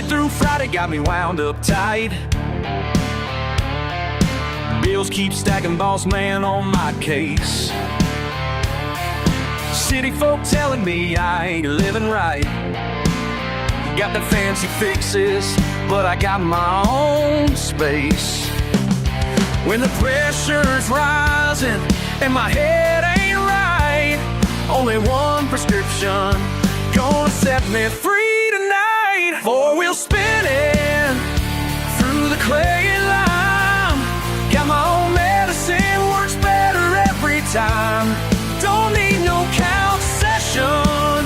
through Friday got me wound up tight. Bills keep stacking, boss man on my case. City folk telling me I ain't living right. Got the fancy fixes, but I got my own space. When the pressure's rising and my head ain't right, only one prescription gonna set me free tonight. Four-wheel spinning through the clay and lime. Got my own medicine, works better every time. Don't need no couch session,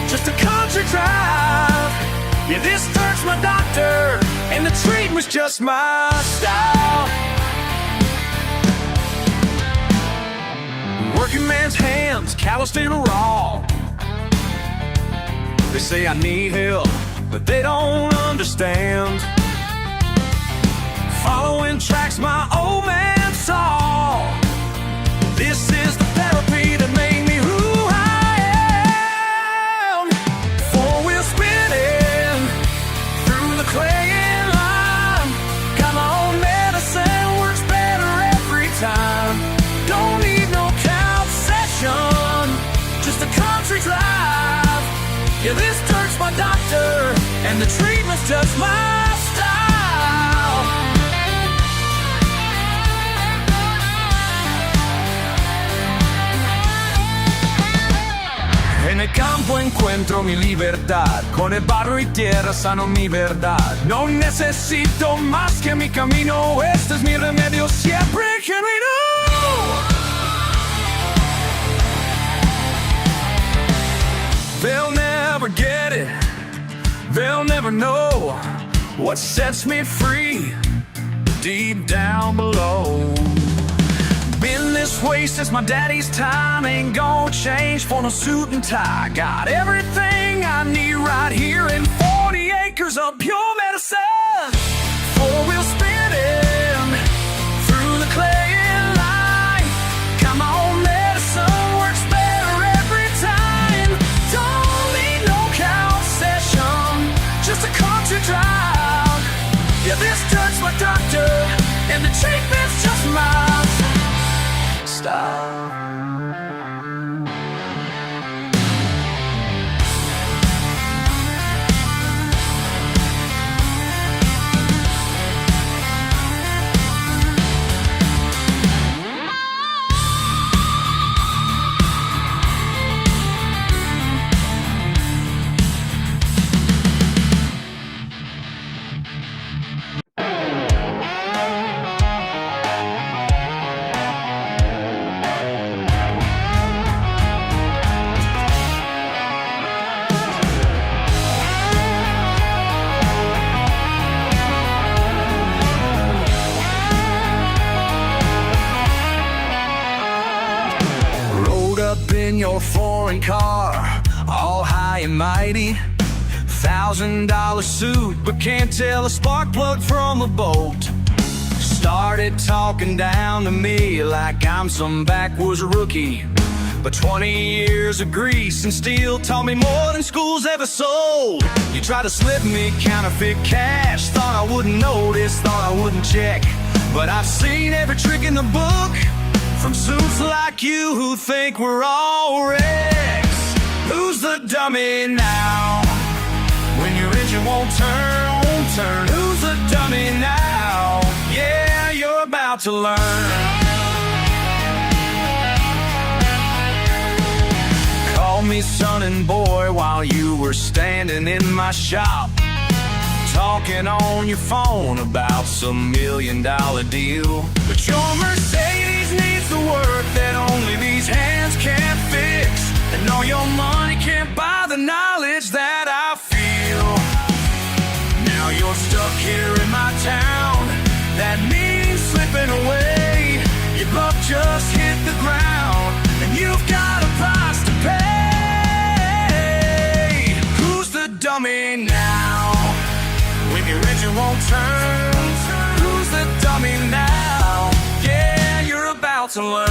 just a country drive. Yeah, this hurts my doctor, and the treatment's just my style. Working man's hands, calloused and raw. They say I need help, but they don't understand. Following tracks my old man saw. This is the therapy that made me who I am. Four-wheel spinning through the clay and lime. Got my own medicine, works better every time. Don't need no couch session, just a country drive. Yeah, this hurts my doctor, and the treatment's just my style. En el campo encuentro mi libertad, con el barro y tierra sano mi verdad. No necesito más que mi camino, este es mi remedio siempre genuino. They'll never get it, they'll never know what sets me free deep down below. Been this way since my daddy's time, ain't gonna change for no suit and tie. Got everything I need right here in 40 acres of pure medicine. Four-wheel spinning through the clay and lime. Got my own medicine, works better every time. Don't need no couch session, just a country drive. Yeah, this touched my doctor, and the treatment's just mine. Style. In your foreign car, all high and mighty, $1,000 suit, but can't tell a spark plug from a bolt. Started talking down to me like I'm some backwoods rookie, but 20 years of grease and steel taught me more than school's ever sold. You tried to slip me counterfeit cash, thought I wouldn't notice, thought I wouldn't check, but I've seen every trick in the book from suits like you who think we're all wrecks. Who's the dummy now? When your engine won't turn, who's the dummy now? Yeah, you're about to learn. Call me son and boy while you were standing in my shop, talking on your phone about some $1 million deal. But your Mercedes needs the work that only these hands can't fix, and all your money can't buy the knowledge that I feel. Now you're stuck here in my town, that means slipping away. Your buck just hit the ground, and you've got a price to pay. Who's the dummy now? When your engine won't turn, who's the dummy now? Yeah, you're about to learn.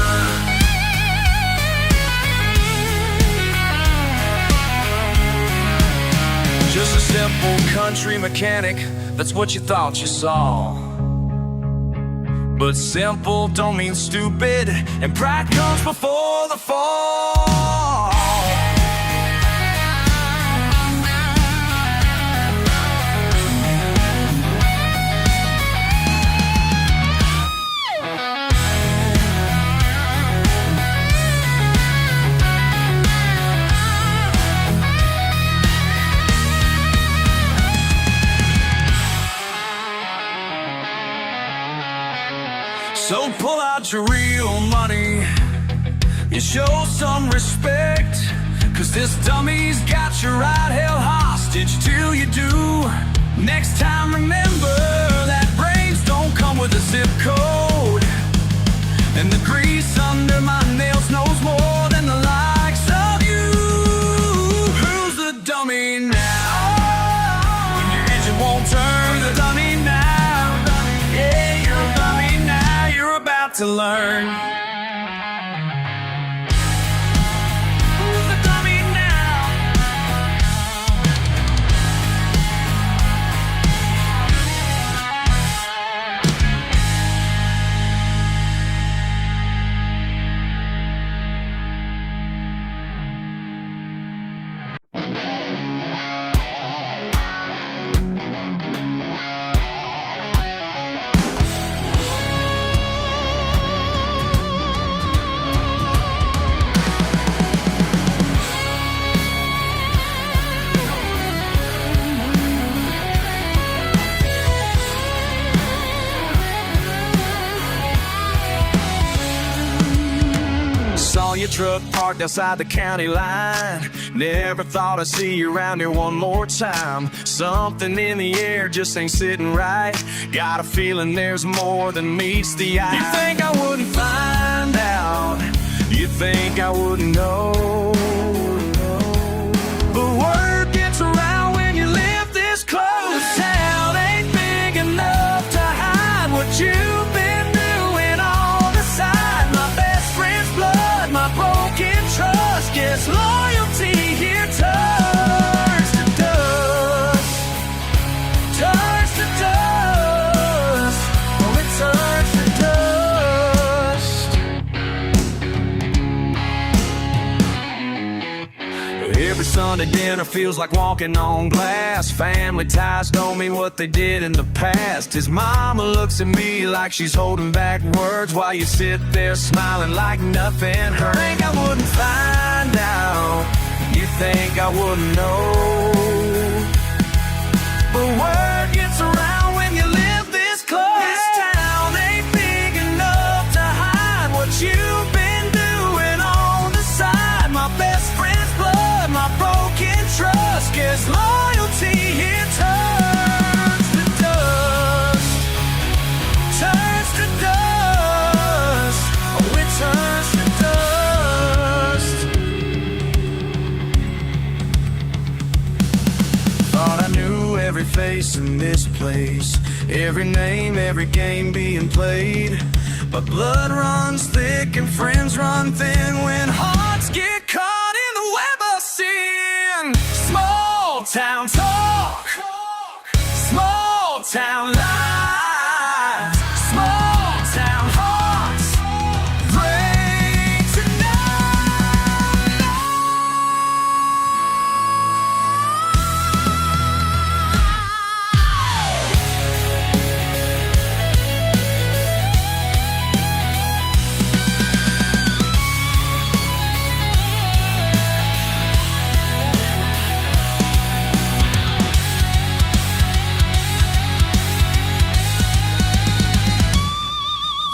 Just a simple Country mechanic, that's what you thought you saw. But simple don't mean stupid, and pride comes before the fall. So pull out your real money and show some respect, 'cause this dummy's got your ride held hostage till you do. Next time remember that brains don't come with a zip code, and the grease under my nails knows more than the likes of you. Who's the dummy now? When your engine won't turn, the dummy now. Yeah, you're a dummy now, you're about to learn. Who's the dummy now? Saw your truck parked outside the county line. Never thought I'd see you around here one more time. Something in the air just ain't sitting right. Got a feeling there's more than meets the eye. You think I wouldn't find out? You think I wouldn't know? But word gets around when you live this close. Town ain't big enough to hide what you've been doing on the side. My best friend's blood, my broken trust, gets loyalty here turns to dust. Turns to dust. Oh, it turns to dust. Every Sunday dinner feels like walking on glass. Family ties don't mean what they did in the past. His mama looks at me like she's holding back words, while you sit there smiling like nothing hurt. Think I wouldn't find out? You think I wouldn't know? But word gets around when you live this close. This town ain't big enough to hide what you've been doing on the side. My best friend's blood, my broken trust, gets loyalty here turns to dust. Turns to dust. Oh, it turns to dust. Thought I knew every face in this place, every name, every game being played. But blood runs thick and friends run thin when hearts get caught in the web of sin. Small town talk, small town lies, small town hearts break tonight.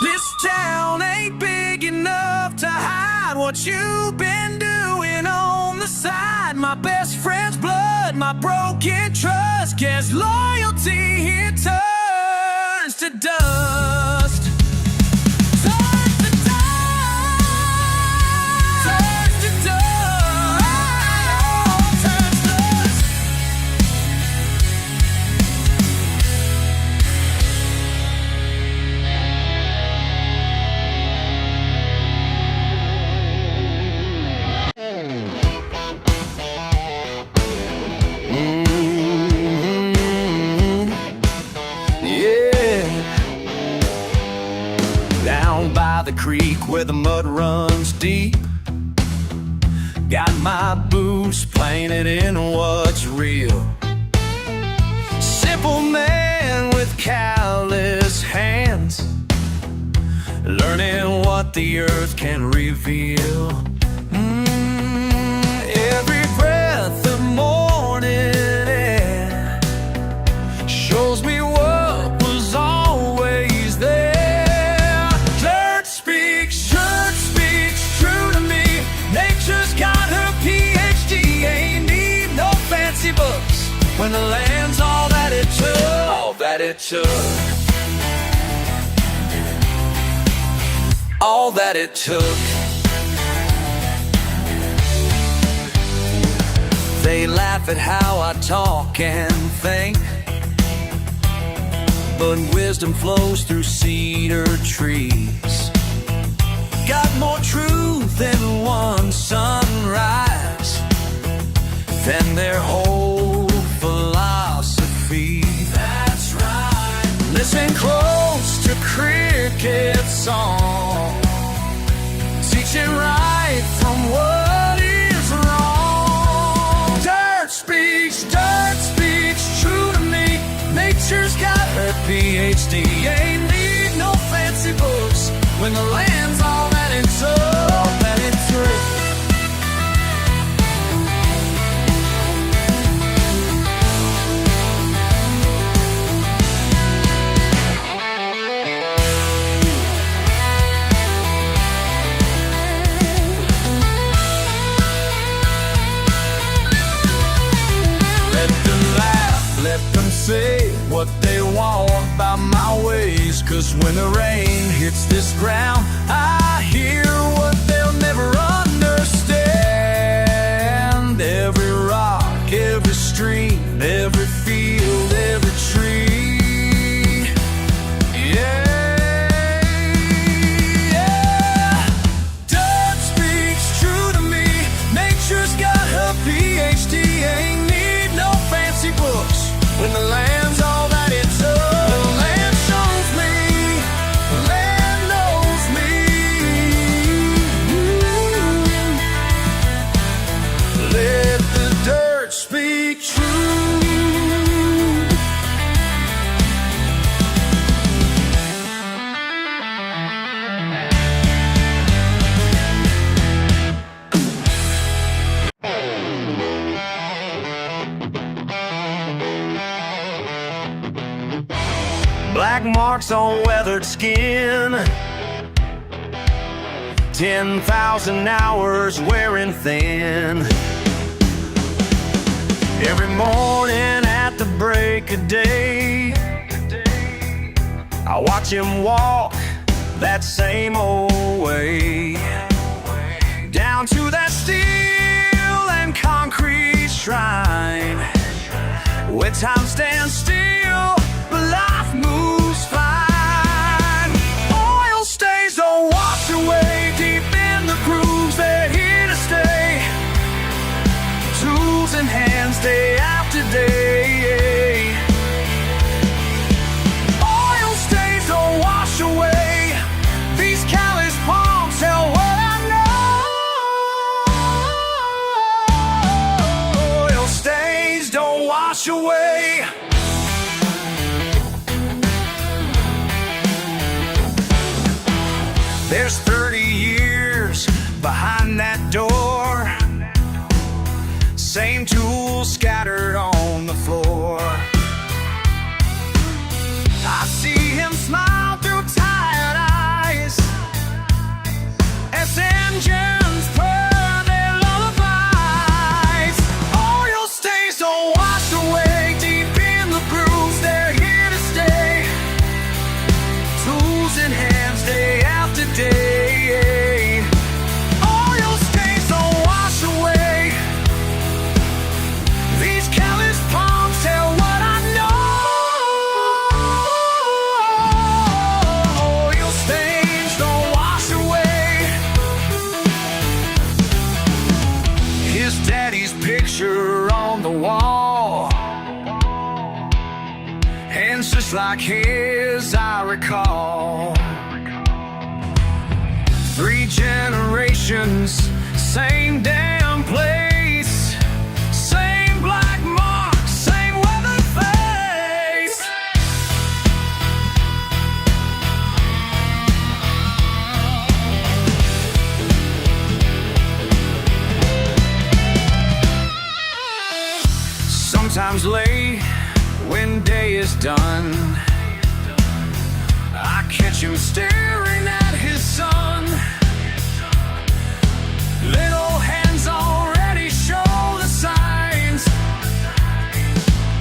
This town ain't big enough to hide what you've been doing on the side. My best friend's blood, my broken trust, gets loyalty here turns to dust. Turns to dust. Turns to dust. Turns to dust. the creek where the mud runs deep. Got my boots painted in what's real. Simple man with callous hands, learning what the earth can reveal. Every breath of morning air shows me what was always there. Dirt speaks true to me. Nature's got her PhD, ain't need no fancy books when the land's all that it took. All that it took. All that it took. They laugh at how I talk and think, but wisdom flows through cedar trees. Got more truth than one sunrise, than their whole philosophy. That's right. Listen close to cricket song, teaching right from what is wrong. Dirt speaks true to me. Nature's got her PhD, ain't need no fancy books when the land's all that it took. All that it took. Say what they want about my ways, 'cause when the rain hits this ground, I hear what they'll never understand. Every rock, every stream, every field, every tree. Yeah. Dirt speaks true to me. Nature's got her PhD, ain't need no fancy books when the land's all that it took. The land shows me, the land knows me. Let the dirt speak true. Black marks on weathered skin, 10,000 hours wearing thin. Every morning at the break of day, I watch him walk that same old way, down to that steel and concrete shrine, where time stands still but life moves fine. Oil stains don't wash away, deep in the grooves they're here to stay. Tools in hands day after day. Oil stains don't wash away, these callous palms tell what I know. Oil stains don't wash away. There's 30 years behind that door, same tools scattered on the floor. I see him smile through tired eyes as engines purr their lullabies. Oil stains don't wash away, deep in the grooves they're here to stay. Tools in hands day after day. Oil stains don't wash away, these callous palms tell what I know. Oil stains don't wash away. His daddy's picture on the wall, hands just like his I recall. 3 generations, same damn place, same black mark, same weathered face. Sometimes late, when day is done, I catch him staring at his son. Little hands already show the signs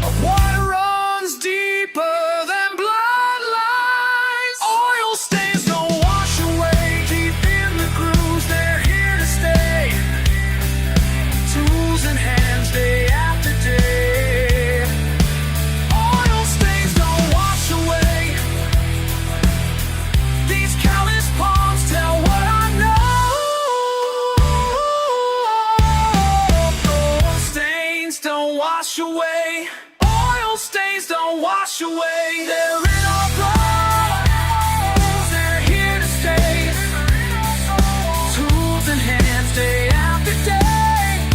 of what runs deeper than bloodlines. Oil stains don't wash away, deep in the grooves, they're here to stay. Tools and hands day after day. Oil stains don't wash away. These callous palms tell what I know. Oil stains don't wash away. Oil stains don't wash away. They're in our clothes, they're here to stay. Tools and hands day after day.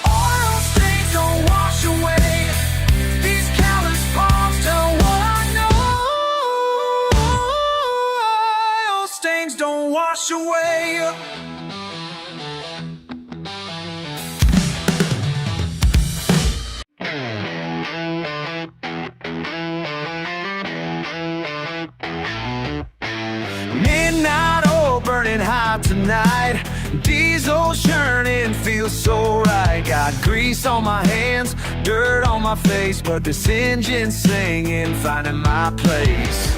Oil stains don't wash away. These callous palms tell what I know. Oil stains don't wash away. Midnight oil burning hot tonight. Diesel churning feels so right. Got grease on my hands, dirt on my face, but this engine's singing, finding my place.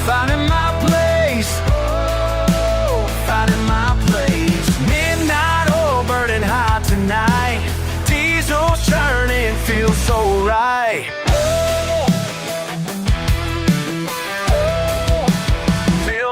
Finding my place. Finding my place. Midnight oil burning hot tonight. Diesel churning feels so right.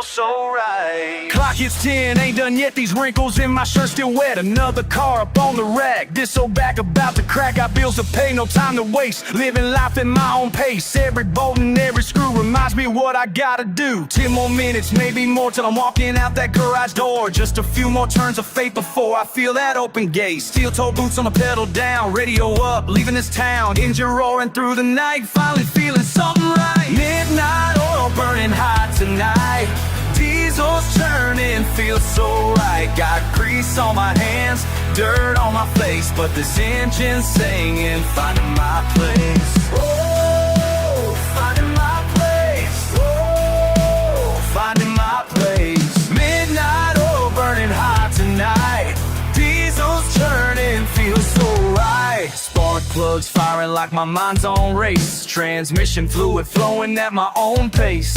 So right. Clock hits 10, ain't done yet, these wrinkles in my shirt still wet. Another car up on the rack, this old back about to crack. Got bills to pay, no time to waste, living life at my own pace. Every bolt and every screw reminds me of what I gotta do. 10 more minutes, maybe more, till I'm walking out that garage door. Just a few more turns of fate before I feel that open gate. Steel-toe boots on the pedal down, radio up, leaving this town. Engine roaring through the night, finally feeling something right. Midnight oil burning hot tonight. Diesel's turning, feels so right. Got grease on my hands, dirt on my face, but this engine's singing, finding my place. Oh, finding my place. Oh, finding my place. Midnight oil burning hot tonight. Diesel's turning, feels so right. Spark plugs firing like my mind's on race. Transmission fluid flowing at my own pace.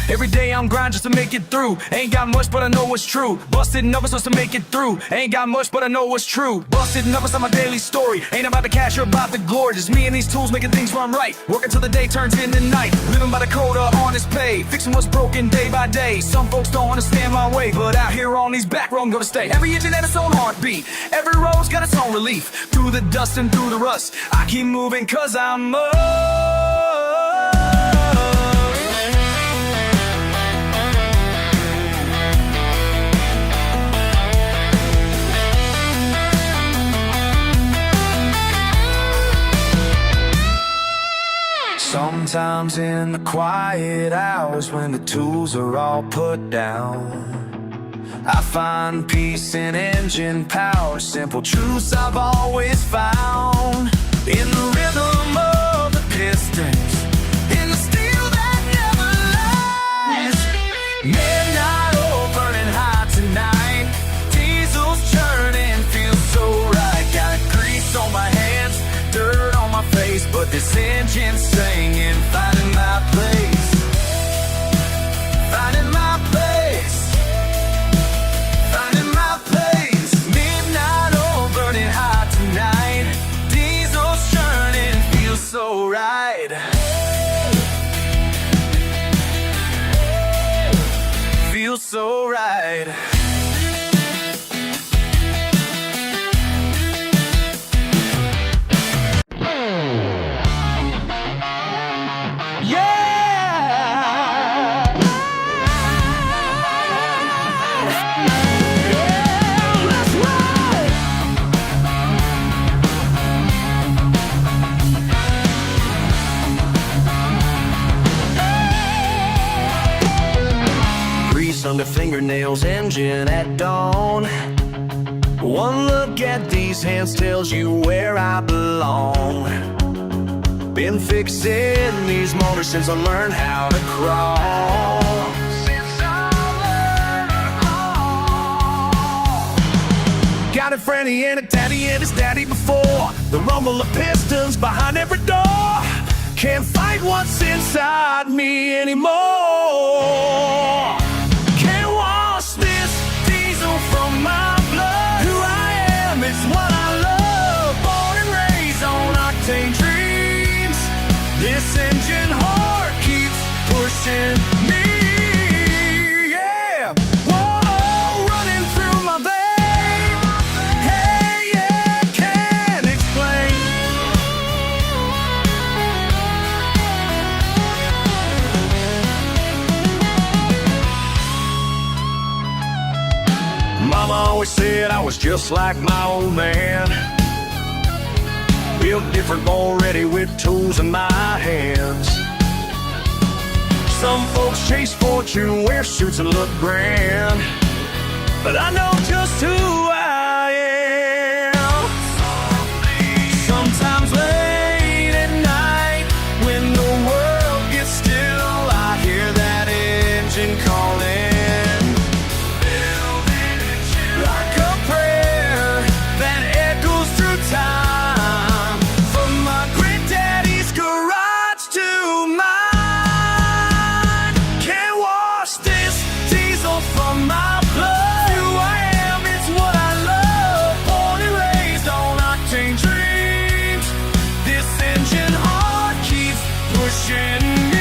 Every day I'm grinding just to make it through. Ain't got much, but I know what's true. Busted numbers just to make it through. Ain't got much, but I know what's true. Busted numbers on my daily story. Ain't about the cash or about the glory. Just me and these tools making things run right. Working till the day turns into night. Living by the code of honest pay. Fixing what's broken day by day. Some folks don't understand my way, but out here on these back roads I'm gonna stay. Every engine had its own heartbeat. Every road's got its own relief. Through the dust and through the rust, I keep moving cause I'm Sometimes in the quiet hours when the tools are all put down, I find peace in engine power, simple truths I've always found. In the rhythm of the pistons, in the steel that never lies. Midnight oil burning hot tonight. Diesel's churning, feels so right. Got grease on my hands, dirt on my face, but this engine's singing, finding my place. Finding my place. Finding my place. Midnight oil burning hot tonight. Diesel's churning, feels so right. Feels so right. Yeah! under fingernails, engine at dawn. One look at these hands tells you where I belong. Been fixing these motors since I learned how to crawl. Got a Franny and a daddy and his daddy before. The rumble of pistons behind every door. Can't fight what's inside me anymore. Can't wash this diesel from my blood. Who I am, it's what I love. Born and raised on octane dreams. This engine heart keeps pushing me. Yeah, whoa, running through my veins. Hey, yeah, can't explain. Mama always said I was just like my old man. Built different, more ready with tools in my hands. Some folks chase fortune, wear suits and look grand, but I know just who I am. Sometimes late at night, when the world gets still, I hear that engine calling. Like a prayer that echoes through time, from my granddaddy's garage to mine. Can't wash this diesel from my blood. Who I am, it's what I love. Born and raised on octane dreams. This engine heart keeps pushing me.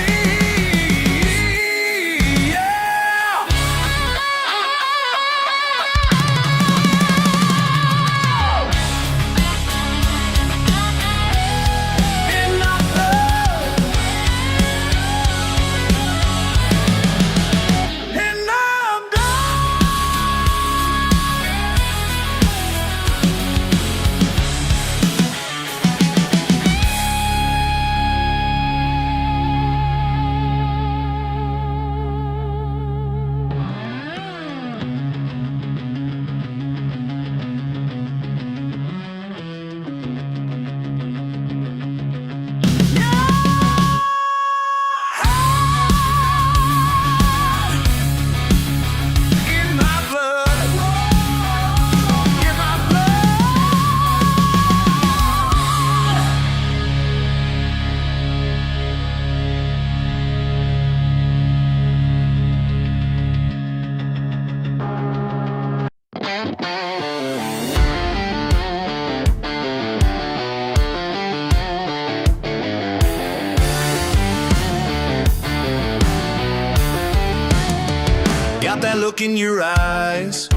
Got that look in your eyes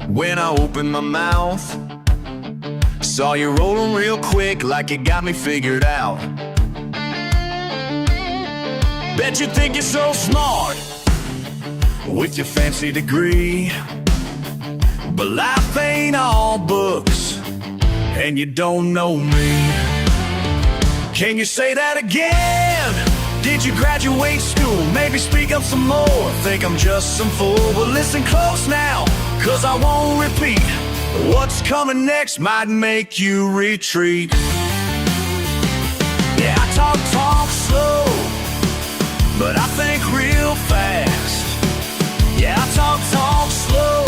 when I opened my mouth. Saw you rolling real quick like you got me figured out. Bet you think you're so smart with your fancy degree, but life ain't all books and you don't know me. Can you say that again? Did you graduate school? Maybe speak up some more. Think I'm just some fool? But listen close now, cause I won't repeat. What's coming next might make you retreat. Yeah, I talk slow, but I think real fast. Yeah, I talk slow,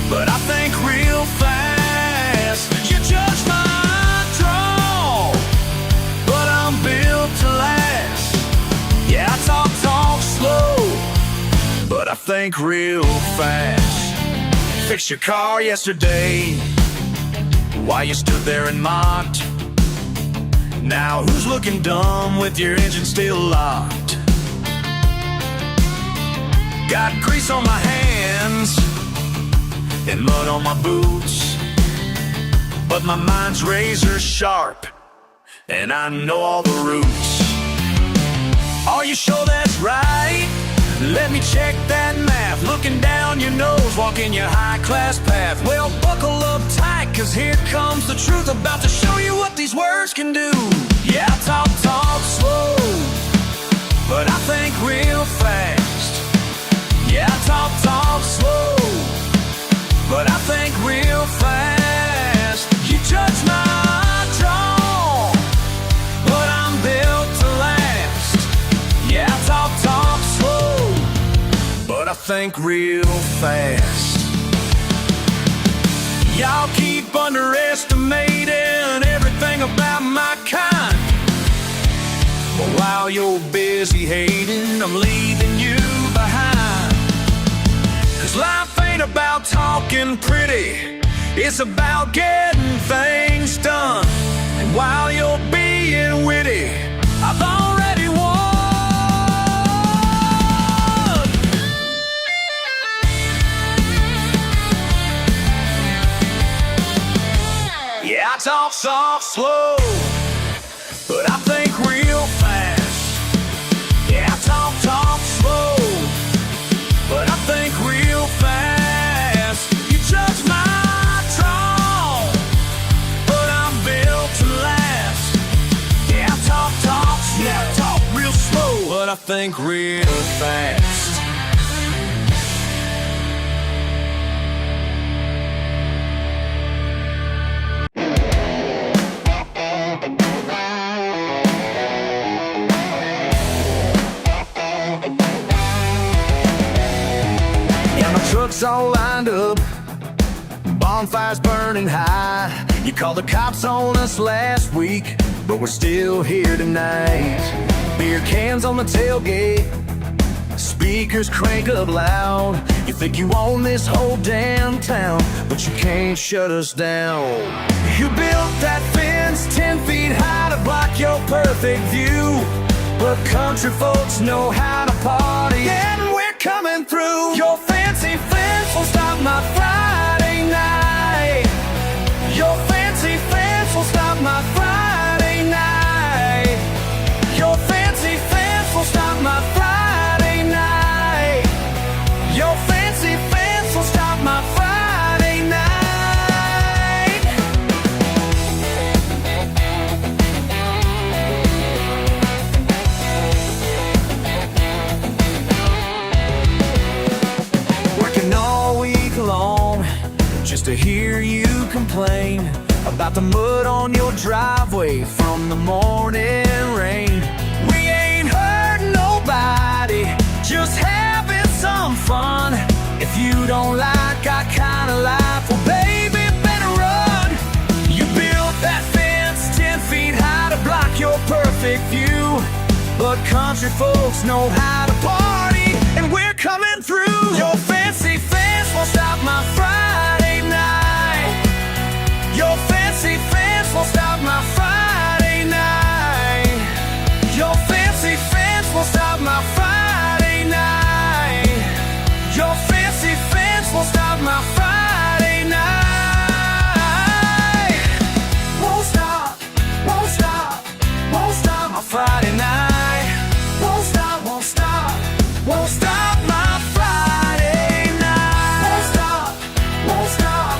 but I think real fast. You judge my draw, but I'm built to last. Yeah, I talk slow, but I think real fast. Fixed your car yesterday while you stood there and mocked. Now who's looking dumb with your engine still locked? Got grease on my hands and mud on my boots, but my mind's razor sharp and I know all the routes. Are you sure that's right? Let me check that math. Looking down your nose, walking your high-class path. Well, buckle up tight, cause here comes the truth. About to show you what these words can do. Yeah, I talk slow, but I think real fast. think real fast. Y'all keep underestimating everything about my kind, but while you're busy hating, I'm leaving you behind. 'Cause life ain't about talking pretty, it's about getting things done. And while you're being witty, I've already won. Yeah, I talk soft, slow, but I think real fast. Yeah, I talk slow, but I think real fast. You judge my draw, but I'm built to last. Yeah, I talk real slow, but I think real fast. Trucks all lined up, bonfires burning high. You called the cops on us last week, but we're still here tonight. Beer cans on the tailgate, speakers crank up loud. You think you own this whole damn town, but you can't shut us down. You built that fence 10 feet high to block your perfect view, but country folks know how to party, and we're coming through. Your fancy fence will stop my Friday night. Your fancy fence will stop my Friday night. Your fancy fence will stop my Friday night. Your fancy fence will stop my Friday night. Working all week long just to hear you complain about the mud on your driveway from the morning rain. We ain't hurting nobody, just having some fun. If you don't like our kind of life, well baby, better run. You built that fence 10 feet high to block your perfect view, but country folks know how to party, and we're coming through. Your fancy fence won't stop my Friday night. Your fancy fence won't stop my Friday night. Your fancy fence won't stop my Friday night. Your fancy fence won't stop my Friday night. Won't stop, won't stop, won't stop my Friday night. Won't stop, won't stop, won't stop my Friday night. Won't stop, won't stop,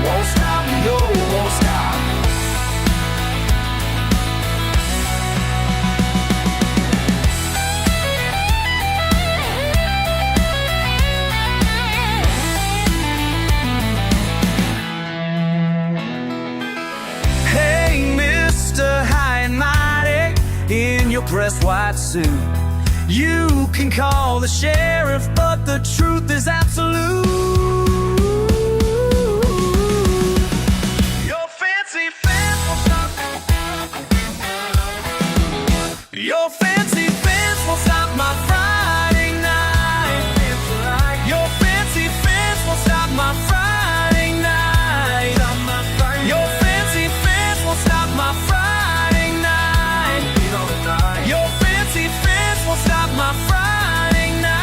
won't stop, no, won't stop. Hey, Mr. High and Mighty, in your pressed white suit, you can call the sheriff, but the truth is absolute. Your fancy fence will stop. Your fancy fence will stop my Friday night. Your fancy fence will stop my Friday night. Your fancy fence will stop my Friday night. Your fancy fence will stop my Friday night.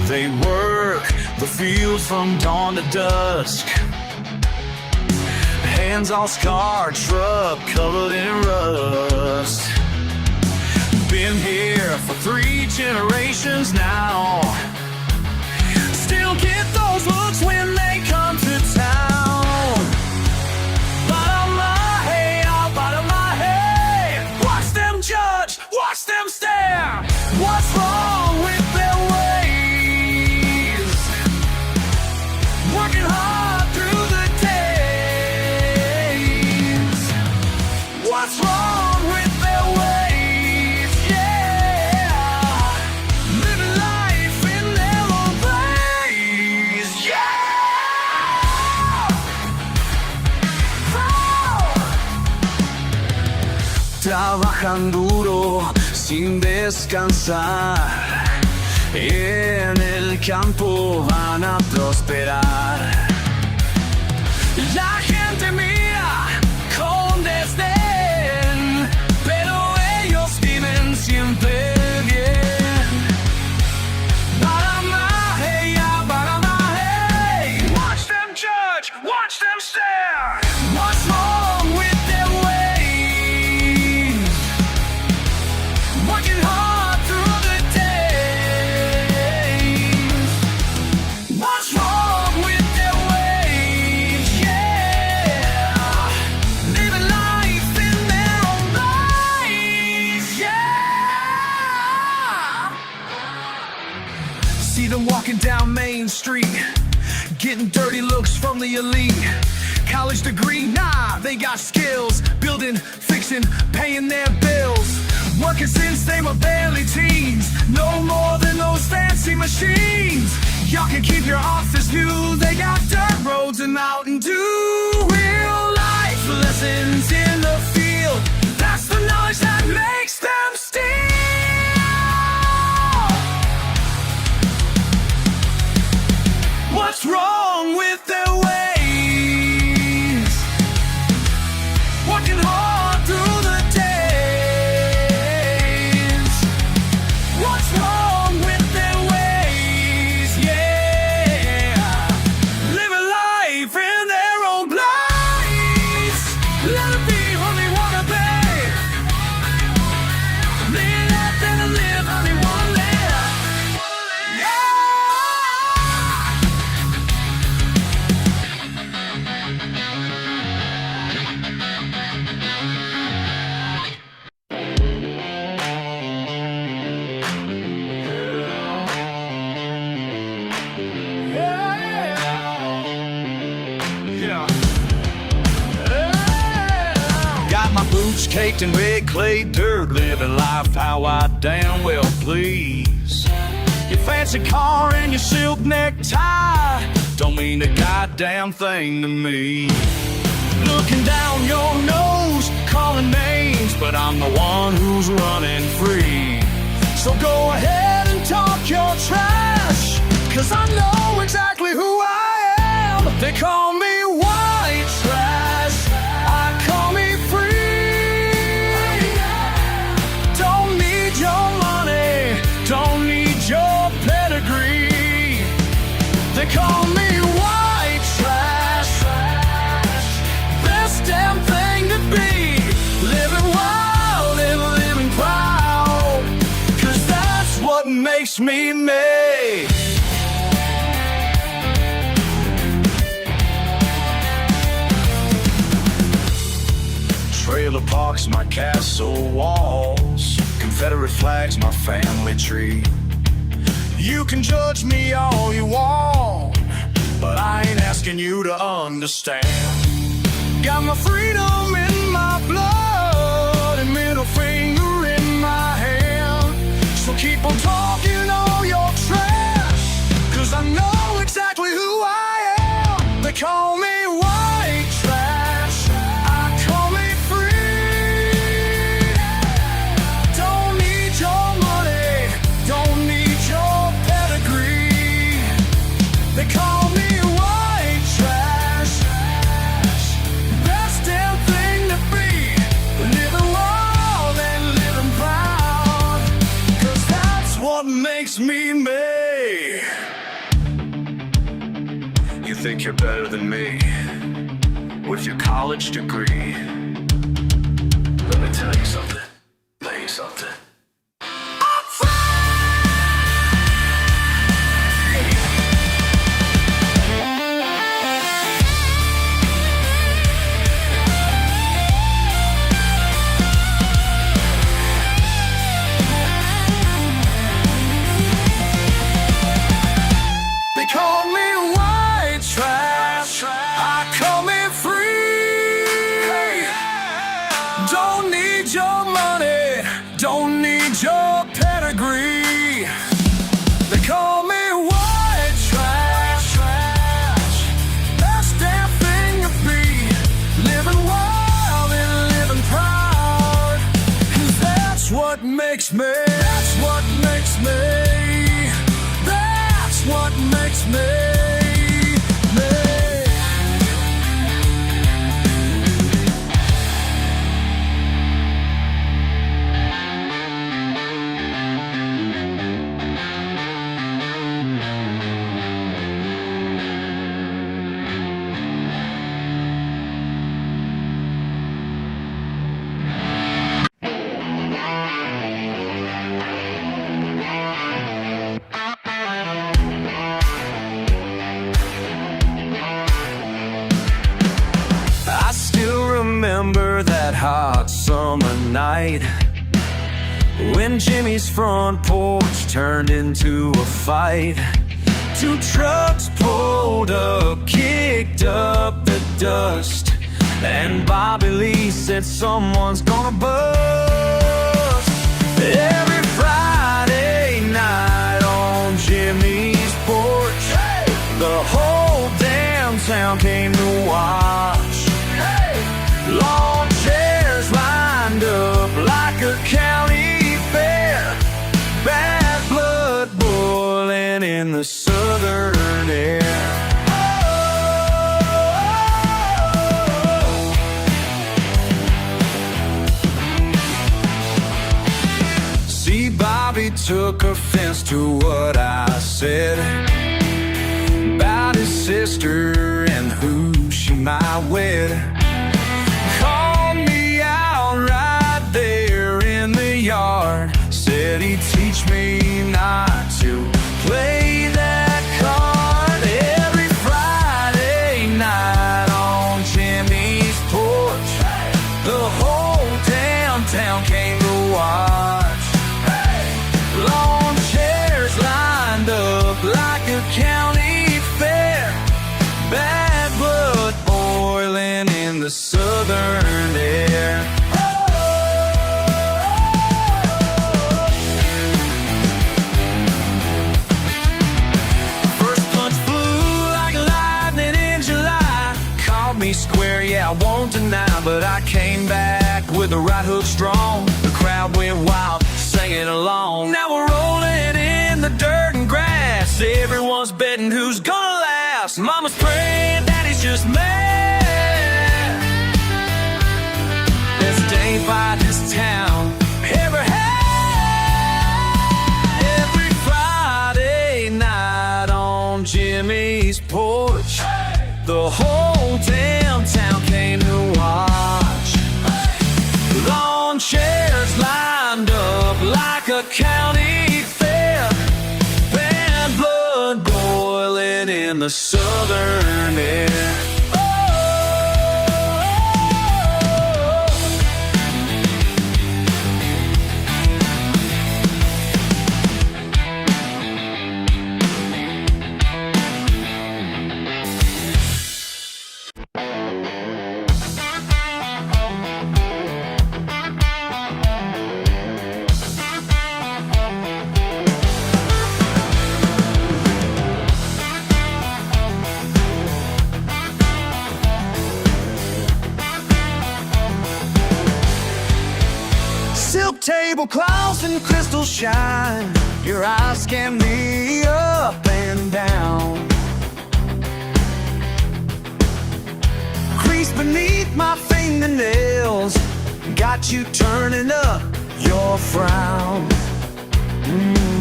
They work the fields from dawn to dusk, hands all scarred, truck covered in rust. Been here for 3 generations now, still get those looks when they come to town. Bottom my head, oh, bottom my head, watch them judge, watch them stare. What's wrong with their work? trabajan duro sin descansar. En el campo van a prosperar. La gente mira con desdén, pero ellos viven siempre bien. Barama, hey, ya, barama, hey. Watch them judge, watch them stare. What's wrong with their ways? Working hard through the days. What's wrong with their ways? Yeah, living life in their own ways. Yeah. See them walking down Main Street, getting dirty looks from the elite. College degree, nah, they got skills. Building, fixing, paying their bills. Working since they were barely teens. No more than those fancy machines. Y'all can keep your office view. They got dirt roads and Mountain Dew. Real life lessons in the field. That's the knowledge that makes them steal. What's wrong with their ways? Working hard through the days. What's wrong with their ways? Yeah, living life in their own place. Let it be what they wanna be. Let them live how they wanna live. Yeah. Got my boots caked in red clay dirt, living life how I damn well please. Your fancy car and your silk necktie don't mean a goddamn thing to me. Looking down your nose, calling names, but I'm the one who's running free. So go ahead and talk your trash, 'cause I know exactly who I am. They call me white trash, I call me free. Don't need your money, don't need your pedigree. They call me white trash, best damn thing to be. Living wild and living proud, 'cause that's what makes me me. Trailer parks, my castle walls, Confederate flags, my family tree. You can judge me all you want, but I ain't asking you to understand. Got my freedom in my blood and middle finger in my hand. So keep on talking all your trash, 'cause I know exactly who I am. They call me white trash, I call me free. Don't need your money, don't need your pedigree. They call me white trash, best damn thing to be. Living wild and living proud, 'cause that's what makes me me. You think you're better than me with your college degree? Let me tell you something, tell you something. I'm They call me white trash, I call me free. Don't need your money, don't need your pedigree. They call me white trash, best damn thing to be. Living wild and living proud, 'cause what makes me. That's what makes me. That's what makes me. I still remember that hot summer night when Jimmy's front porch turned into a fight. Two trucks pulled up, kicked up the dust, and Bobby Lee said someone's gonna bust. Every Friday night on Jimmy's porch, the whole damn town came to watch. Lawn chairs lined up like a county fair, bad blood boiling in the southern air. See, Bobby took offense to what I said about his sister and who she might wed. Called me out right there in the yard, said he'd teach me not to play that card. Every Friday night on Jimmy's porch, the whole downtown came to watch. Lawn chairs lined up like a county fair, bad blood boiling in the southern air. First punch flew like lightning in July, caught me square, yeah, I won't deny, but I came back with the right hook strong. The crowd went wild, singing along. Now we're rolling in the dirt and grass, everyone's betting who's gonna last. Mama's praying, daddy's just mad. Best day by this town ever had. Every Friday night on Jimmy's porch, the whole damn town came to watch. Lawn chairs lined up like a county fair, bad blood boiling in the southern air. Silk tablecloths and crystal shine, your eyes scan me up and down. Crease beneath my fingernails, got you turning up your frown.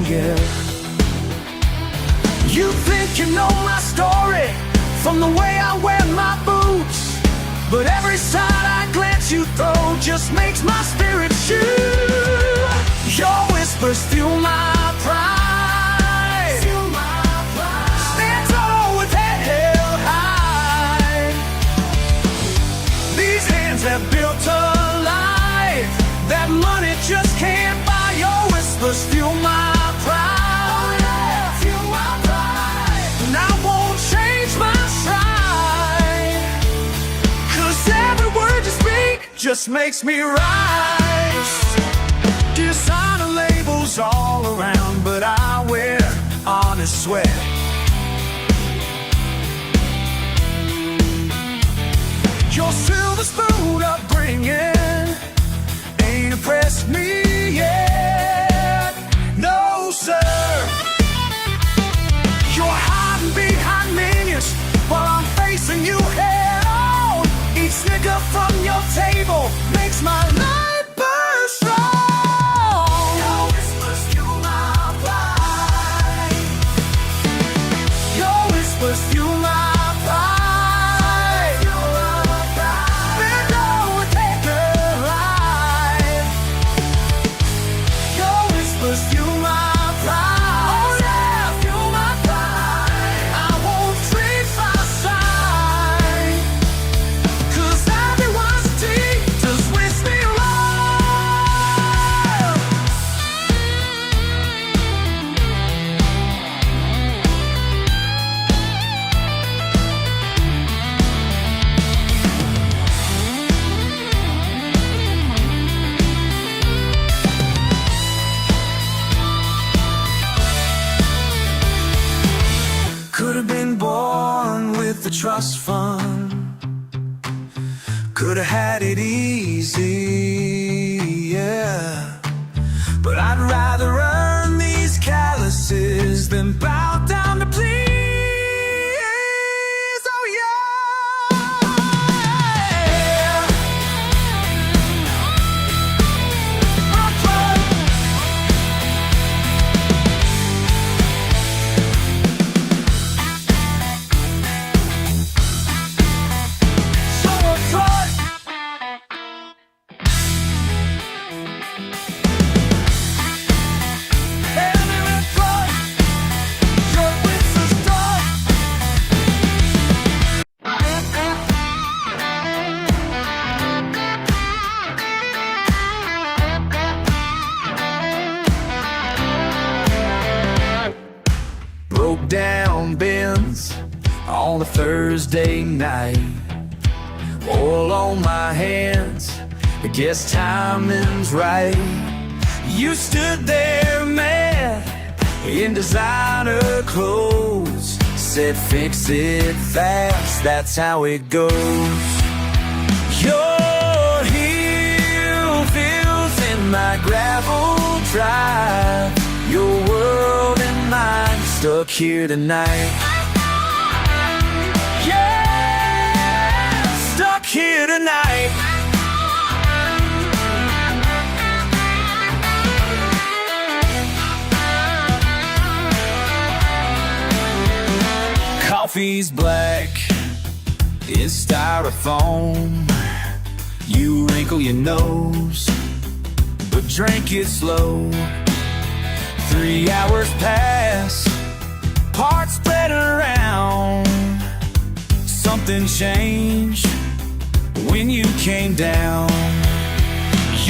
Yeah. You think you know my story from the way I wear my boots, but every side I glance you throw just makes my spirit shoot. Your whispers fuel my pride. Stand tall with head held high. These hands have built a life that money just can't buy. Your whispers fuel my pride. Fuel my pride. And I won't change my stride, 'cause every word you speak just makes me rise. Designer labels all around, but I wear honest sweat. Your silver spoon upbringing ain't impressed me yet. makes my light burn strong. Your whispers fuel my pride. Your whispers fuel my pride. Below a taker life. Your whispers fuel my pride. Oh yeah, fuel my pride. I won't trade my side. 'Cause everyone's deep just wish me love. Could have been born with the trust fund. Could have had it easy, yeah. But I'd rather earn these calluses than bow down to please. Oh yeah. So upfront. Broke down Benz on a Thursday night. Oil on my hands, I guess timing's right. You stood there mad in designer clothes, said fix it fast, that's how it goes. Your heel feels in my gravel drive. Your world and mine stuck here tonight. Yeah, stuck here tonight. Coffee's black, it's styrofoam. You wrinkle your nose, but drink it slow. 3 hours pass, parts spread around. Something changed when you came down.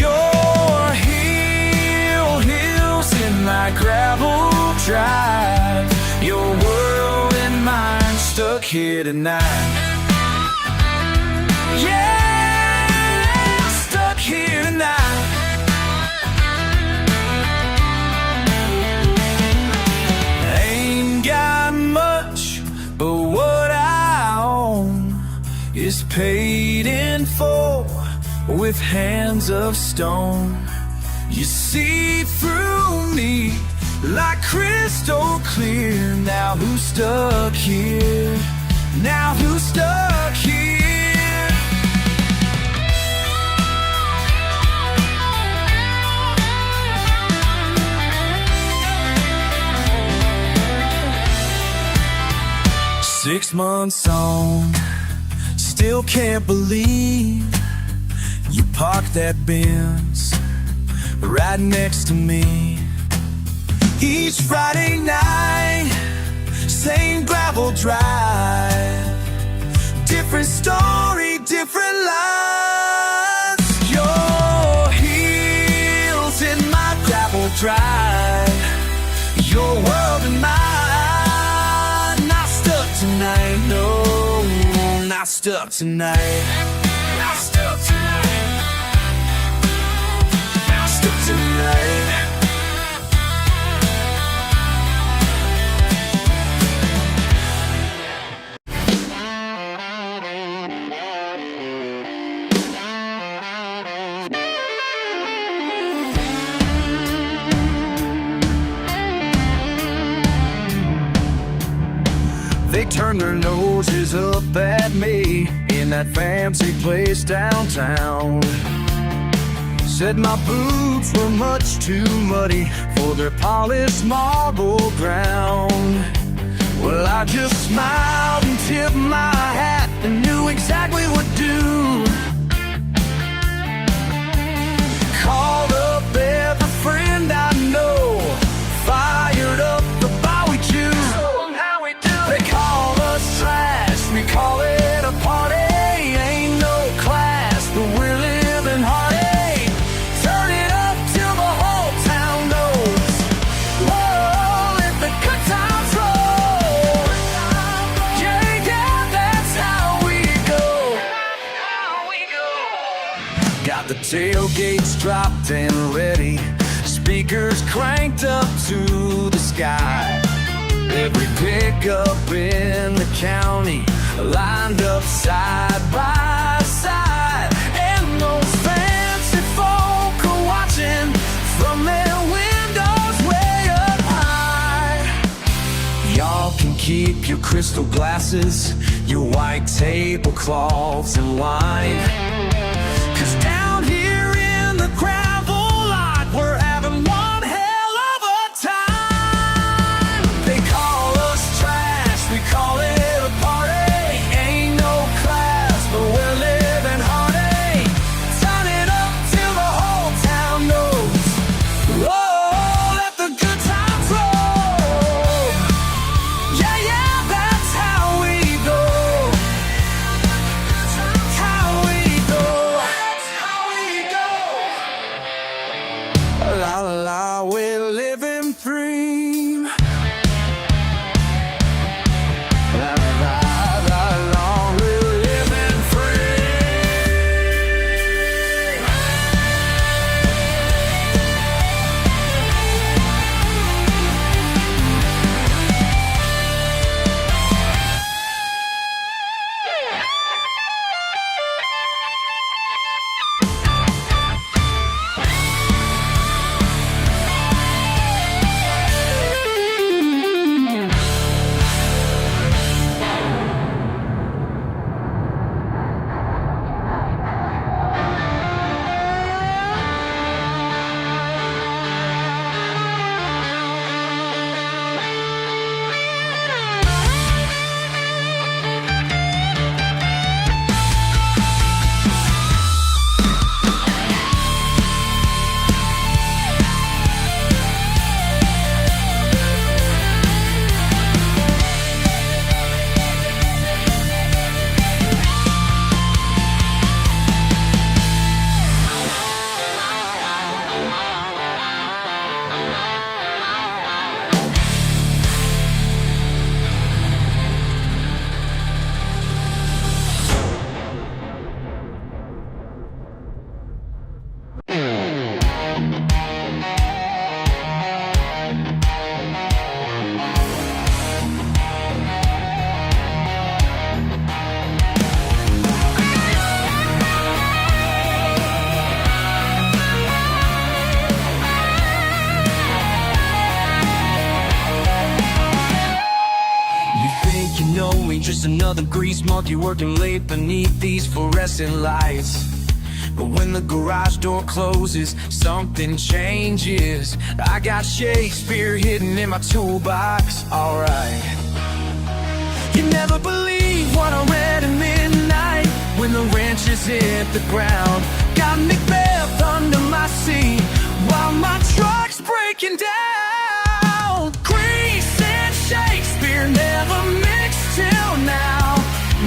Your heels in my gravel drive. Your world and mine stuck here tonight. Yeah, stuck here tonight. Ain't got much, but what I own is paid in full with hands of stone. You see through me like crystal clear. Now who's stuck here? Now who's stuck here? Six months on, still can't believe you parked that Benz right next to me. Each Friday night, same gravel drive. Different story, different lines. Your heels in my gravel drive. Your world and mine. Not stuck tonight, no. Not stuck tonight. Not stuck tonight. Not stuck tonight. They turn their noses up at me in that fancy place downtown. Said my boots were much too muddy for their polished marble ground. Well, I just smiled and tipped my hat and knew exactly what to do. Called up every friend I know, fired up the Bowie Jew. How we do? They call us trash, we call it a party. Ain't no class, but we're living hard. Turn it up till the whole town knows. Whoa, let the good times roll. Yeah, yeah, that's how we go. Got the tailgates dropped and ready, speakers cranked up to the sky. Every pickup in the county lined up side by side, and those fancy folk are watching from their windows way up high. Y'all can keep your crystal glasses, your white tablecloths and wine, 'cause down here in the gravel lot we're having one hell of a time. They call us trash, we call it a party. Ain't no class, but we're living hard. Turn it up till the whole town knows. Oh, let the good times roll. Yeah, yeah, that's how we go. How we go. How we go. La la la, we're living free. La la la la, we're living free. Just another grease monkey working late beneath these fluorescent lights. But when the garage door closes, something changes. I got Shakespeare hidden in my toolbox, alright. You never believe what I read at midnight when the wrenches hit the ground. Got Macbeth under my seat while my truck's breaking down. Grease and Shakespeare never mixed till now.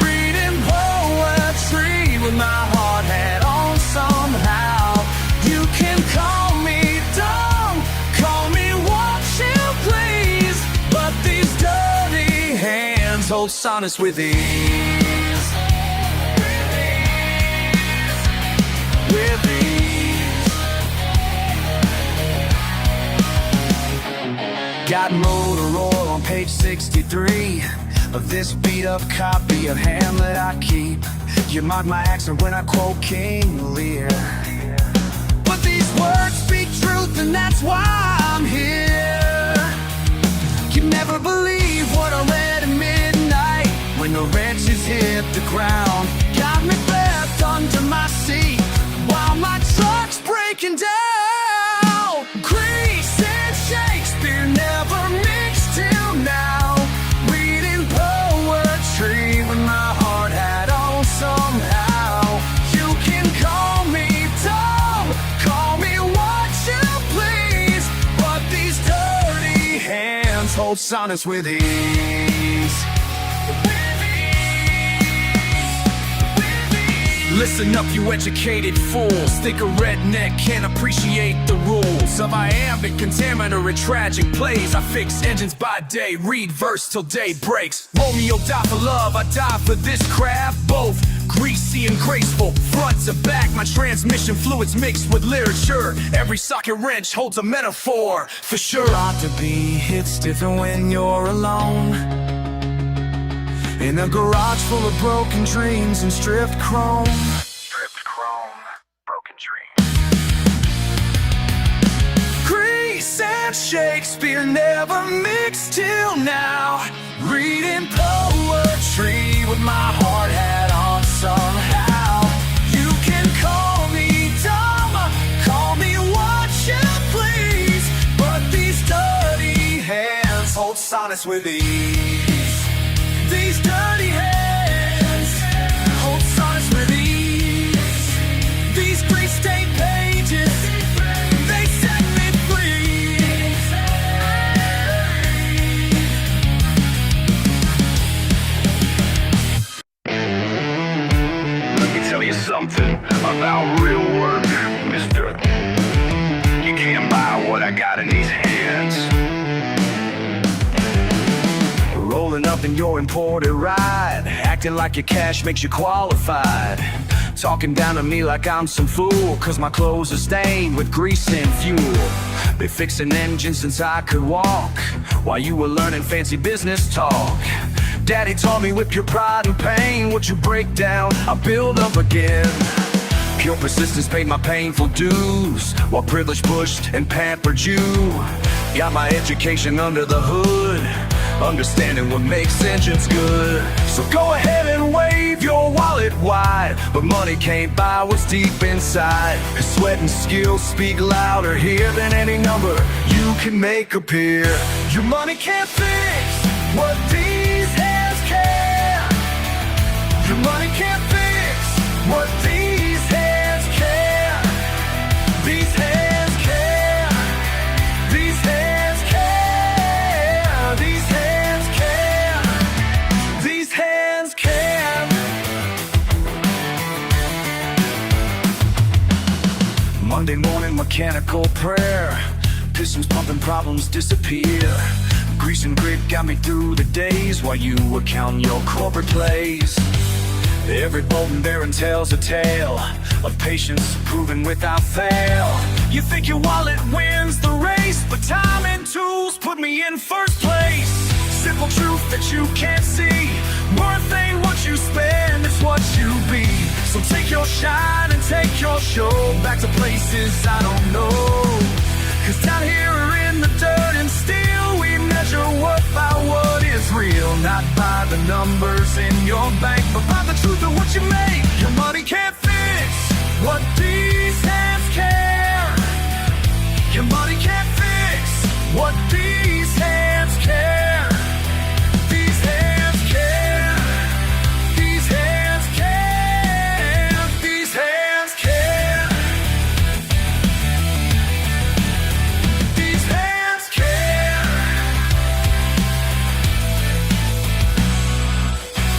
Reading poetry with my hard hat on somehow. You can call me dumb, call me what you please, but these dirty hands hold sonnets with ease. With ease. Got motor oil on page 63 of this beat up copy of Hamlet I keep. You mark my accent when I quote King Lear. But these words speak truth and that's why I'm here. You never believe what I read at midnight when the wrenches hit the ground. Got me left under my seat while my truck's breaking hands hold silence with ease. Listen up, you educated fools. Think a redneck can't appreciate the rules of iambic, contaminant, tragic plays. I fix engines by day, read verse till day breaks. Romeo died for love, I die for this craft. Both greasy and graceful, front to back. My transmission fluids mixed with literature. Every socket wrench holds a metaphor, for sure. Ought to be hits different when you're alone, in a garage full of broken dreams and stripped chrome. Stripped chrome, broken dreams. Grease and Shakespeare never mixed till now. Reading poetry with my hard hat on somehow. You can call me dumb, call me what you please, but these dirty hands hold sonnets with ease. These dirty hands hold sonnets with ease. These grease-stained pages, they set me free. Let me tell you something about real work, mister. You can't buy what I got in these hands. Rolling up in your imported ride, acting like your cash makes you qualified. Talking down to me like I'm some fool, cause my clothes are stained with grease and fuel. Been fixing engines since I could walk, while you were learning fancy business talk. Daddy taught me with your pride and pain, what you break down, I build up again. Pure persistence paid my painful dues, while privilege pushed and pampered you. Got my education under the hood, understanding what makes engines good. So go ahead and wave your wallet wide, but money can't buy what's deep inside. Cause sweat and skill speak louder here than any number you can make appear. Your money can't fix what these hands can. Your money can't fix what these hands can. These hands can. These hands can. These hands can. These hands can. Monday morning mechanical prayer, pistons pumping, problems disappear. Grease and grit got me through the days while you were counting your corporate plays. Every bolt and bearing tells a tale of patience proven without fail. You think your wallet wins the race, but time and tools put me in first place. Simple truth that you can't see, worth ain't what you spend, it's what you be. So take your shine and take your show back to places I don't know. Cause down here in the dirt and steel, we measure worth by what is real. Not by the numbers in your bank, but by the truth of what you make. Your money can't fix what these hands can. Your money can't fix what these hands can. These hands can. These hands can. These hands can. These hands can.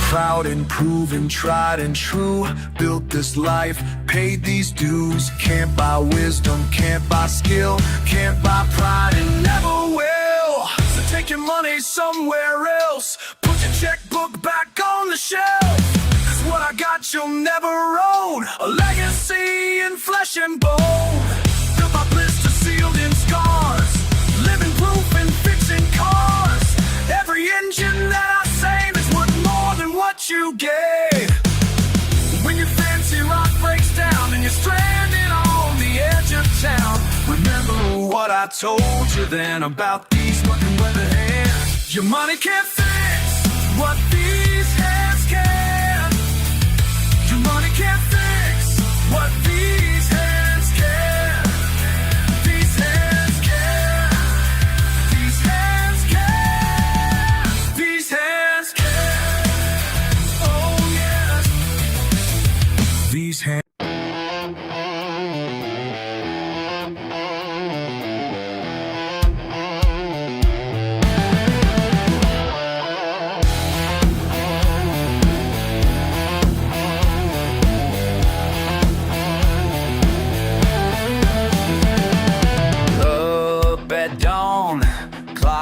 Proud and proven, tried and true. Built this life, paid these dues. Can't buy wisdom, can't buy skill, can't buy pride and never will. So take your money somewhere else, put your checkbook back on the shelf. Cause what I got you'll never own, a legacy in flesh and bone. Built by blisters sealed in scars, living proof in fixing cars. Every engine that I save is worth more than what you gave. When your fancy rock breaks down and you're stranded on the edge of town, remember what I told you then about these fucking weather hands. Your money can't fix what these hands can. Your money can't fix what these hands can. These hands can. These hands can. These hands can. Oh yes. These hands.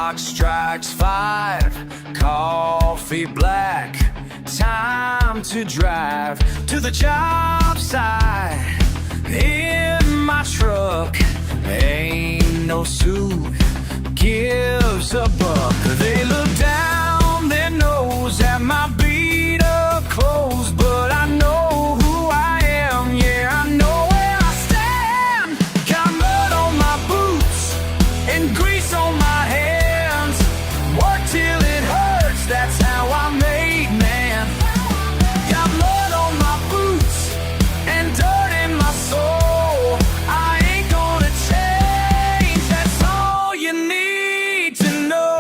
Clock strikes 5, coffee black. Time to drive to the job site. In my truck, ain't no suit, gives a buck. They look down their nose at my beat up clothes, but I know who I am, yeah, I know where I stand. Got mud on my boots and grease on my hands. Work till it hurts, that's how I'm made, man. Got mud on my boots and dirt in my soul. I ain't gonna change, that's all you need to know.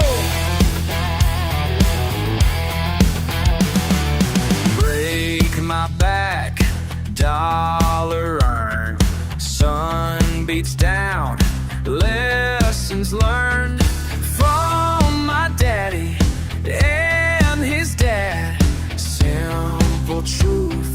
Break my back, dollar earned. Sun beats down, lessons learned from my daddy and his dad. Simple truth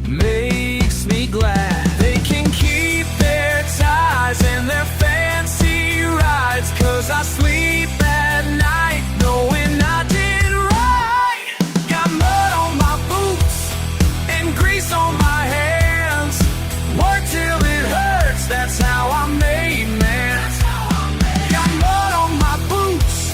makes me glad. They can keep their ties and their fancy rides, 'cause I sleep at night knowing I did right. Got mud on my boots and grease on my hands. Work till it hurts, that's how I'm made, man. Got mud on my boots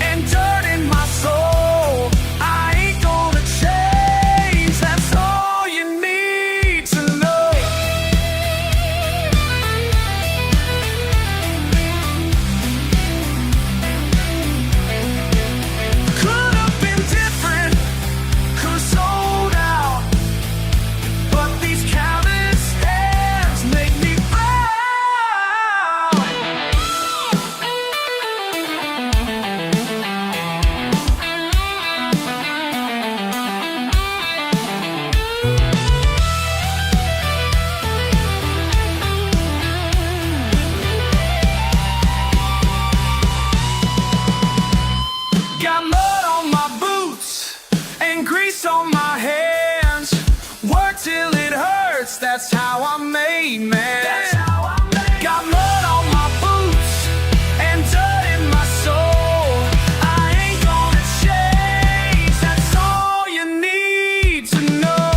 and dirt in my soul. I ain't gonna change, that's all you need to know. Could have been different, could have sold out, but these callous hands make me proud. Got mud on my boots and grease on my hands. Work till it hurts, that's how I'm made, man. Got mud on my boots and dirt in my soul. I ain't gonna change, that's all you need to know.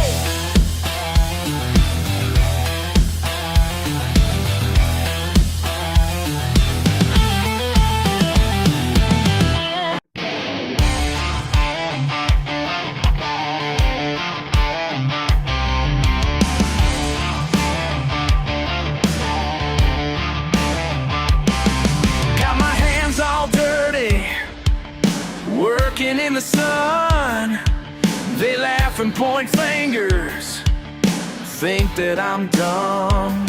Got my hands all dirty, working in the sun. They laugh and point fingers, think that I'm dumb.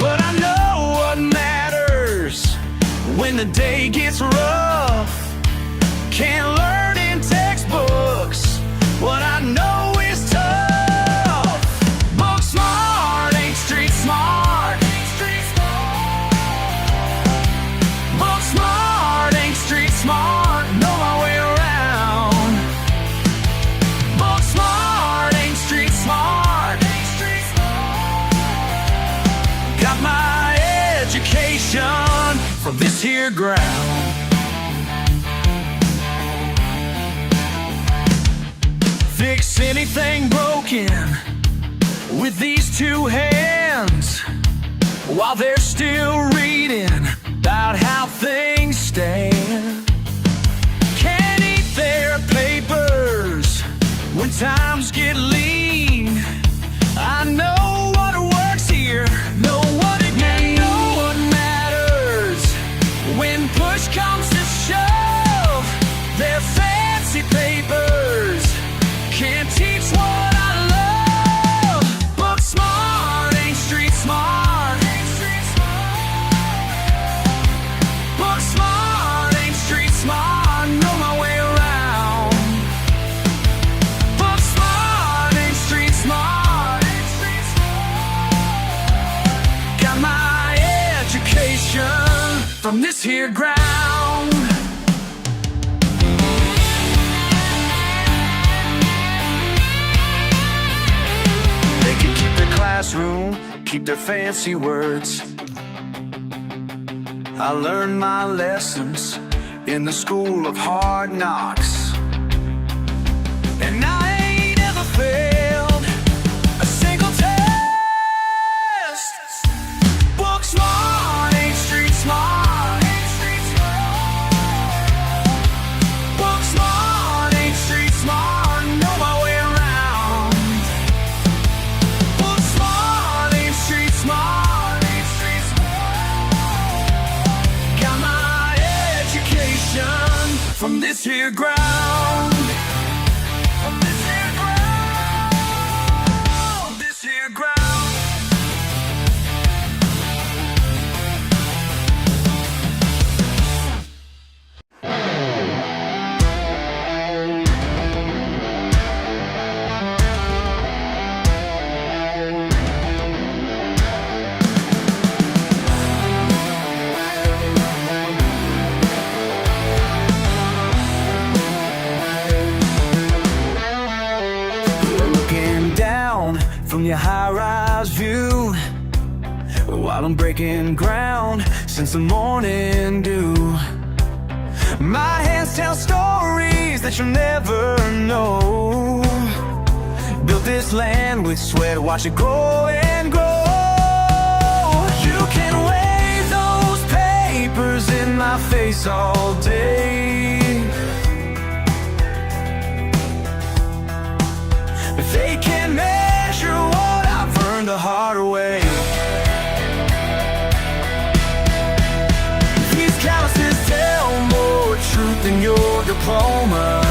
But I know what matters when the day gets rough. Can't learn in textbooks, what I know is tough. Book smart, ain't street smart. Book smart, ain't street smart, know my way around. Book smart, ain't street smart. Got my education from this here ground. Fix anything broken with these two hands, while they're still reading about how things stand. Can't eat their papers when times get lean. I know what works here, know what it means. Know what matters when push comes to shove. Their fancy papers can't teach what I love. Book smart, ain't street smart. Book smart, ain't street smart, know my way around. Book smart, ain't street smart. Got my education from this here ground. They can keep their classroom, keep their fancy words. I learned my lessons in the school of hard knocks. And I ain't ever failed a single test. Book smart, ain't street smart. Book smart, ain't street smart. Know my way around. Book smart, ain't street smart. Got my education from this here ground. From this here ground. This here ground. Looking down from your high-rise view while I'm breaking ground since the morning dew. My hands tell stories that you'll never know. Built this land with sweat, watch it grow and grow. You can wave those papers in my face all day, but they can't measure what I've earned the hard way. These calluses tell more truth than your diploma.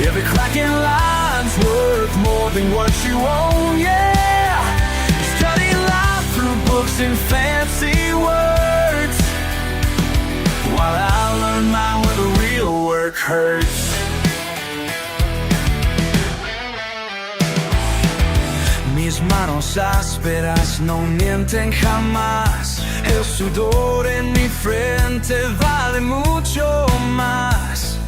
Every crack in line's worth more than what you own, yeah. Study life through books and fancy words, while I learn mine where the real work hurts. Mis manos ásperas no mienten jamás. El sudor en mi frente vale mucho más.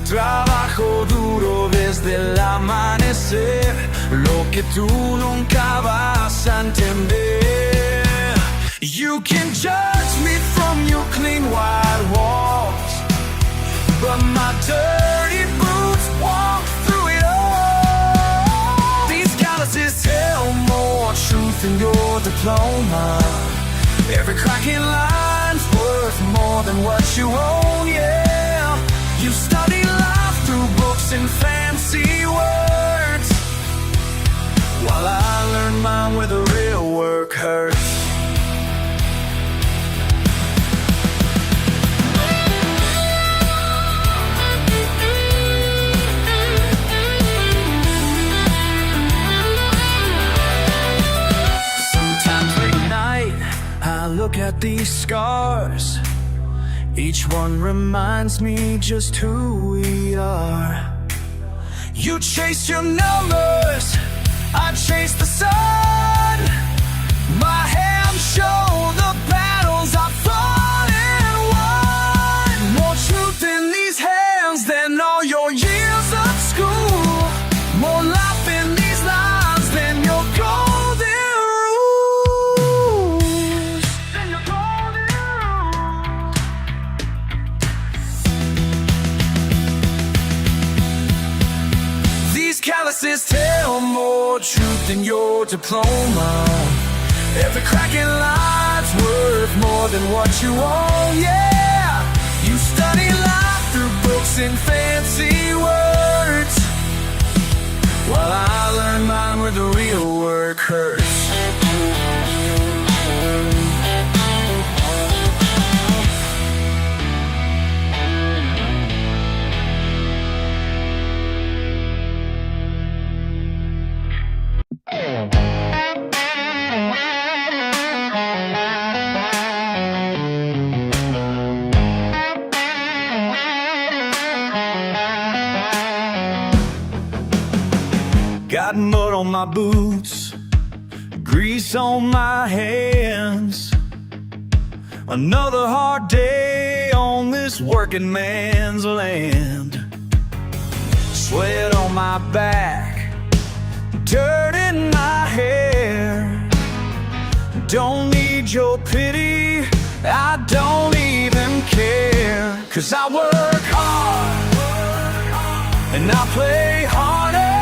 Trabajo duro desde el amanecer, lo que tú nunca vas a entender. You can judge me from your clean white walls, but my dirty boots walk through it all. These calluses tell more truth than your diploma. Every crack in line's worth more than what you own, yeah. You study life through books and fancy words, while I learn mine where the real work hurts. Look at these scars. Each one reminds me just who we are. You chase your numbers, I chase the sun. My hands show the battles I fought and won. More truth in these hands than all your years of school. More life in these lines than your golden calluses tell more truth than your diploma. Every crack in line's worth more than what you own, yeah. You study life through books and fancy words, while I learn mine where the real work hurts. Got mud on my boots, grease on my hands. Another hard day on this working man's land. Sweat on my back, dirt in my hair. Don't need your pity, I don't even care. 'Cause I work hard and I play harder.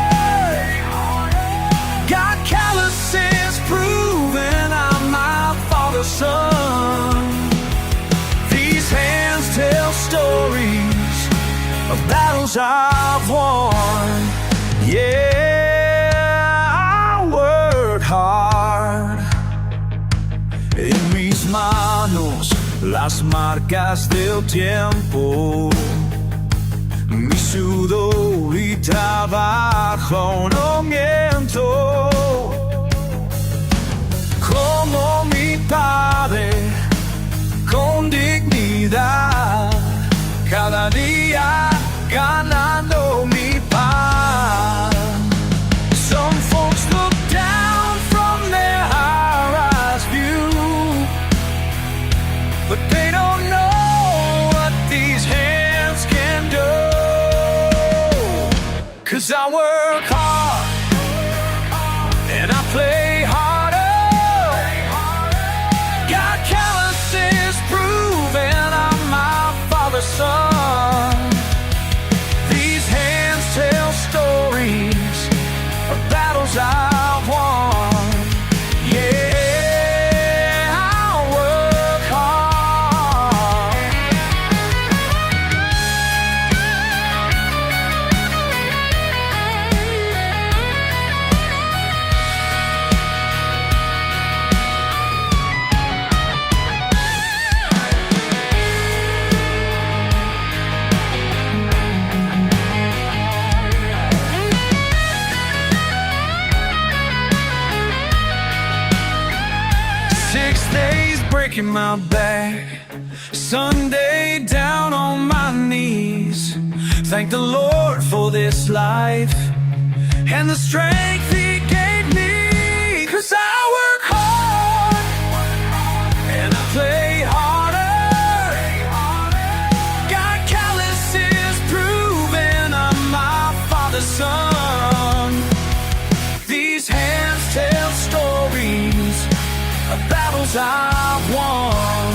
Got calluses proving I'm my father's son. These hands tell stories of battles I've won. Yeah, I work hard. En mis manos las marcas del tiempo, mi sudor y trabajo no miento. Como mi padre, con dignidad, cada día ganando mi pan. Some folks look down from their high-rise view, but they don't know what these hands can do. 'Cause I work hard and I play harder. Got calluses proving I'm my father's son. These hands tell stories of battles I've won. Yeah, I work hard. 6 days breaking my back, Sunday down on my knees. Thank the Lord for this life and the strength He gave me. 'Cause I work hard and I play harder. Got calluses proving I'm my father's son. These hands tell stories of battles I've won.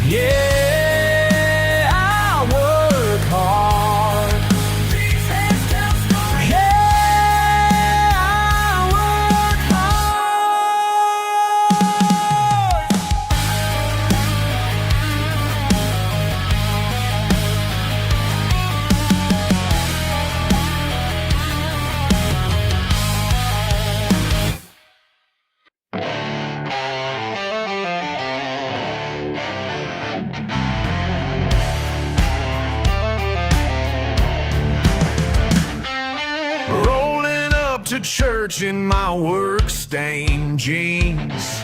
Yeah, I work hard. These hands tell stories. Yeah, I work hard. Rolling up to church in my work-stained jeans,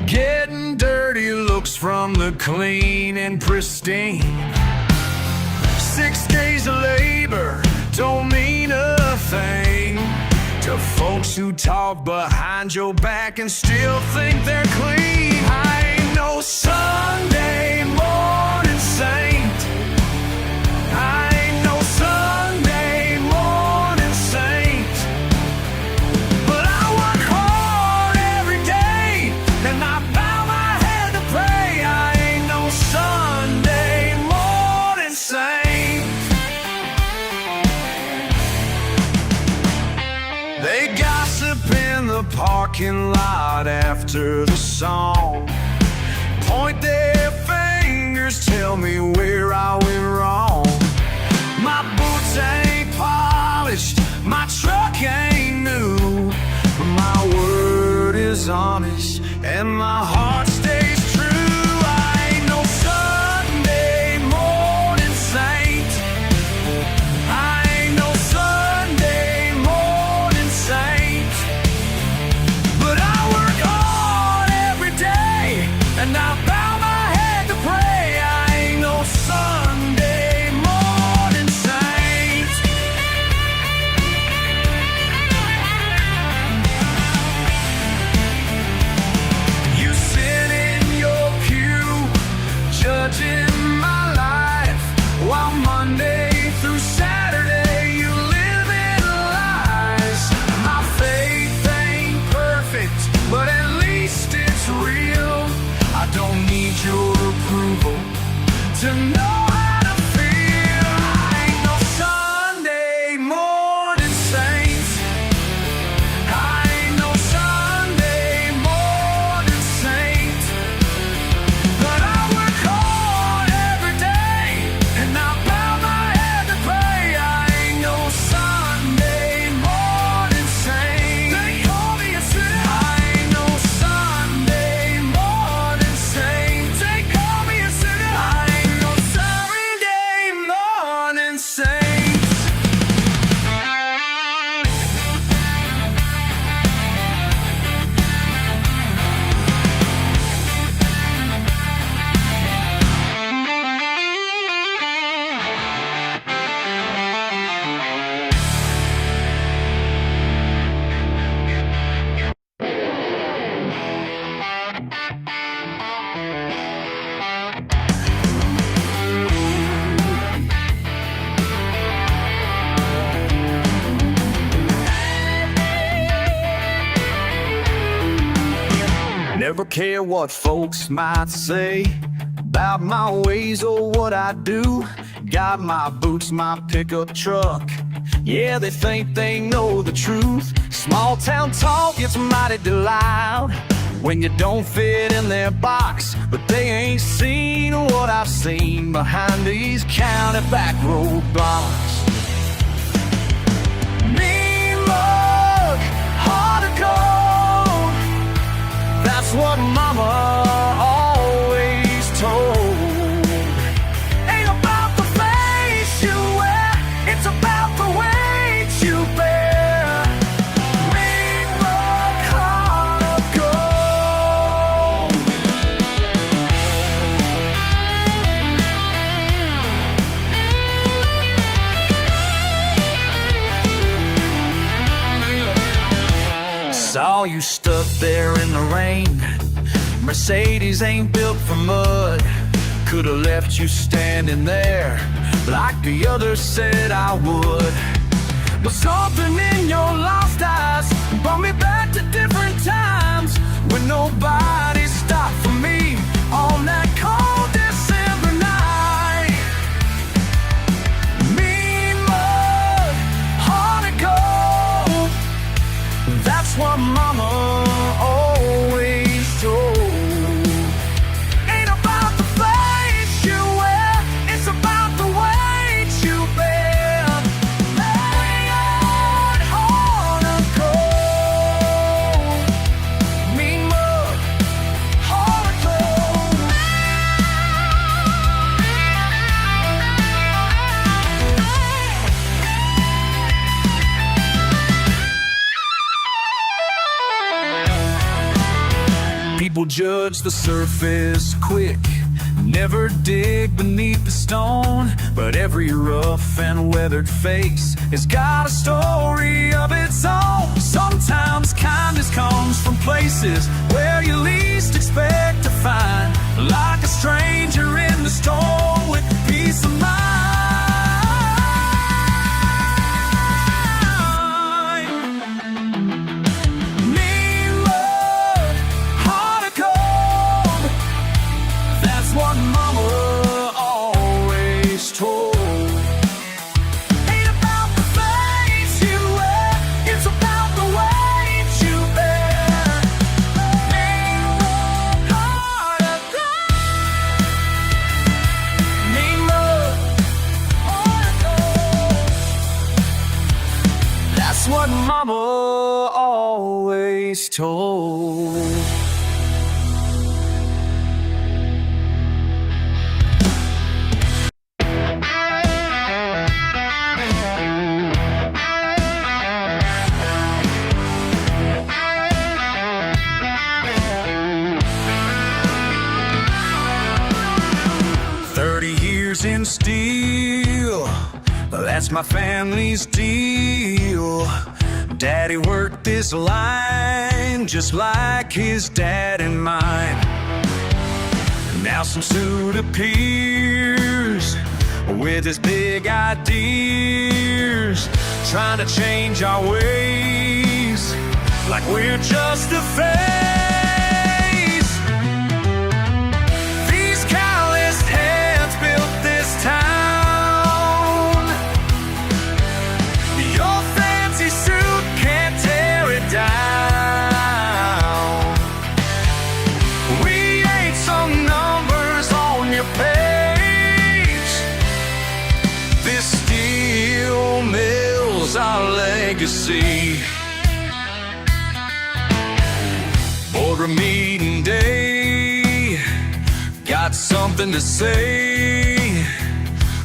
getting dirty looks from the clean and pristine. 6 days of labor don't mean a thing to folks who talk behind your back and still think they're clean. I ain't no Sunday morning saint. I ain't no Sunday morning saint. But I work hard every day and I bow my head to pray. I ain't no Sunday morning saint. They gossip in the parking lot after the song, point their fingers, tell me where I went wrong. My boots ain't polished, my truck ain't new, but my word is honest and my heart stays true. I ain't no Sunday morning saint. I ain't no Sunday morning saint. But I work hard every day and I bow my head to pray. I ain't no Sunday morning saint. You sit in your pew judging my life, while Monday through Saturday you live in lies. My faith ain't perfect, but at least it's real. I don't need your approval to know how to care what folks might say about my ways or what I do. Got my boots, my pickup truck. Yeah, they think they know the truth. Small town talk gets mighty loud when you don't fit in their box. But they ain't seen what I've seen behind these county back road blocks. Mean mug, heart of gold. That's what mama always told. Ain't about the face you wear, it's about the weight you bear. Mean mug, heart of gold. Saw you stuck there in the rain. Mercedes ain't built for mud. Could've left you standing there like the others said I would. But something in your lost eyes brought me back to different times when nobody stopped for me on that cold December night. Mean mud, heart of gold. That's what mama always told. Ain't about the face you wear, it's about the weight you bear. Mad heart of gold. Mean mud, heart of gold. People judge the surface quick, never dig beneath the stone. But every rough and weathered face has got a story of its own. Sometimes kindness comes from places where you least expect to find, like a stranger in the store with peace of mind. Mean mud, heart of gold. That's what mama always told. Ain't about the face you wear, it's about the weight you bear. Mean mud, heart of gold. Mean mud, heart of gold. That's what mama always told. In steel, that's my family's deal. Daddy worked this line just like his dad and mine. Now some suit appears with his big ideas, trying to change our ways like we're just a phase. These calloused hands built this town. Your fancy suit can't tear it down. We ain't some numbers on your page. This steel mill's our legacy. Boardroom meeting day, got something to say.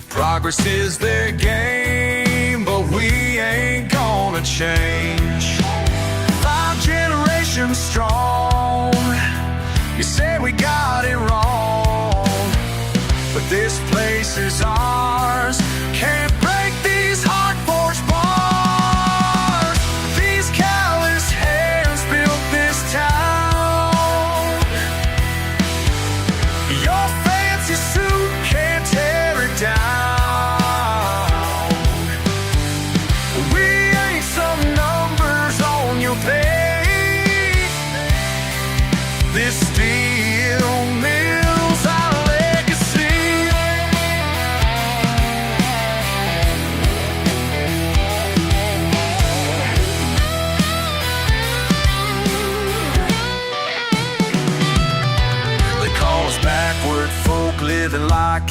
Progress is their game, but we ain't gonna change. 5 generations strong, you say we got it wrong, but this place is ours. Can't break these hard-forged bars. These callous hands built this town. Your fancy suit can't tear it down. We ain't some numbers on your page. This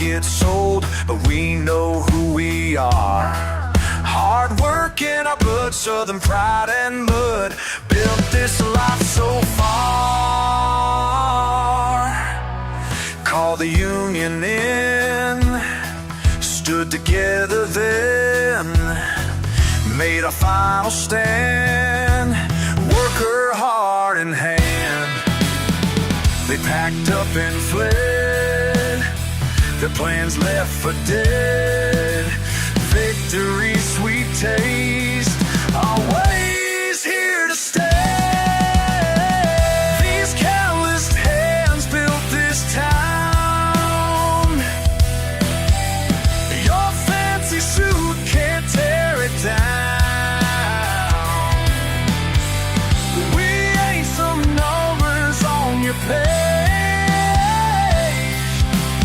gets old, but we know who we are. Hard work and our good Southern pride and mud built this life so far. Call the union in, stood together then, made a final stand, worker heart in hand. They packed up and fled, their plans left for dead. Victory's sweet taste, always here to stay. These calloused hands built this town. Your fancy suit can't tear it down. We ain't some numbers on your page.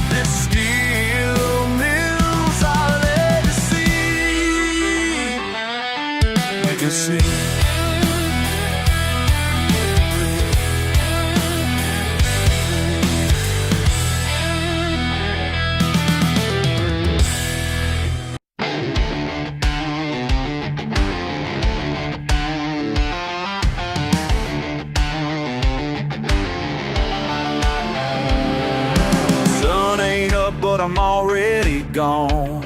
This steel mills our legacy. Legacy. Sun ain't up, but I'm already gone.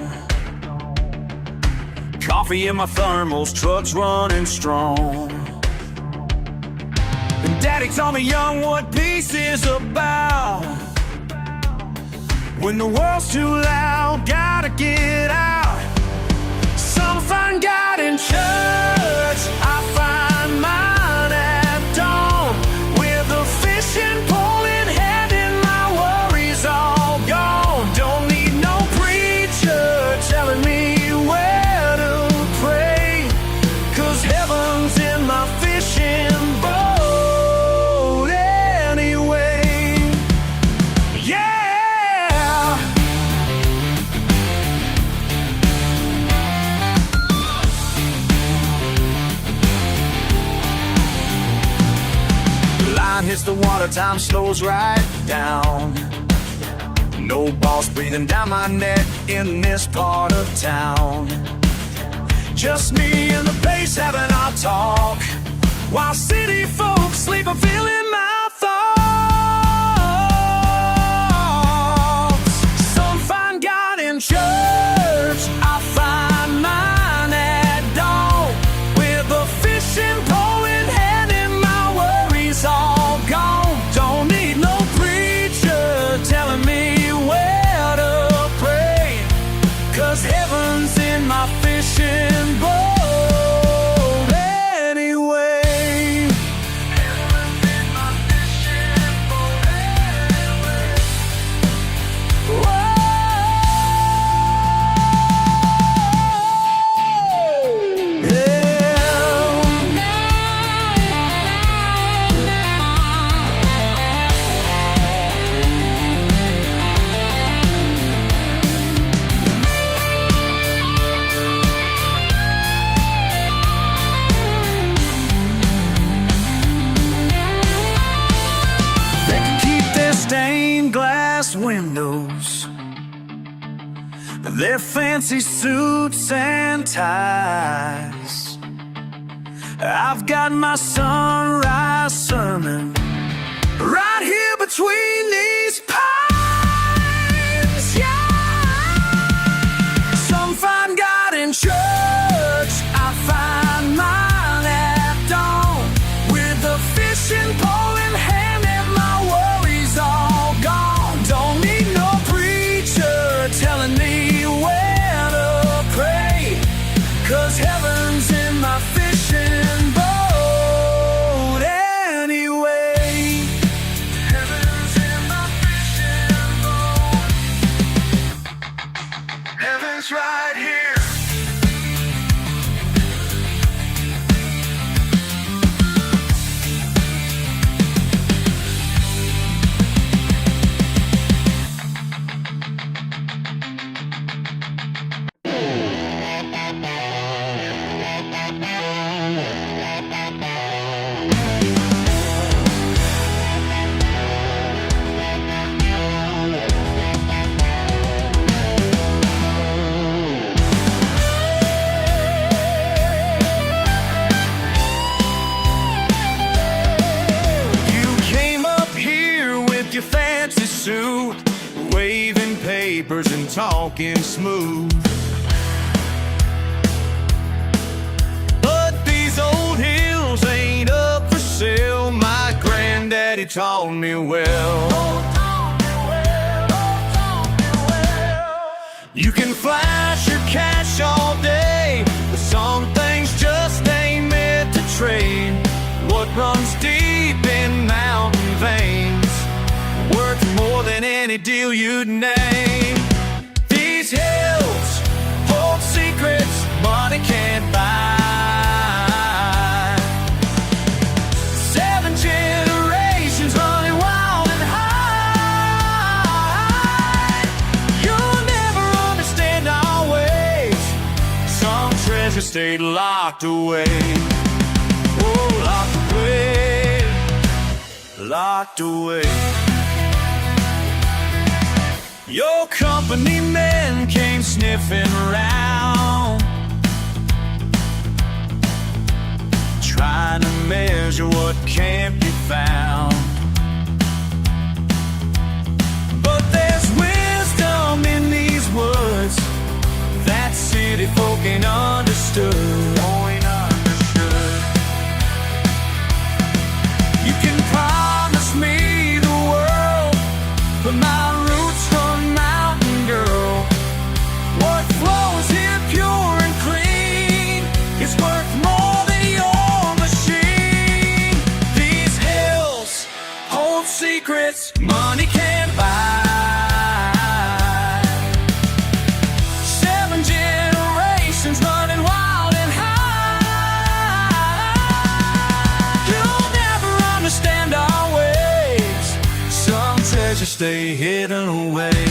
Coffee in my thermals, trucks running strong. And Daddy taught me young what peace is about. When the world's too loud, gotta get out. Some find God in church, I find mine at dawn. With a fishing pole in hand and my worries all gone. Don't need no preacher telling me where to pray, 'cause heaven's in my fishing boat anyway. Yeah! The line hits the water, time slows right down. No boss breathing down my neck in this part of town. Just me and the bass having our talk, while city folks sleep and feeling my thoughts. Some find God in church, I find mine at dawn. With a fishing pole in hand and my worries all gone. Don't need no preacher telling me where to pray, 'cause heaven's in my fishing boat anyway. Heaven's in my fishing boat anyway. Whoa. They can keep their stained glass windows, their fancy suits and ties. I've got my sunrise sermon right here between these pines. Yeah! Some find God in church, I find mine at dawn. With a fishing pole in hand and my worries all gone. Don't need no preacher telling me where to pray, 'cause heaven's in my fishing boat anyway. Heaven's in my fishing boat. Heaven's right here. walking smooth. But these old hills ain't up for sale. My granddaddy taught me well. You can flash your cash all day, but some things just ain't meant to trade. What runs deep in mountain veins worth more than any deal you'd name. These hills hold secrets money can't buy. 7 generations running wild and high. You'll never understand our ways. Some treasure stayed locked away. Oh, locked away, locked away. Your company men came sniffing around, trying to measure what can't be found. But there's wisdom in these words that city folk ain't understood. You can promise me the world, but my roots run mountain, girl. What flows here pure and clean is worth more than your machine. These hills hold secrets money can't buy. 7 generations running wild and high. You'll never understand our ways. Some treasures stay hidden away.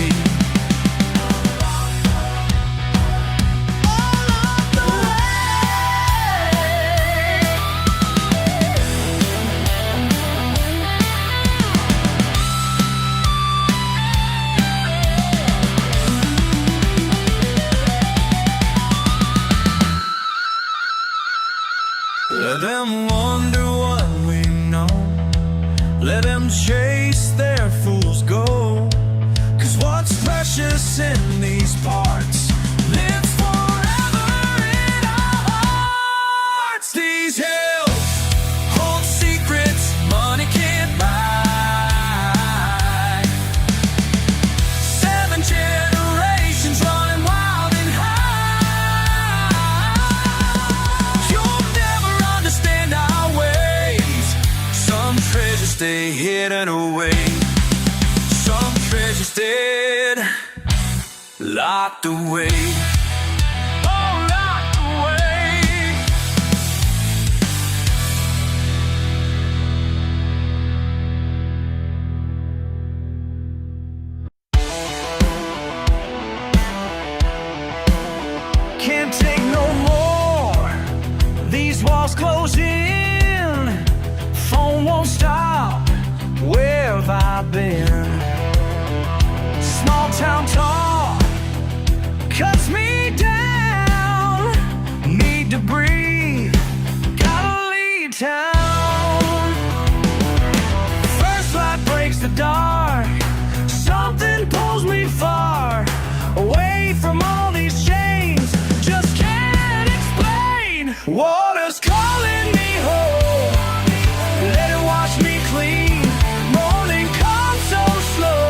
Let them wonder what we know. Let them chase their fool's gold. 'Cause what's precious in these parts lives forever in our hearts. These hills hold secrets money can't buy. 7 generations running wild and high. You'll never understand our ways. Some treasures stay hidden away. Some treasures dead, locked away. Oh, locked away. Can't take no more. These walls close in. Phone won't stop. Where have I been? Small town talk cuts me down. Need to breathe, gotta leave town. First light breaks the dark. Something pulls me far away from all these chains. Just can't explain. Water's calling me home. Let it wash me clean. Morning comes so slow.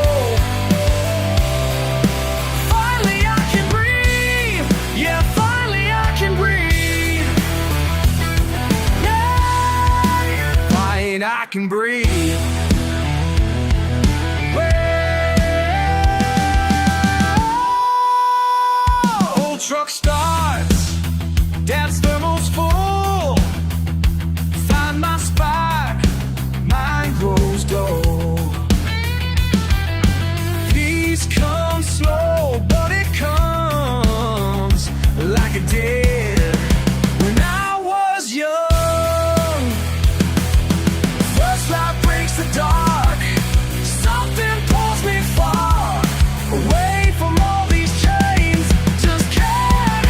Finally I can breathe. Yeah, finally I can breathe. Yeah, finally I can breathe. Whoa. Old truck starts. Dad's thermal's full. Find my spot. Mine grows dull. Peace comes slow, but it comes like it did when I was young. First light breaks the dark. Something pulls me far away from all these chains. Just can't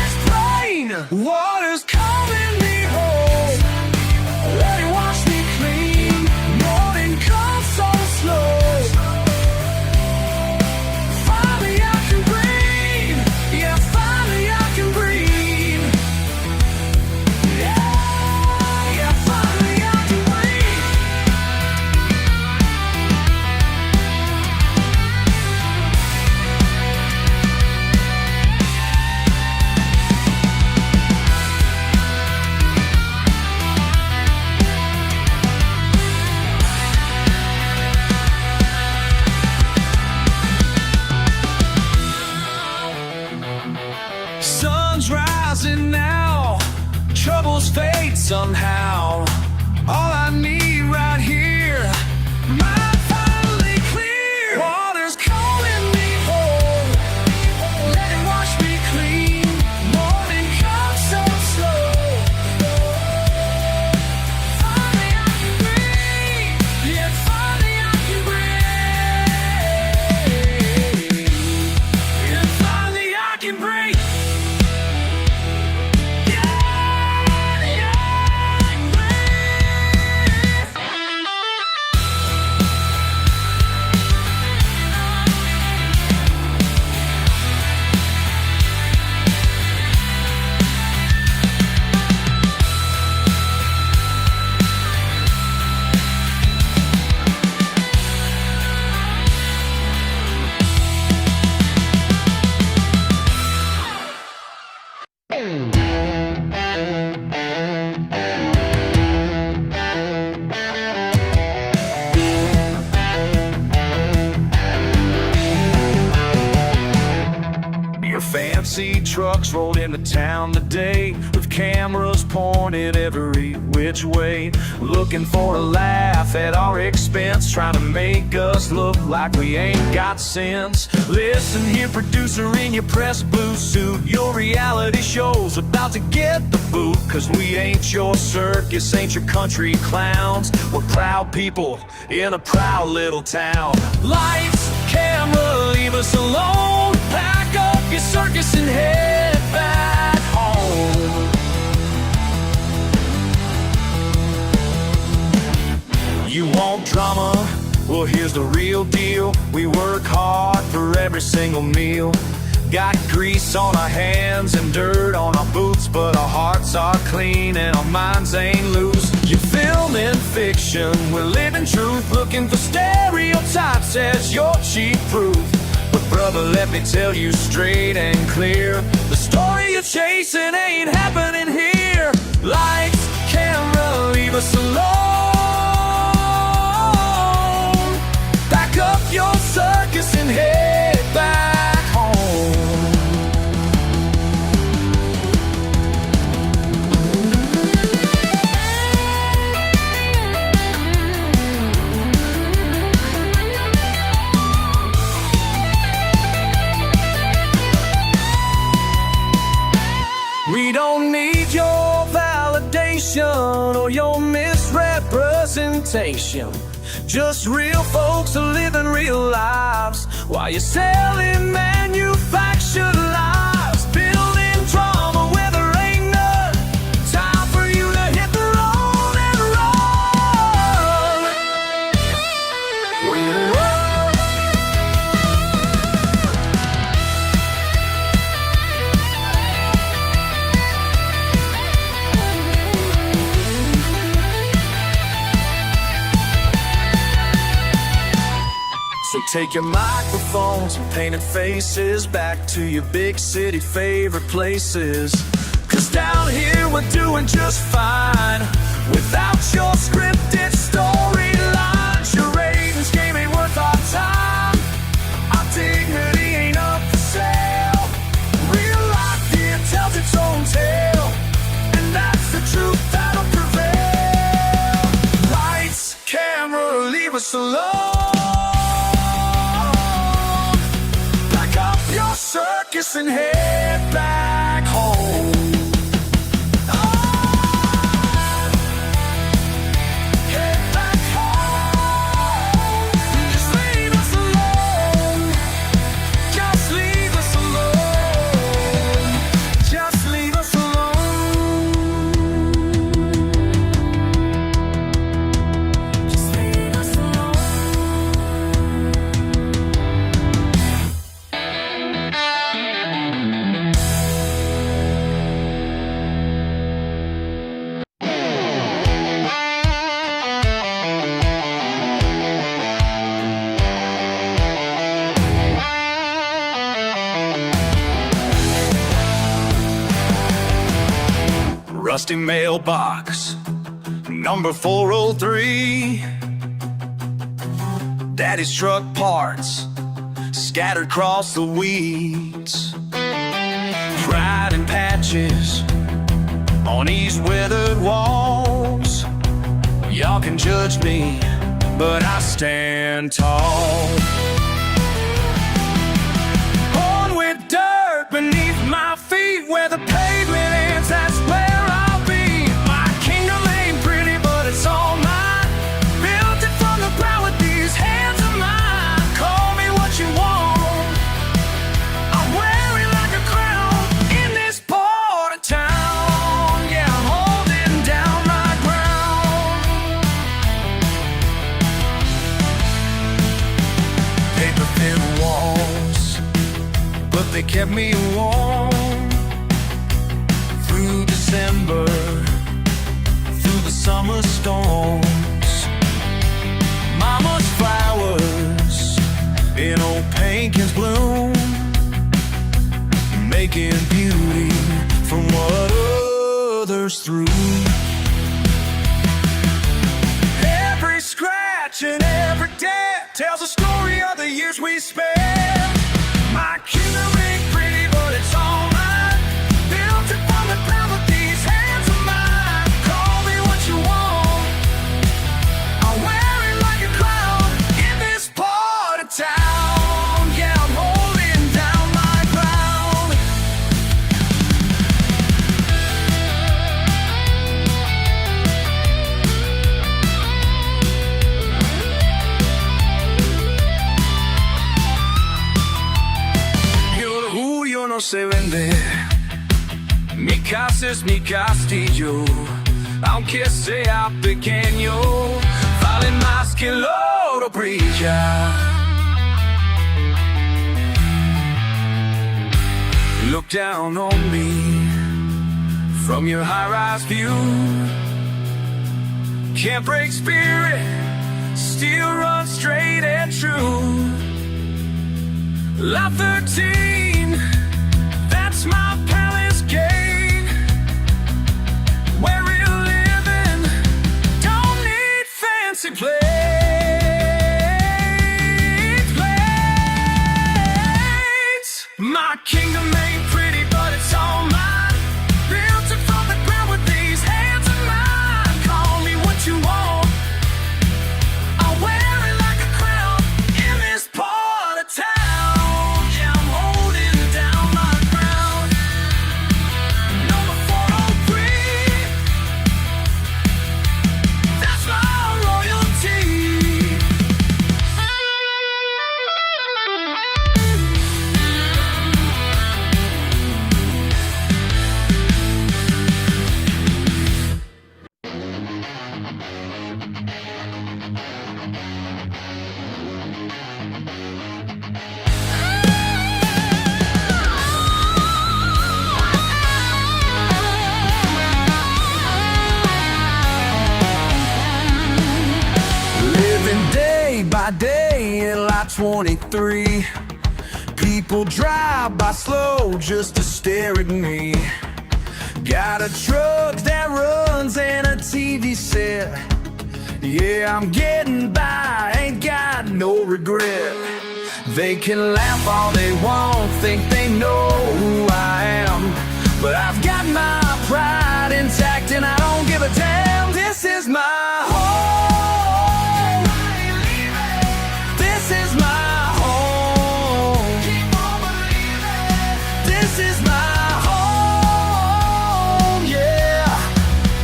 rising now, troubles fade somehow. All I need right here, mind finally clear. Water's calling me home, let it wash me clean. Morning comes so slow, finally I can breathe. Yeah, finally I can breathe. Yeah, finally I can breathe. Fancy trucks rolled into town today, with cameras pointed every which way, looking for a laugh at our expense, trying to make us look like we ain't got sense. Listen here, producer in your press blue suit, your reality show's about to get the boot. Cause we ain't your circus, ain't your country clowns. We're proud people in a proud little town. Lights, camera, leave us alone. Pack up your circus and head back home. You want drama? Well, here's the real deal. We work hard for every single meal. Got grease on our hands and dirt on our boots, but our hearts are clean and our minds ain't loose. You're filming fiction, we're living truth, looking for stereotypes as your cheap proof. But brother, let me tell you straight and clear, the story you're chasing ain't happening here. Lights, camera, leave us alone. Back up your circus and head back home. We don't need your validation or your misrepresentation. Just real folks are living real lives while you're selling manufactured lives. Building drama where there ain't none. Time for you to hit the road and run. So take your microphones and painted faces back to your big city favorite places. Cause down here we're doing just fine without your scripted storylines. Your ratings game ain't worth our time. Our dignity ain't up for sale. Real life here tells its own tale, and that's the truth that'll prevail. Lights, camera, leave us alone. Circus and head back home. Head back home. Just leave us alone. Just leave us alone. Just leave us alone. Just leave us alone. Rusty mailbox, number 403. Daddy's truck parts scattered across the weeds. Pride and patch scratches on these weathered walls. Y'all can judge me, but I stand tall. Born with dirt beneath my feet, where the pavement ends, that's where I'll be. My kingdom ain't pretty, but it's all mine. Built it from the ground with these hands of mine. Call me what you want, I'm wearing like a crown in this part of town. Yeah, I'm holding down my ground. Paper thin walls, but they kept me warm through December, through the summer storms. Mama's flowers in old paint cans bloom, making beauty from what others threw. Every scratch and every dent tells a story of the years we spent. My kingdom ain't pretty, but it's all mine. Built it from the ground with these hands of mine. Call me what you want, I'm wearing like a clown in this part of town. Yeah, I'm holding down my ground. Yo no se vende, mi casa es mi castillo, aunque sea pequeño, vale más que el oro brilla. Look down on me from your high-rise view. Can't break spirit, still run straight and true. Lot 13, that's my palace gate, where we're living, don't need fancy plates. My kingdom ain't pretty, but it's all mine. Built it from the ground with these hands of mine. Call me what you want, I'll wear it like a crown in this part of town. Yeah, I'm holding down my ground. Number 403, that's my royalty. Living day by day in lot 23. People drive by slow just to stare at me. Got a truck that runs and a TV set. Yeah, I'm getting by, ain't got no regret. They can laugh all they want, think they know who I am, but I've got my pride intact and I don't give a damn. This is my home, this is my home, keep on believing. This is my home, yeah,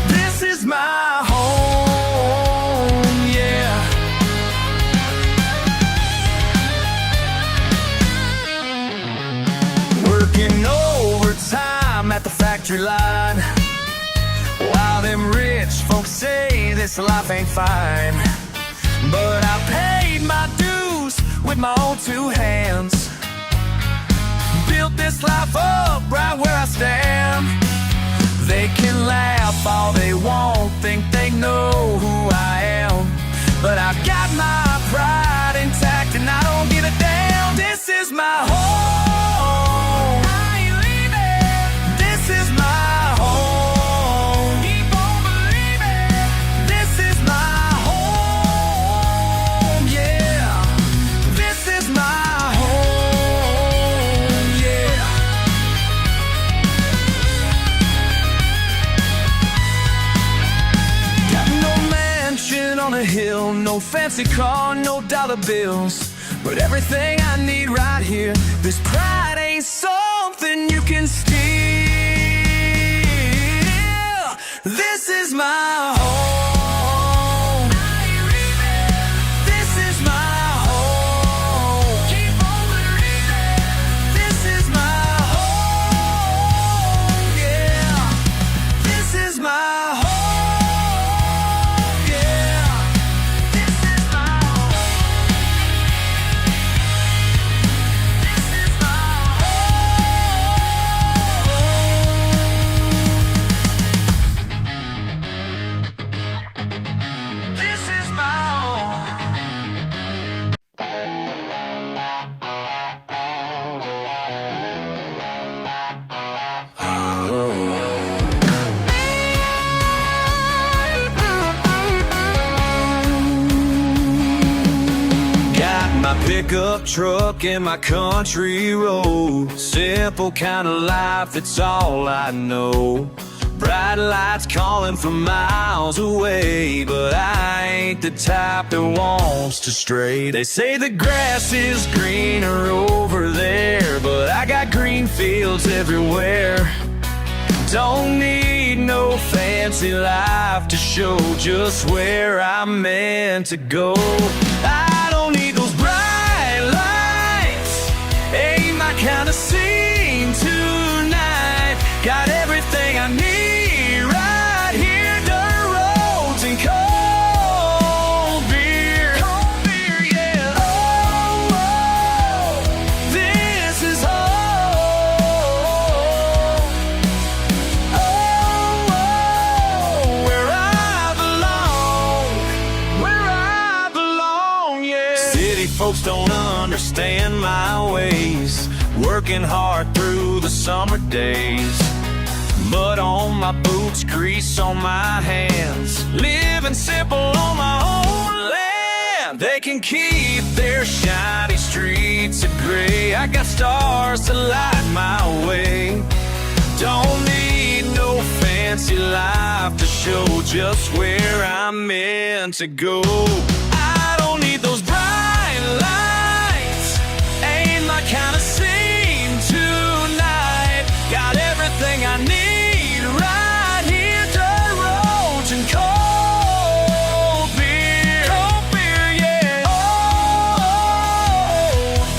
this is my home, yeah. Working overtime at the factory line, while them rich folks say this life ain't fine. But I paid my dues with my own two hands, built this life up right where I stand. They can laugh all they want, think they know who I am, but I've got my pride intact and I don't give a damn. This is my home, I ain't leaving. This is my home, keep on believing. This is my home, yeah. This is my home, yeah. no fancy car, no dollar bills, but everything I need right here. This pride ain't something you can steal. This is my home. This is my home. Keep on believing. This is my home. Yeah. This is my home. My pickup truck and my country road, simple kind of life, that's all I know. Bright lights calling from miles away, but I ain't the type that wants to stray. They say the grass is greener over there, but I got green fields everywhere. Don't need no fancy life to show just where I'm meant to go. I don't need those bright lights, ain't my kind of scene tonight. Got everything I need right here, dirt roads and cold beer. Cold beer, yeah. Oh, oh, this is home. Oh, oh, where I belong, yeah. City folks don't understand my ways, working hard through the summer days. Mud on my boots, grease on my hands, living simple on my own land. They can keep their shiny streets of gray, I got stars to light my way. Don't need no fancy life to show just where I'm meant to go. I don't need those bright lights, ain't my kind of scene tonight. Got everything I need right here, dirt roads and cold beer. Cold beer, yeah. Oh,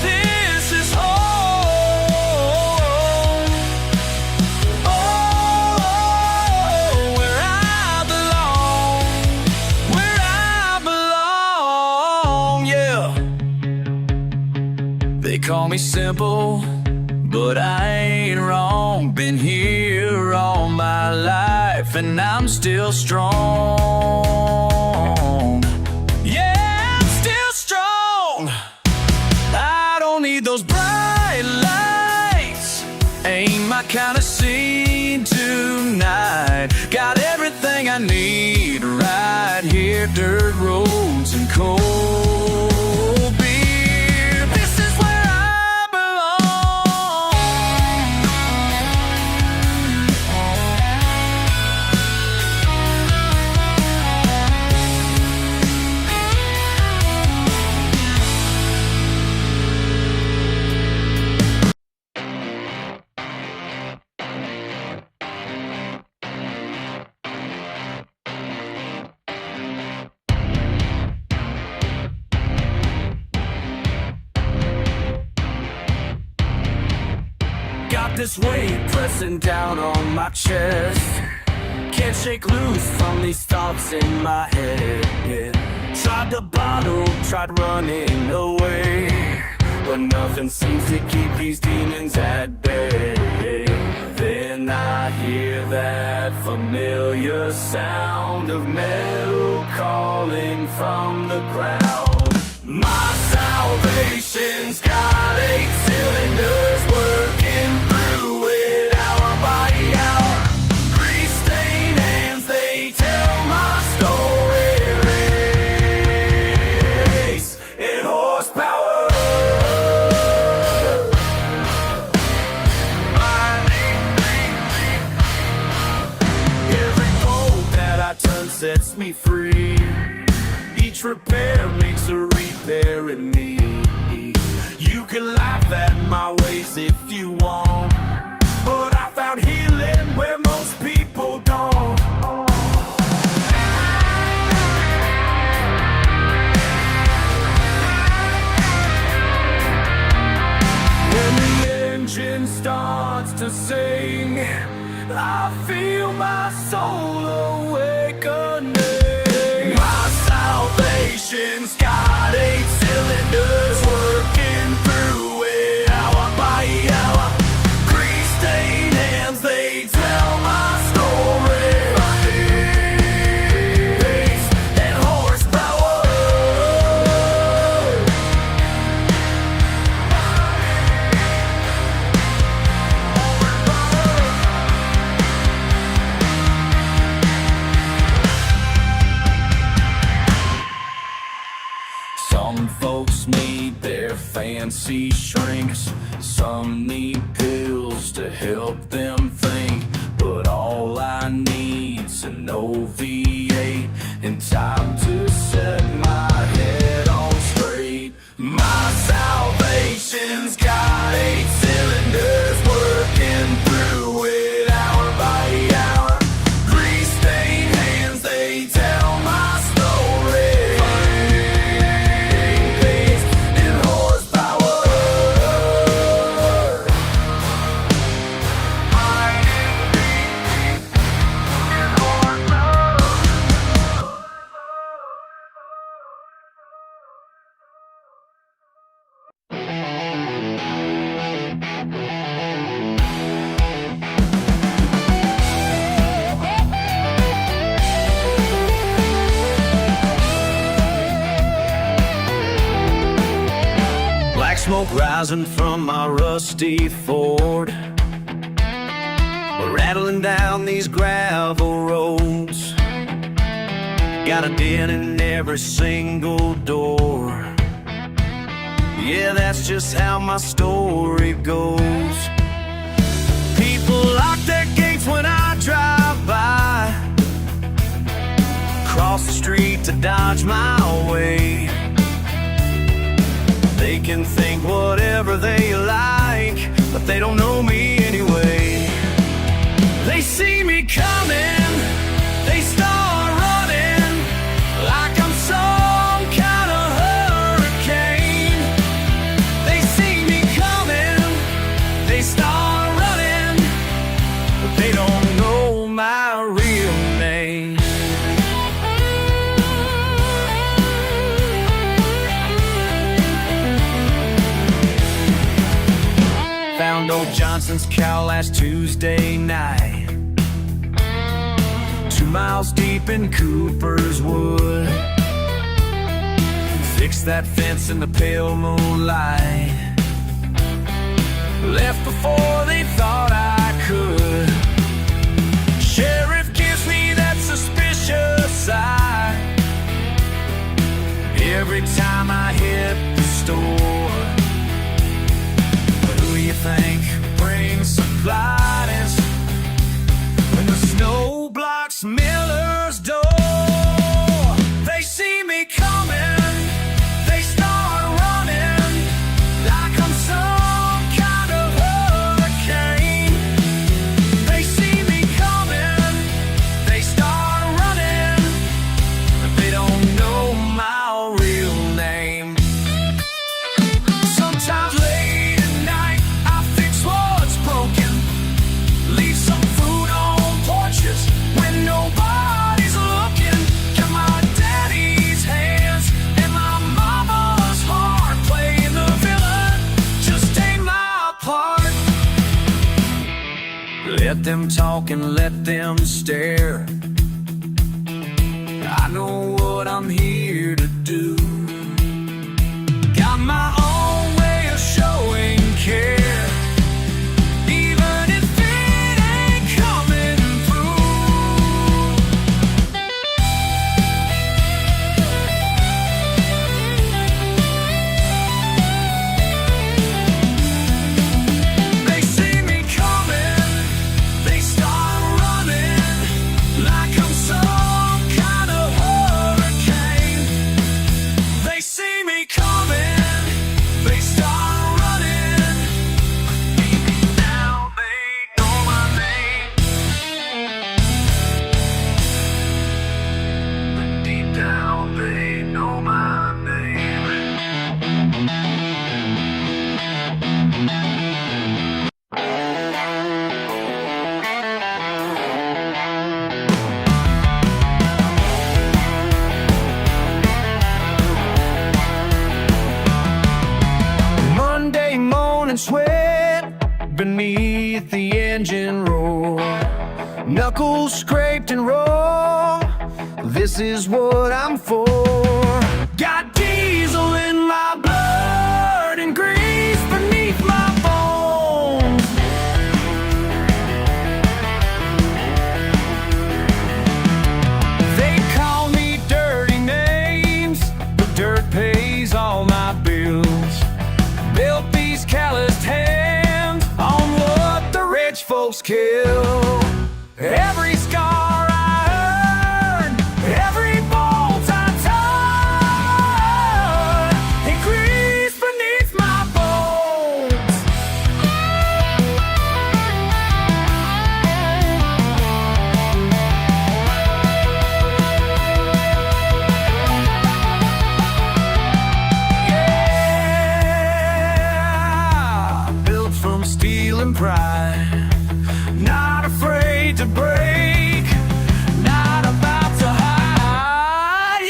this is home. Oh, where I belong, yeah. They call me simple, but I ain't wrong. Been here all my life and I'm still strong. Yeah, I'm still strong. I don't need those bright lights, ain't my kind of scene tonight. Got everything I need right here, dirt roads and cold beer. This is where I belong. Got this weight pressing down on my chest, can't shake loose from these thoughts in my head, yeah. Tried the bottle, tried running away, but nothing seems to keep these demons at bay. Then I hear that familiar sound of metal calling from the ground. My salvation's got 8 cylinders working through it hour by hour. Grease-stained hands, they tell my story. Race in horsepower. Every bolt that I turn sets me free. Each each repair makes a repair in me. You can laugh at my ways if you want, but I found healing where most people don't. When the engine starts to sing, I feel my soul awakening. My salvation's got 8 cylinders working through it hour by hour. Grease-stained hands, they tell my story. Pace and horsepower. Some folks need their fancy shrinks, some need pills to help them think, but all I need's an OV8 in time to set my head on straight. My salvation's got 8 cylinders working through it hour by hour. Grease-stained hands, they tell my story. Black smoke rising from my rusty Ford, rattling down these gravel roads. Got a dent in every single door. Yeah, that's just how my story goes. People lock their gates when I drive by, cross the street to dodge my way. They can think whatever they like, but they don't know me anyway. They see me coming, they start running like I'm some kind of hurricane. They see me coming, they start running, but they don't know my real name. Found old Johnson's cow last Tuesday night, 2 miles deep in Cooper's Wood. Fixed that fence in the pale moonlight, left before they thought I could. Sheriff gives me that suspicious eye every time I hit the store. But who you think brings supplies when the snow blocks Miller's door? They see me coming, they start running like I'm some kind of hurricane. They see me coming, they start running, but they don't know my real name. Sometimes late at night I fix what's broken, leave some food on porches when nobody's looking. Got my daddy's hands and my mama's heart, playing the villain just ain't my part. Let them talk and let them stare, I know what I'm here to do. Got my own way of showing care, even if it ain't coming through. They see me coming, they start running like I'm some kind of hurricane. and roar. Knuckles scraped and raw, this is what I'm for. Got diesel in my blood and grease beneath my bones. They call me dirty names, but dirt pays all my bills. Built these calloused hands on what the rich folks kill. Every scar I earn, every bolt I turn, it creeps beneath my bones. Yeah, built from steel and pride, not afraid to break, not about to hide,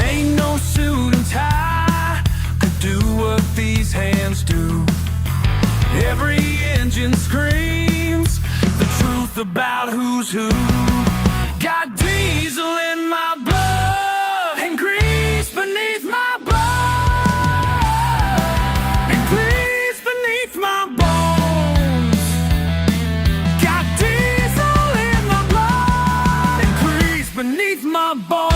ain't no suit and tie could do what these hands do. Every engine screams the truth about who's who. Got diesel in my blood and grease beneath my blood, and grease beneath my bones. Got diesel in my blood and grease beneath my bones.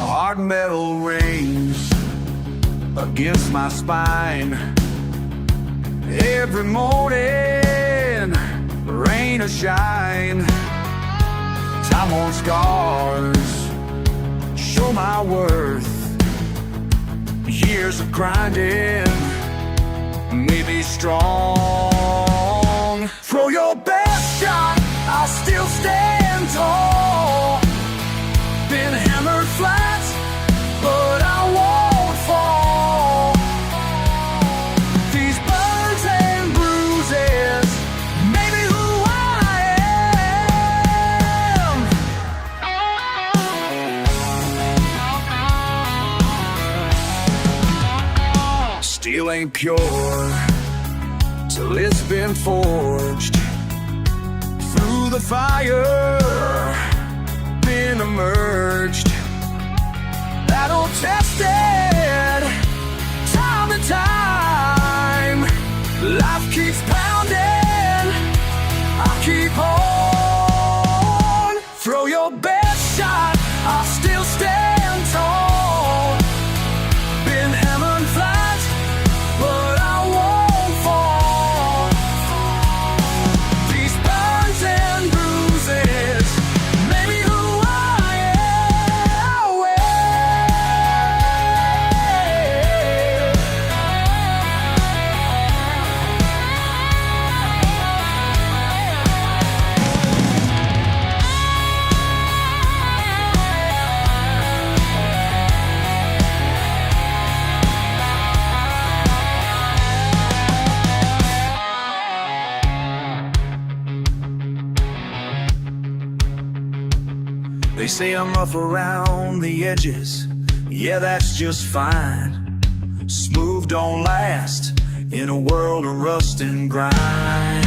Hard metal rings against my spine. Every morning, rain or shine, time-worn scars show my worth. Years of grinding made me strong. Throw your best shot, I'll still stand tall. Been hammered flat, but I won't fall. These burns and bruises made me who I am. Steel ain't pure till it's been forged through the fire. Been emerged, battle tested, time to time. Life keeps pounding, I keep on. Throw your best shot, I'll still stand tall. Been hammered flat, but I won't fall. These burns and bruises made me who I They say I'm rough around the edges, yeah, that's just fine. Smooth don't last in a world of rust and grind.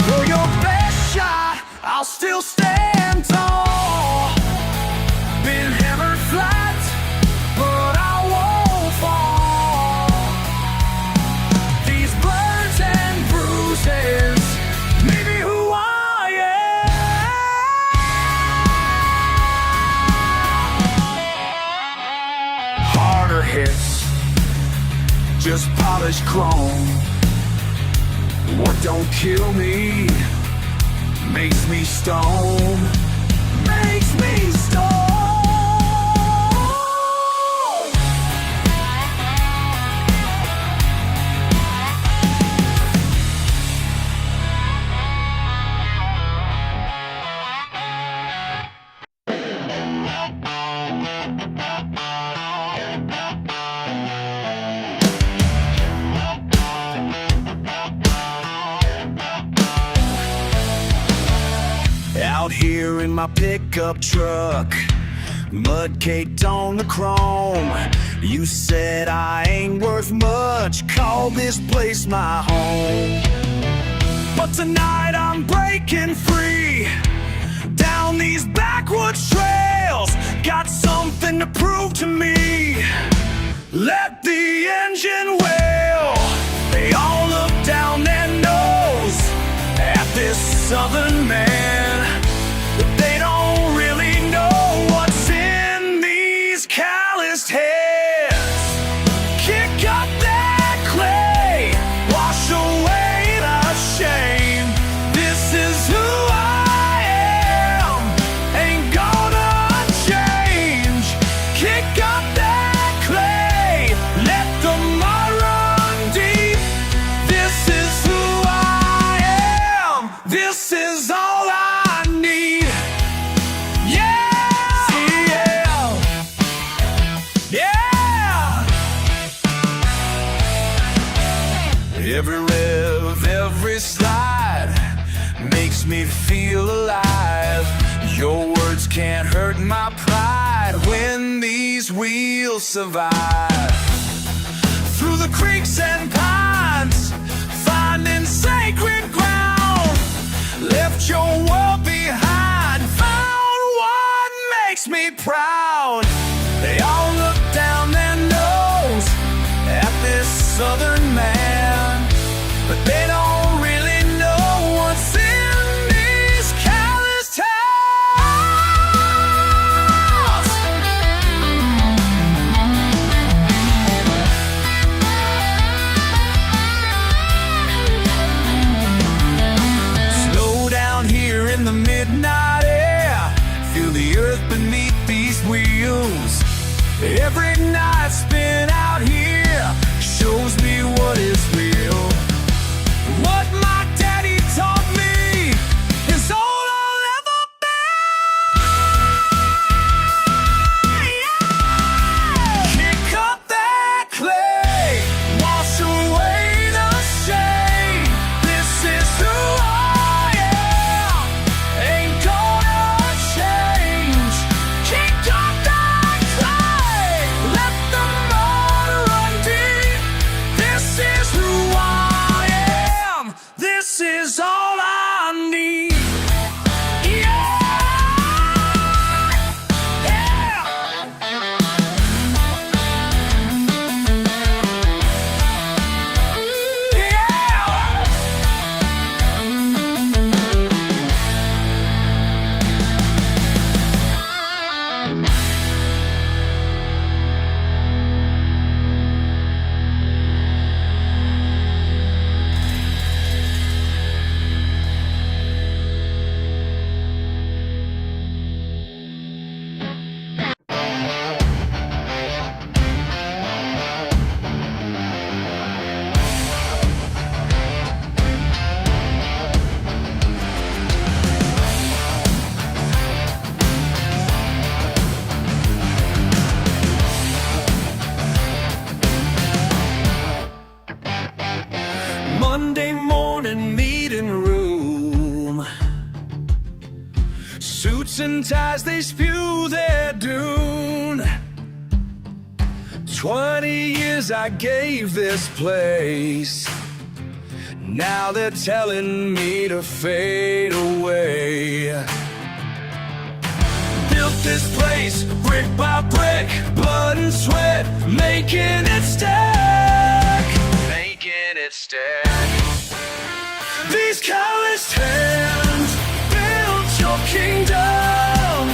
Throw your still stand tall. Been hammered flat, but I won't fall. These burns and bruises made me who I am. Harder hits, just polished chrome. What don't kill me makes me stone, makes me stone. Out here in my pickup truck, mud caked on the chrome. You said I ain't worth much, call this place my home. But tonight I'm breaking free, down these backwoods trails. Got something to prove to me. Let the engine wail. They all look down their nose at this southern man. They don't really know what's in these calloused heads. Kick up that clay, wash away the shame. This is who I am, ain't gonna change. Kick up that clay, let the mud run deep. This is who I am, this is all I need. Every rev, every slide makes me feel alive. Your words can't hurt my pride when these wheels survive. Through the creeks and pines, finding sacred ground. Left your world behind, found what makes me proud. They all look down their nose at this southern man, but they don't really know what's in these calloused hands. Slow down here in the midnight air, feel the earth beneath these wheels. Every night spent out here shows me what is real. What my daddy taught me is all I'll ever be. Kick up that clay, wash away the shame. This is who I am, ain't gonna change. Kick up that clay, let the mud run deep. This is who I am, this is all I need. Yeah! Yeah! Monday morning meeting room. Suits and ties, they spew their doom. 20 years I gave this place. Now they're telling me to fade away. Built this place brick by brick, blood and sweat, making it stack, making it stack. These calloused hands built your kingdom.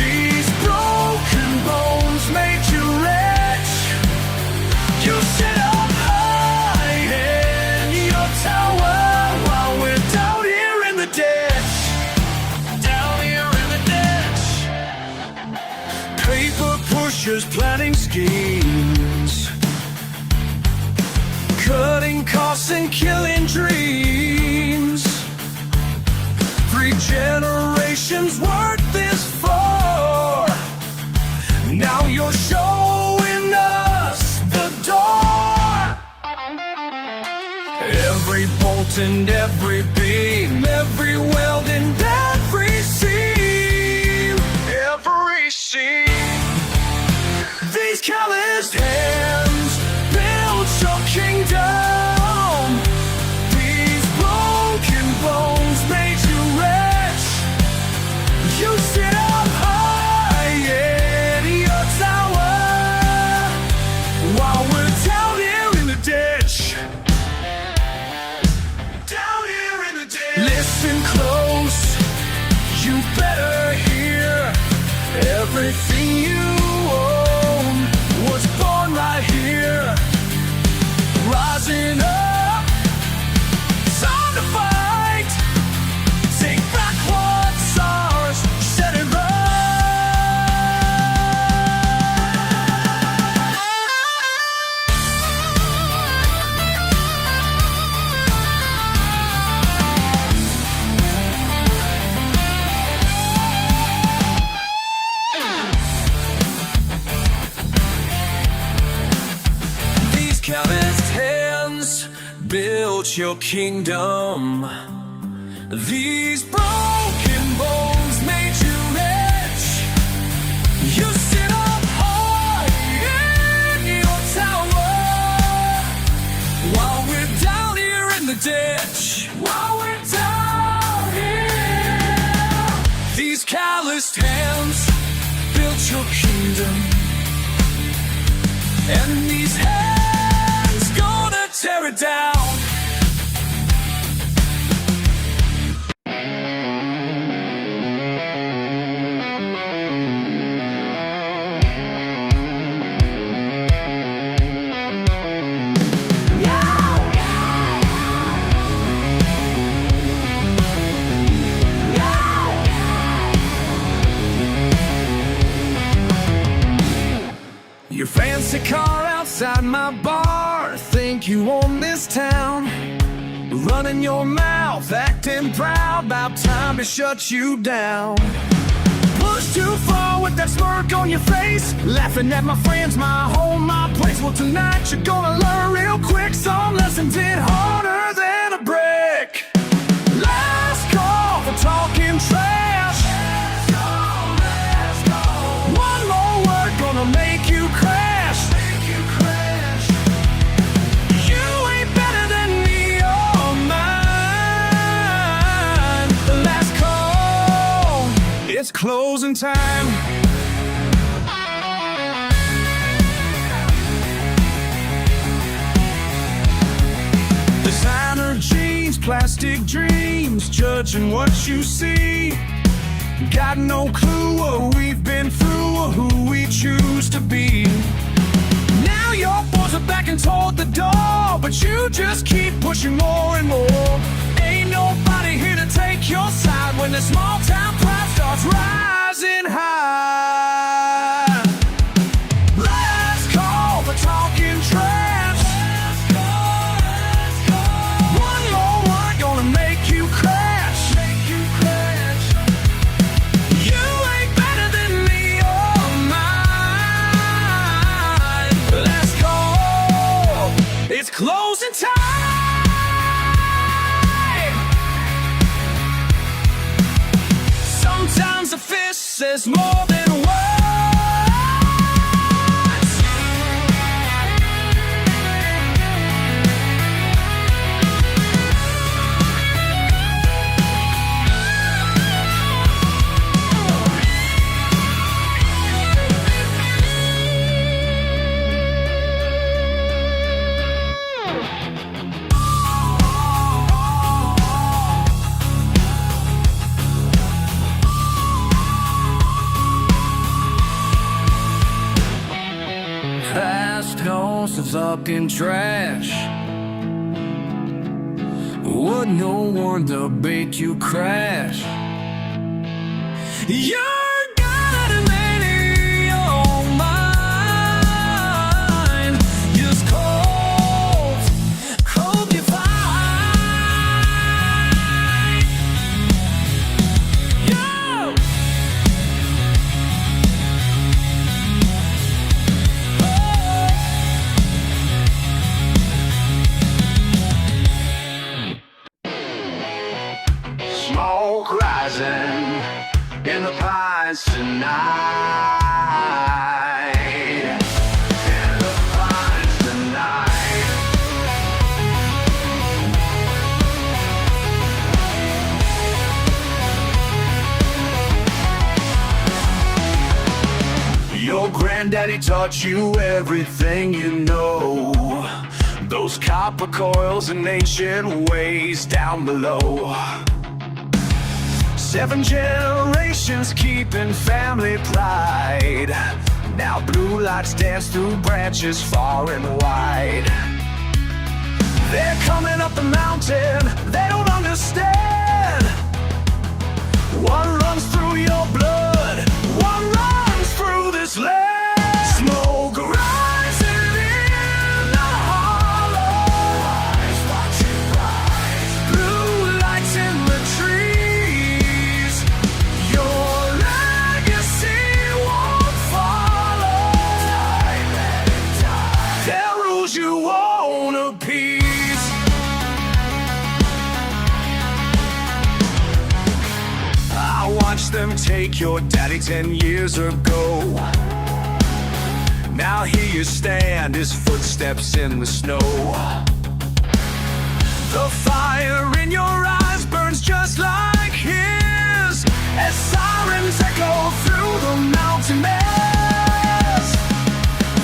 These broken bones made you rich. You sit up high in your tower while we're down here in the ditch. Down here in the ditch. Paper pushers planning schemes, cutting costs and killing dreams. 3 generations worked this far. Now you're showing us the door. Every bolt and every beam, every weld and every seam, every seam. These calloused hands built your kingdom. These broken bones made you rich. You sit up high in your tower while we're down here in the ditch. Down here in the ditch. Listen close, you better hear. Everything you own was born right here. Rising up, time to fight. Take back what's ours, set it right. These calloused hands built your kingdom. These broken bones made you rich. You sit up high in your tower while we're down here in the ditch. While we're down here. These calloused hands built your kingdom. And these hands gonna tear it down. Your fancy car outside my bar, think you own this town. Running your mouth, acting proud, about time to shut you down. Push too far with that smirk on your face, laughing at my friends, my home, my place. Well, tonight you're gonna learn real quick. Some lessons hit harder than a brick. Last call for talking trash. One more word gonna make you crash. You ain't better than me or mine. The last call, it's closing time. Designer jeans, plastic dreams, judging what you see. Got no clue what we've been through or who we choose to be. Now your boys are backing toward the door, but you just keep pushing more and more. Ain't nobody here to take your side when the small town pride starts rising high. Last call for talking trash. One more word gonna make you crash. You ain't better than me or mine. Last call, it's closing time. Sometimes a fist says more than words. wheels up in trash. Would no one debate you crash? You're got a man in your mind. Just cold you find. Yo! Smoke rising in the pines tonight. In the pines tonight. Your granddaddy taught you everything you know. Those copper coils and ancient ways down below. 7 generations keeping family pride. Now blue lights dance through branches far and wide. They're coming up the mountain, they don't understand. One runs through your blood, one runs through this land. Smoke rising in the hollows. Watch it rise. Blue lights in the trees. Your legacy won't follow. Let it die. There rules you won't appease. I watched them take your daddy 10 years ago. Now here you stand, his footsteps in the snow. The fire in your eyes burns just like his, as sirens echo through the mountain maze.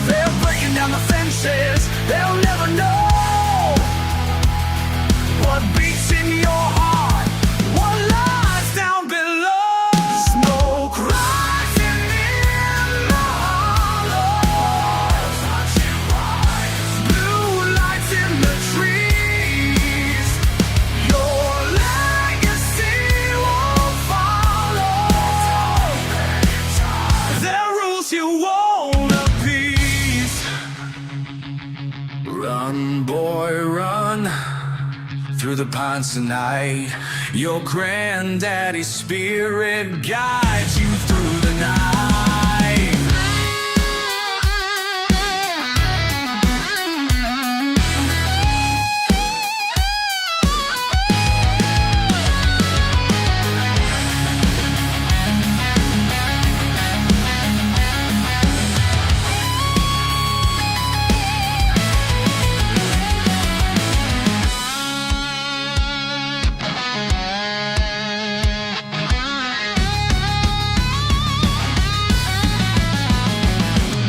They're breaking down the fences, they'll never know what beats in your heart, what lies down below. Smoke rising in the hollows. Watch it rise. Blue lights in the trees. Your legacy won't follow. There are rules you won't appease. Run, boy, run through the pines tonight. Your granddaddy's spirit guides you through the night.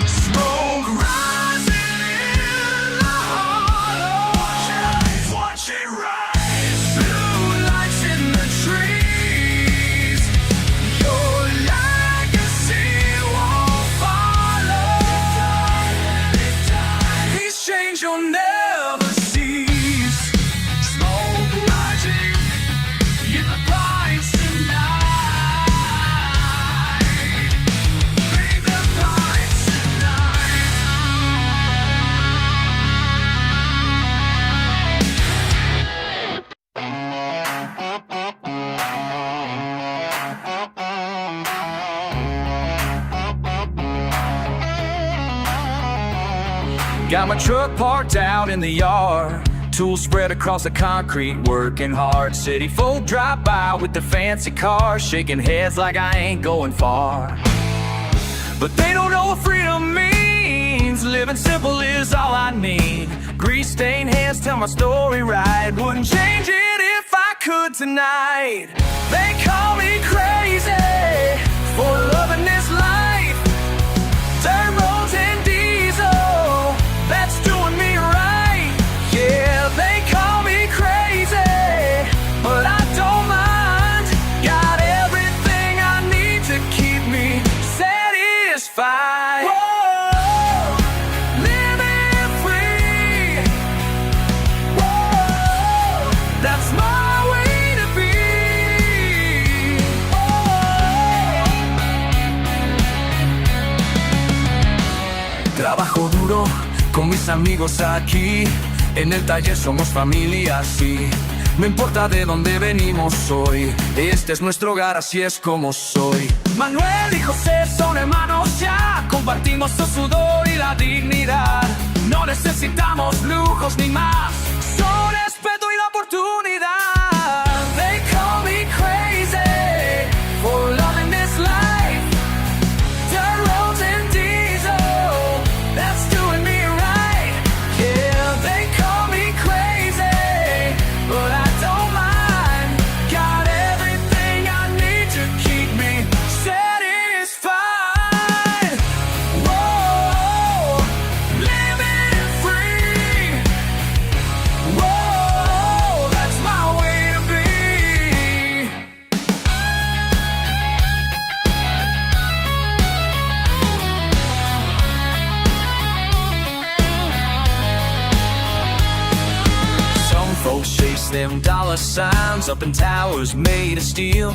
Smoke rising in the hollows. Watch it rise. Blue lights in the trees. Your legacy won't follow. These chains you'll never cease. Smoke rising in the pines tonight. Bring the pines tonight. Got my truck parked out in the yard, tools spread across the concrete, working hard. City folk drive by with their fancy cars, shaking heads like I ain't going far. But they don't know what freedom means. Living simple is all I need. Grease-stained hands tell my story right. Wouldn't change it if I could tonight. They call me crazy for loving this life. Dirt roads and diesel, that's doing me right. Yeah, they call me crazy, but I don't mind. Got everything I need to keep me satisfied. Whoa, living free. con mis amigos aquí. En el taller somos familia, sí. No importa de dónde venimos hoy, este es nuestro hogar, así es como soy. Manuel y José son hermanos ya, compartimos su sudor y la dignidad. No necesitamos lujos ni más, solo respeto y la oportunidad. They call me crazy for loving this life. Dirt roads and diesel, that's doing me right. Yeah, they call me crazy, but I don't mind. Got everything I need to keep me satisfied. Whoa, living free. Whoa, that's my way to be. Some folks chase them dollar signs up in towers made of steel,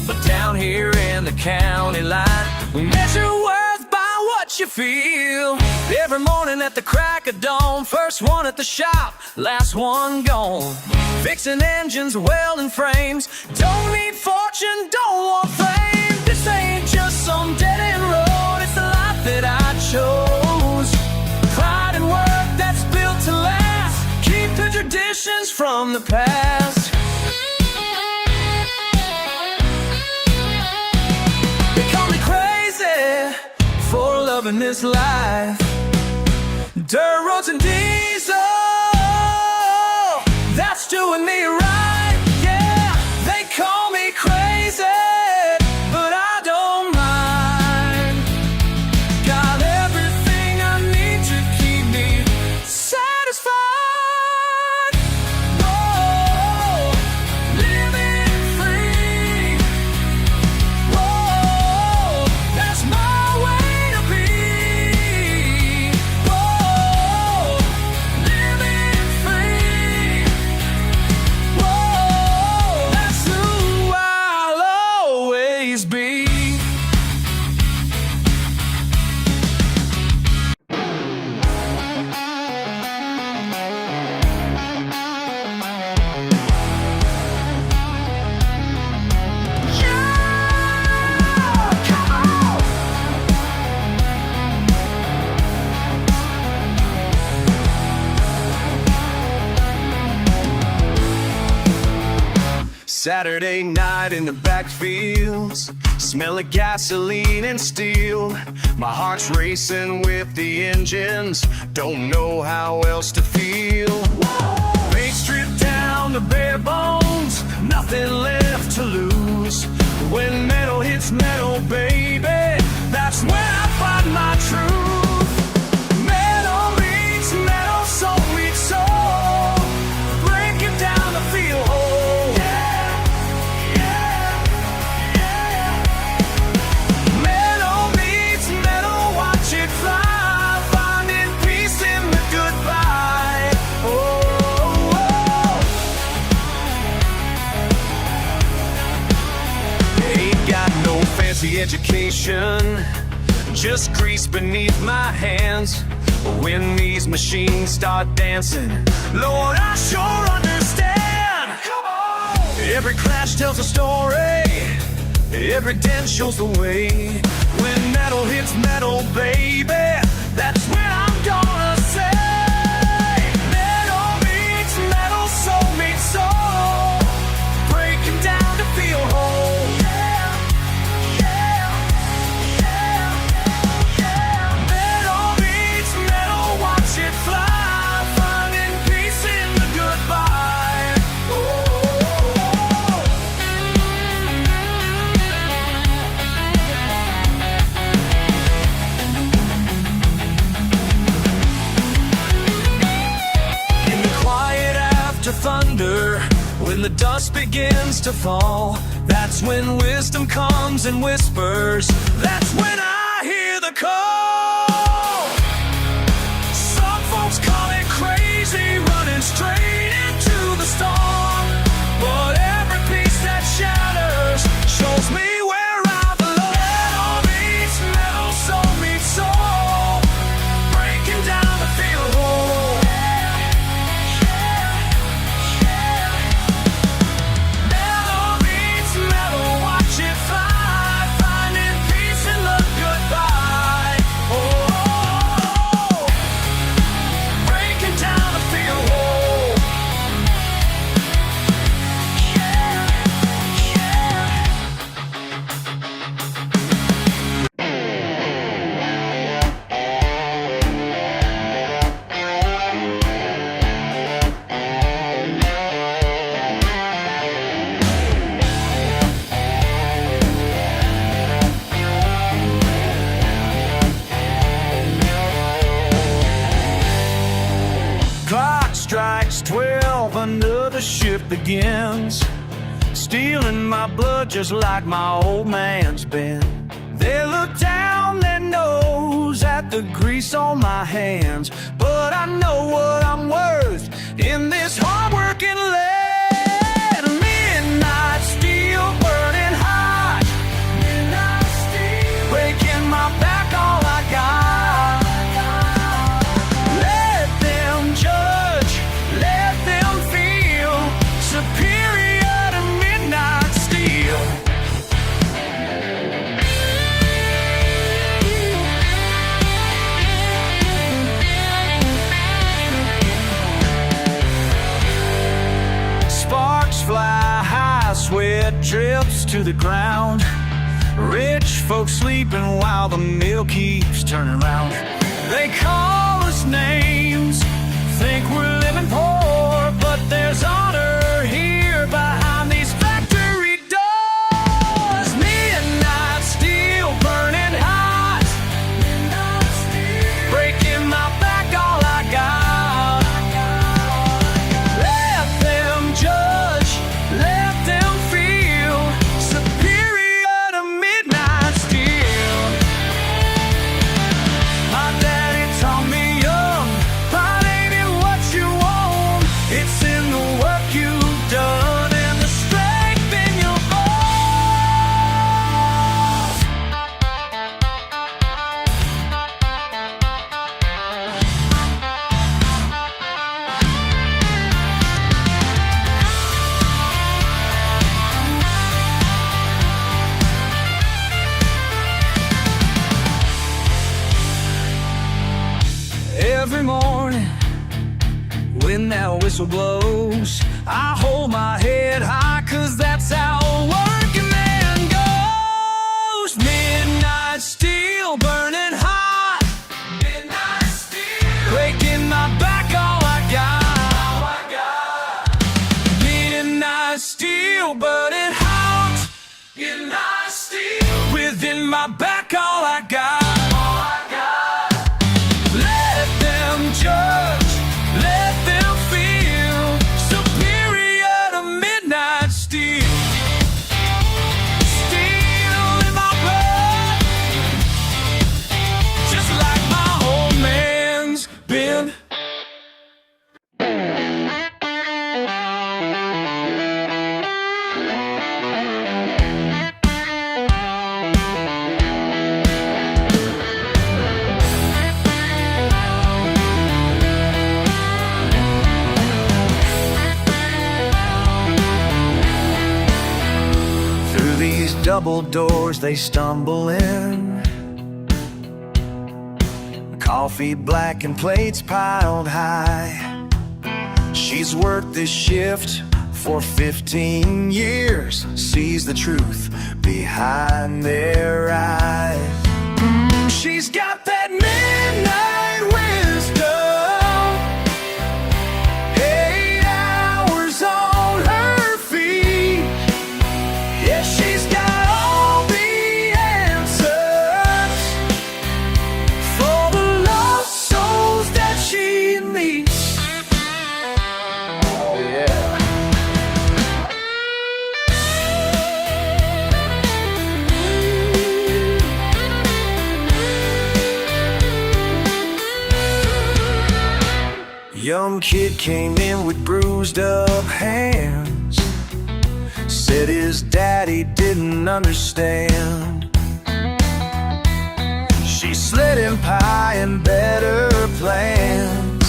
but down here in the county line, we measure worth by what you feel. Every morning at the crack of dawn, first one at the shop, last one gone. Fixing engines, welding frames, don't need fortune, don't want fame. This ain't just some dead-end road, it's the life that I chose. Pride and work that's built to last, keep the traditions from the past. They call me crazy for loving this life. Dirt roads and diesel, that's doing me right. Yeah, they call me crazy, but I don't mind. Got everything I need to keep me satisfied. Whoa, living free. Whoa, that's my way to be. Whoa, living free. Whoa, that's who I'll always be. Saturday night in the backfields, smell of gasoline and steel. My heart's racing with the engines, don't know how else to feel. Paint stripped down to bare bones, nothing left to lose. When metal hits metal, baby, that's when I find my truth. Metal meets metal, soul meets soul, break it down to feel whole. Metal meets metal, watch it fly, finding peace in the goodbye. Ain't got no fancy education, just grease beneath my hands. But when these machines start dancing, Lord, I sure understand. Come on! Every crash tells a story, every dent shows the way. When metal hits metal, baby, that's when I'm gonna say, metal meets metal, soul meets soul, breaking down to feel whole. Metal meets metal, watch it fly, finding peace in the goodbye. In the quiet after thunder, when the dust begins to fall, that's when wisdom comes and whispers, that's when I hear the call. Some folks call it crazy, running straight into the storm, but every piece that shatters shows me where I belong. Metal meets metal, soul meets soul, breaking down the begins, stealing my blood just like my old man's been. They look down their nose at the grease on my hands, but I know what I'm worth in this hard-working land. Midnight steel burning hot, midnight steel breaking my back, all I got. Let them judge, let them feel superior to midnight steel. Sparks fly high, sweat drips to the ground. Rich folks sleeping while the mill keeps turning round. They call us names, think we're living poor, but there's honor here behind these factory doors. Midnight steel burning hot, midnight steel breaking my back, all I got. Let them judge, let them feel superior to midnight steel. My daddy taught me young, pride ain't in what you own, it's in the work you've done and the strength in your bones. Every morning when that whistle blows, I hold my head high, 'cause that's how a working man goes. Midnight steel burning hot, midnight steel breaking my back, all I got. Midnight steel burning hot, midnight steel within my back, all I got. Let them judge, let them feel superior to midnight steel. Steel in my blood, just like my old man's been. Through these double doors they stumble in, coffee black and plates piled high. She's worked this shift for 15 years, sees the truth behind their eyes. She's got that midnight wisdom, 8 hours on her feet. Yeah, she's got all the answers for the lost souls that she meets. Oh yeah. Young kid came in with bruised up hands, said his daddy didn't understand. She slid him pie and better plans.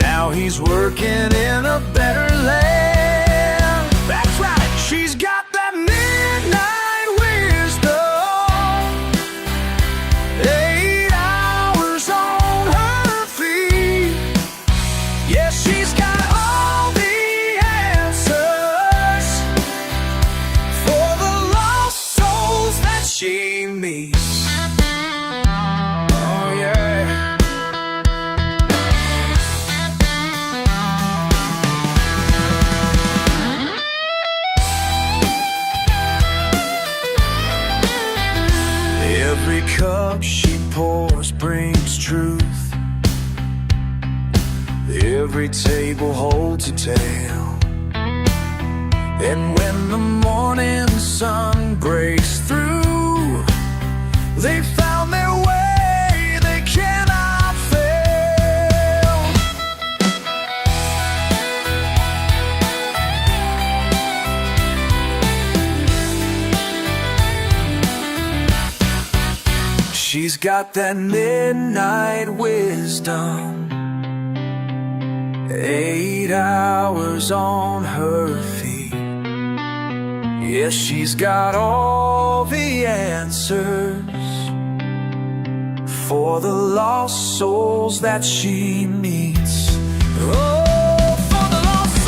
Now he's working in a better land. That's right, she's got that midnight wisdom, 8 hours on her feet. Yeah, she's got all the answers for the lost souls that she meets. Oh yeah. Every cup she pours brings truth, every table holds a tale. And when the morning sun breaks through, they found their way, they cannot fail. She's got that midnight wisdom, 8 hours on her feet. Yes, she's got all the answers for the lost souls that she meets. Oh, for the lost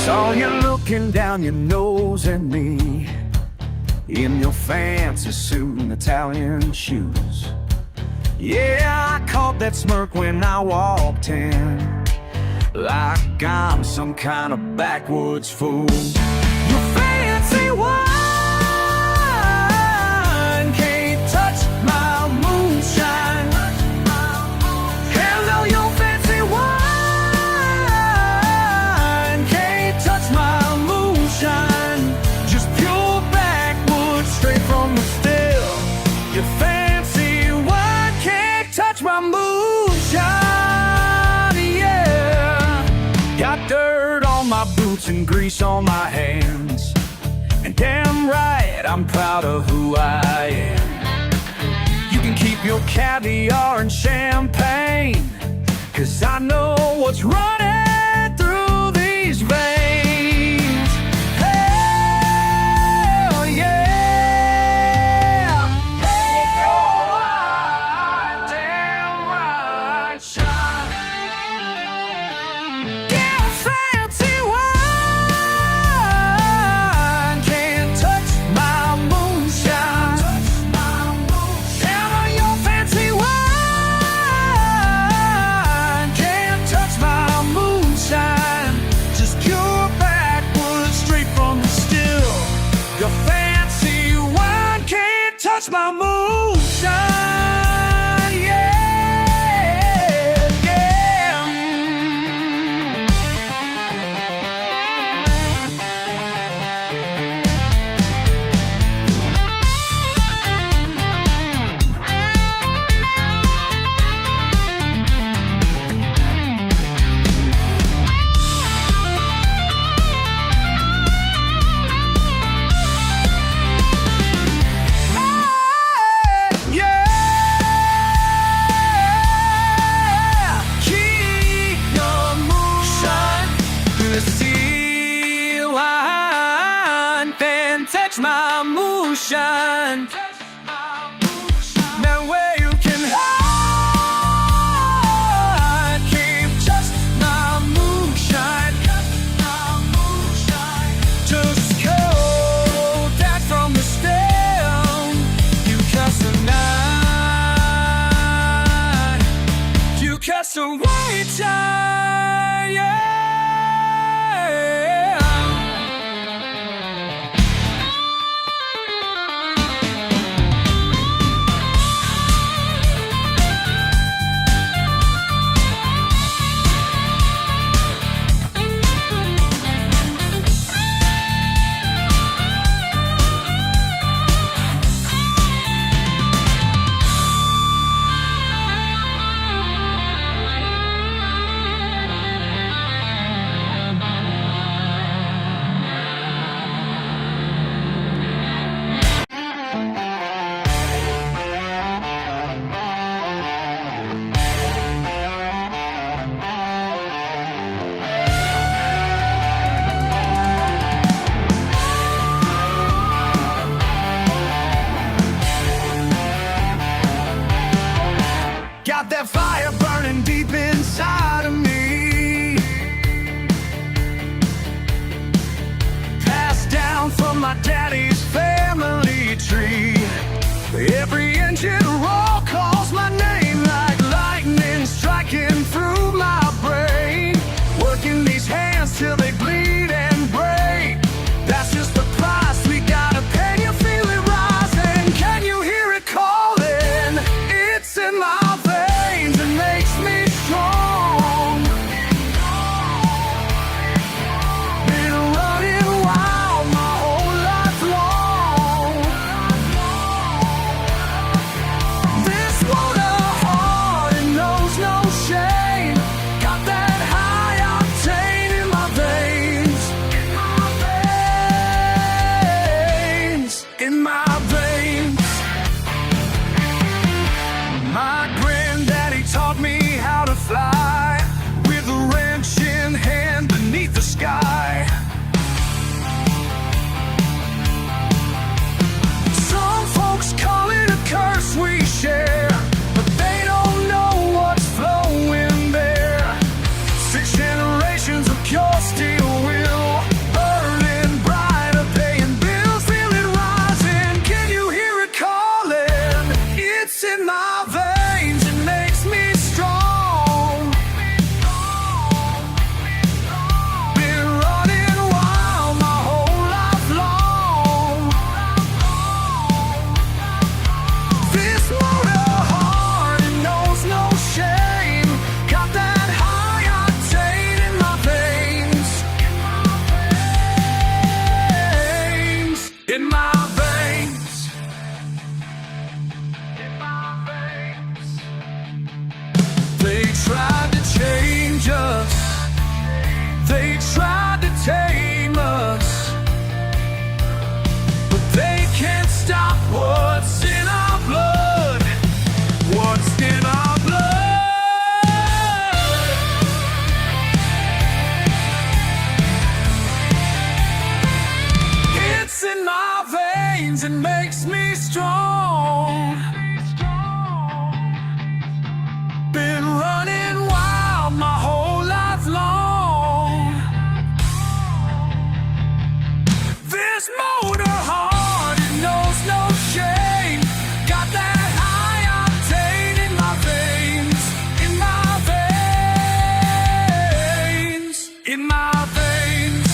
Saw you looking down your nose at me in your fancy suit and Italian shoes. Yeah, I caught that smirk when I walked in, like I'm some kind of backwoods fool. Your fancy wine can't touch my moonshine. Hello, your fancy wine can't touch my moonshine. Just pure backwoods, straight from the still. Your fancy wine can't touch my moonshine, yeah. Got dirt on my boots and grease on my hands, and damn right I'm proud of who I am. You can keep your caviar and champagne, 'cause I know what's running through these veins. Hell yeah. Hey, oh, damn right, shine. Yeah, fancy wine can't touch my moonshine. Hell, your fancy wine can't touch my moonshine. Just pure backwoods, straight from the still. Your fancy wine can't touch my moonshine, yeah, yeah. Keep your moonshine. The sea line can't touch my moonshine. Now where you can hide, keep just my moonshine. Just go down from the stem. You cast a night, you cast a white tie, yeah. my daddy's family tree. Every engine roll calls my name like lightning striking through my brain. Working these hands till they bleed and break. That's just the price we gotta pay. You feel it rising, can you hear it calling? It's in my veins, it makes me strong. Been running wild my whole life long. This motor heart, it knows no shame. Got that high octane in my veins. In my veins. My granddaddy taught me how to fly with a wrench in hand beneath the sky. Some folks call it a curse we share, but they don't know what's flowing there. 6 generations of pure steel will, burning brighter, paying bills, feel it rising. Can you hear it calling? It's in my veins, it makes me strong. Been running wild my whole life long. This motor heart, it knows no shame. Got that high octane in my veins. In my veins. They tried to change us. They tried to tame us. But they can't stop what's in our blood. What's in our blood? It's in my veins, it makes me strong. Been running wild my whole life long. This motor heart, it knows no shame. Got that high octane in my veins. In my veins. In my veins.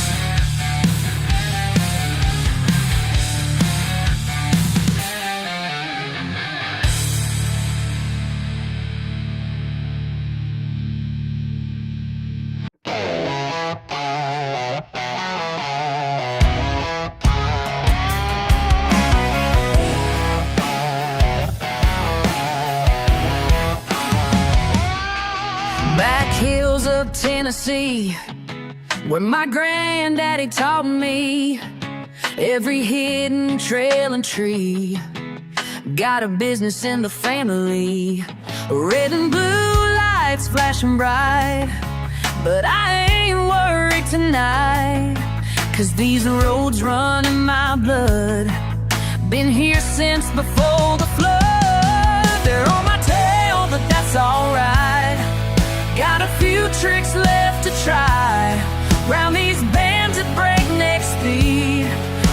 Back hills of Tennessee, where my granddaddy taught me every hidden trail and tree. Got a business in the family, red and blue lights flashing bright. But I ain't worried tonight, 'cause these roads run in my blood. Been here since before the flood. They're on my tail, but that's alright. Got a few tricks left to try round these bends at breakneck speed,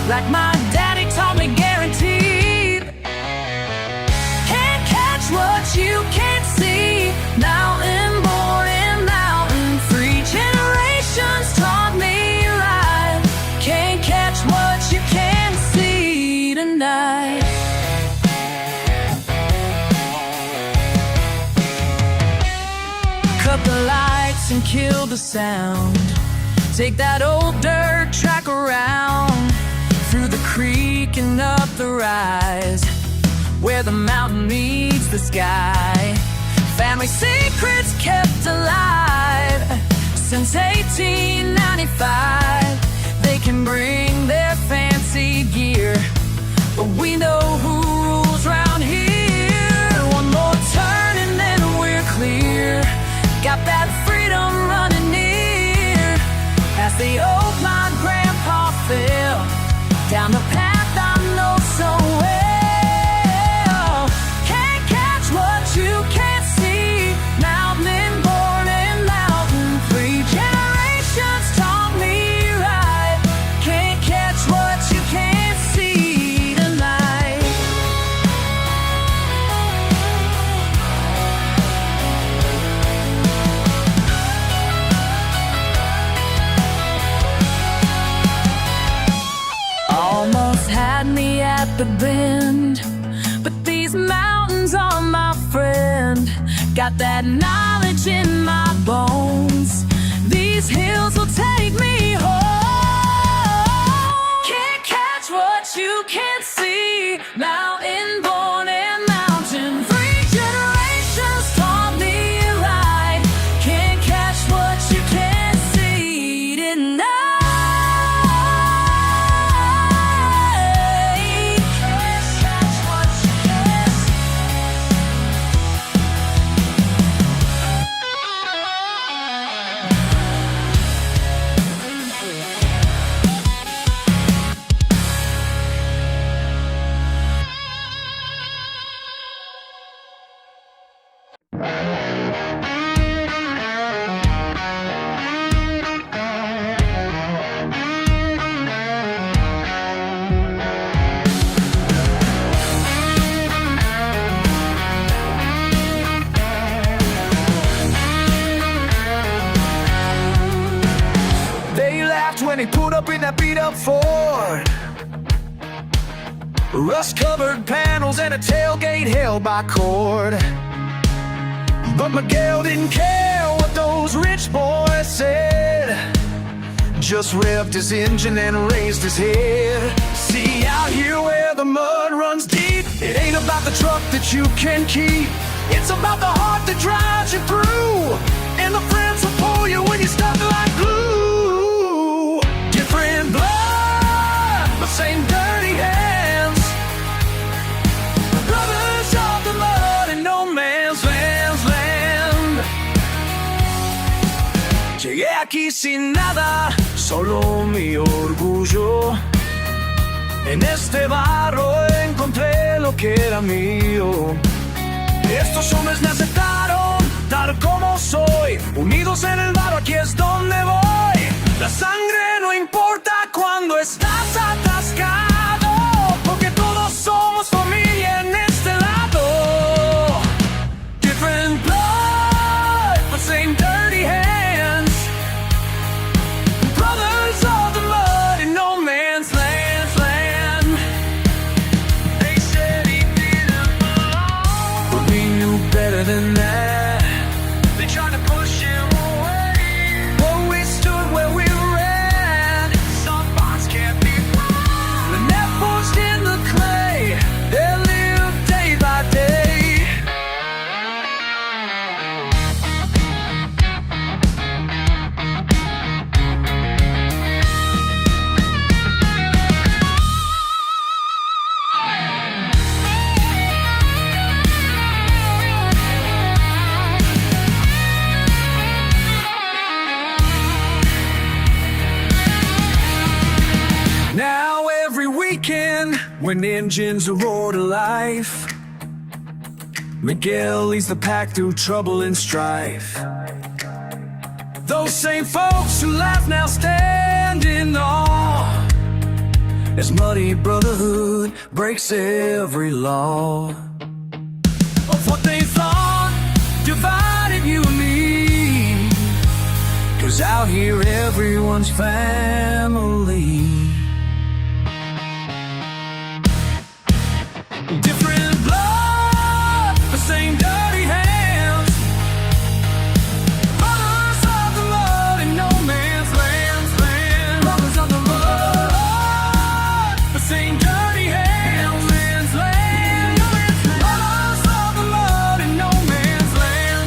like my daddy taught me, guaranteed. Can't catch what you can't see. Mountain born and mountain free. Generations taught me right. Can't catch what you can't see tonight. Cut the lights and kill the sound. Take that old dirt track around, through the creek and up the rise, where the mountain meets the sky. Family secrets kept alive since 1895. They can bring their fancy gear, but we know who rules round here. One more turn and then we're clear. Got that freedom running near, as the old blind grandpa fell down the path I know so well. Can't catch what you can't see. Mountain born and mountain free. Generations taught me right. Can't catch what you can't Got that knowledge in my bones. These hills will take me home. Can't catch what you can't see. Mountain born and mountain free. Generations taught me right. Can't catch what you can't see. Didn't I? Can't catch what you can't They laughed when he pulled up in that beat-up Ford. Rust-covered panels and a tailgate held by cord. But Miguel didn't care what those rich boys said. Just revved his engine and raised his head. See, out here where the mud runs deep, it ain't about the truck that you can keep. It's about the heart that drives you through, and the friends will pull you when you're stuck like glue. Different blood, but same dirty hands. Brothers of the mud and no man's land. Llegué aquí sin nada, solo mi orgullo. En este barro encontré lo que era mío. Estos hombres me aceptaron tal como soy. Unidos en el barro, aquí es donde voy. La sangre no importa cuando estás atascado, porque todos somos familia en este lado. Different blood, but same dirty hands. Brothers of the mud in no man's land. They said he didn't belong, but we knew better than that. They tried to push him away, but we stood where we ran. Some bonds can't be broken. The net forged in the clay, they live day by day. Now every weekend, when engines roar to life, Miguel leads the pack through trouble and strife. Those same folks who laugh now stand in awe, as muddy brotherhood breaks every law of what they thought divided you and me. 'Cause out here everyone's family. Different blood, the same dirty hands. Brothers of the mud in no man's land. Brothers of the mud, the same dirty hands. Man's land. Brothers of the mud in no man's land.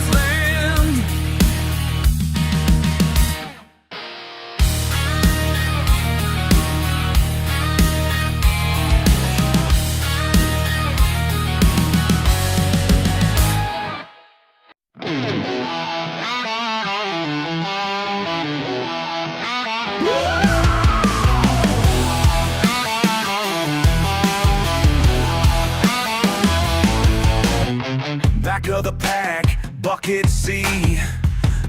Back of the pack, bucket C,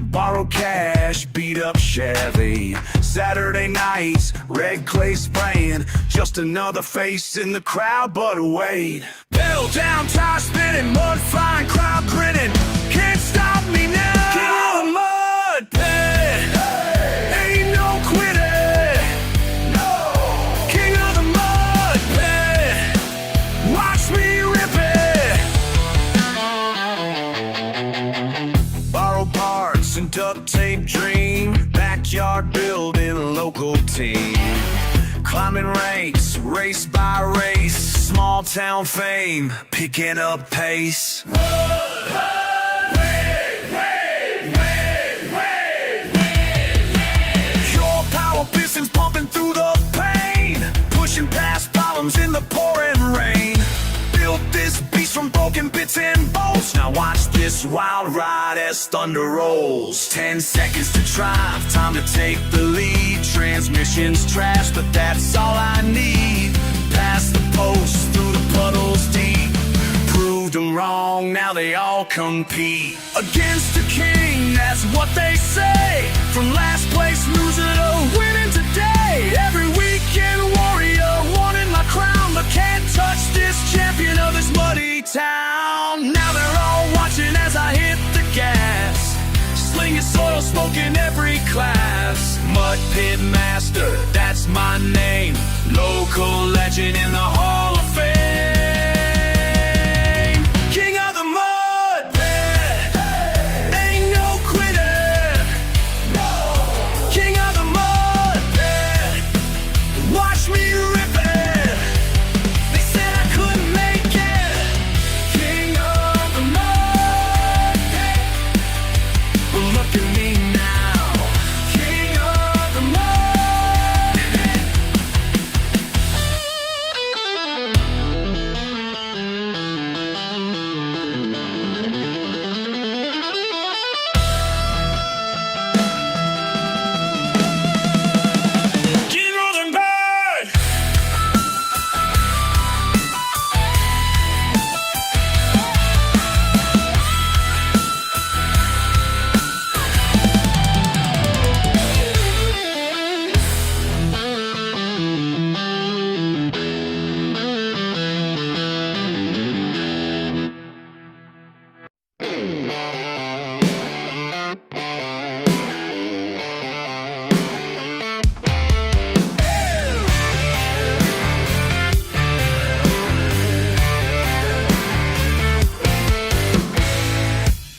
borrowed cash, beat up Chevy. Saturday nights, red clay spraying, just another face in the crowd, but wait. Pedal down, tire spinning, mud flying, crowd grinning. Can't stop me now. King of the mud pit, ain't no quitting. King of the mud pit, watch me rip it. local team. Climbing ranks, race by race, small town fame, picking up pace. Pure power pistons pumping through the pain, pushing past problems in the pouring rain. Built this beast from broken bits and bolts. Now watch this wild ride as thunder rolls. 10 seconds to drive, time to take the lead. Transmission's trash, but that's all I need. Past the post, through the puddles deep. Proved them wrong, now they all compete. Against the king, that's what they say. From last place loser to winning today. Every weekend warrior wanting my crown, but can't touch this champion of this muddy town. Now they're all watching as I hit the gas, slinging soil smoke in every class. Mud Pit Master, that's my name. Local legend in the Hall of Fame. King of the Mud Pit, ain't no quitter. King of the Mud Pit, watch me rip it. They said I couldn't make it. King of the Mud Pit, but look at me now. King of the Mud Pit. King of the Mud.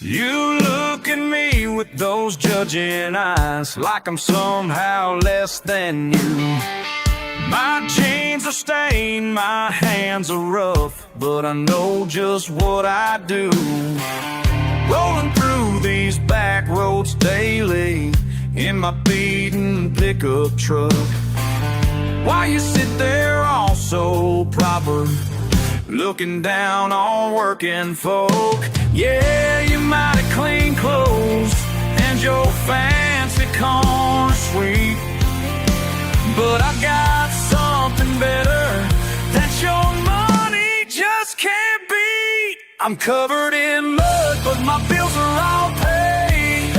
You look at me with those judging eyes, like I'm somehow less than you. My jeans are stained, my hands are rough, but I know just what I do. Rolling through these back roads daily, in my beaten pickup truck. While you sit there all so proper, looking down on working folk. Yeah, you might have clean clothes and your fancy corner sweet, but I got something better that your money just can't beat. I'm covered in mud, but my bills are all paid.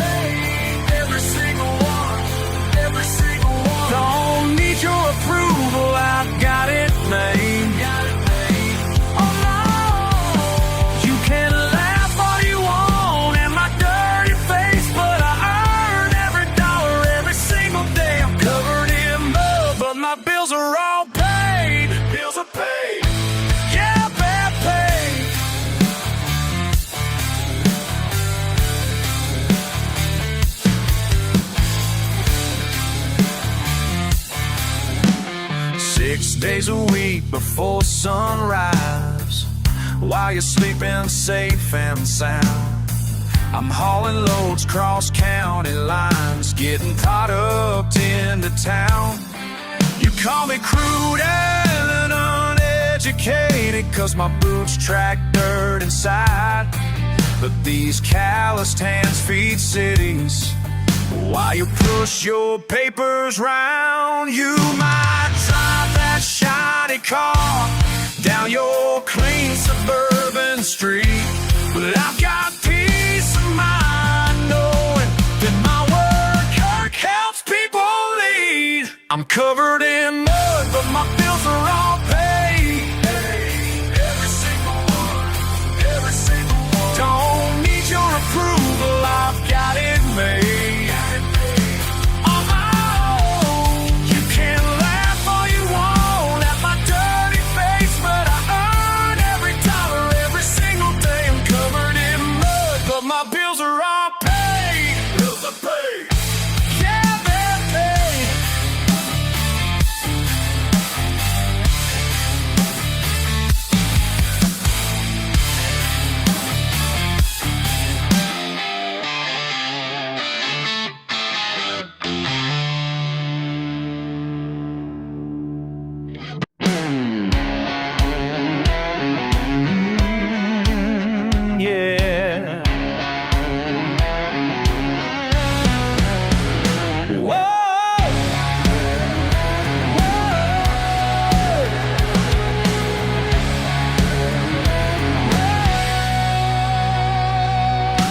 Every single one, every single one. Don't need your approval, I've got it made. Bills are all paid. Bills are paid. Yeah, bad paid. Six days a week before sunrise, while you're sleeping safe and sound, I'm hauling loads cross county lines, getting products into town. You call me crude and uneducated, 'cause my boots track dirt inside. But these calloused hands feed cities while you push your papers round. You might drive that shiny car down your clean suburban street, but I've got peace of mind knowing that my work helps people lead. I'm covered in mud, but my bills are all paid. Every single one, every single one. Don't need your approval, I've got it made. On my own. You can laugh all you want at my dirty face, but I earn every dollar every single day. I'm covered in mud, but my bills are all paid. Bills are paid. Yeah, they're paid. Whoa!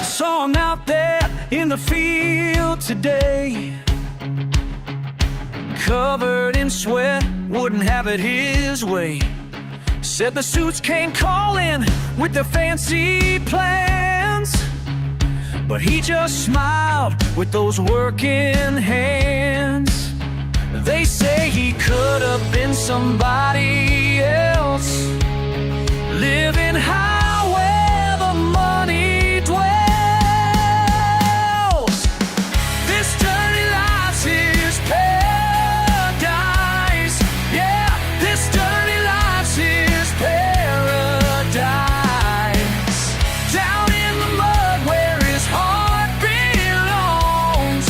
Saw him out there in the field today, covered in sweat, wouldn't have it his way. Said the suits came calling with their fancy plans, but he just smiled with those working hands. They say he could have been somebody else, living high where the money dwells. This dirty life's his paradise. Yeah, this dirty life's his paradise. Down in the mud where his heart belongs.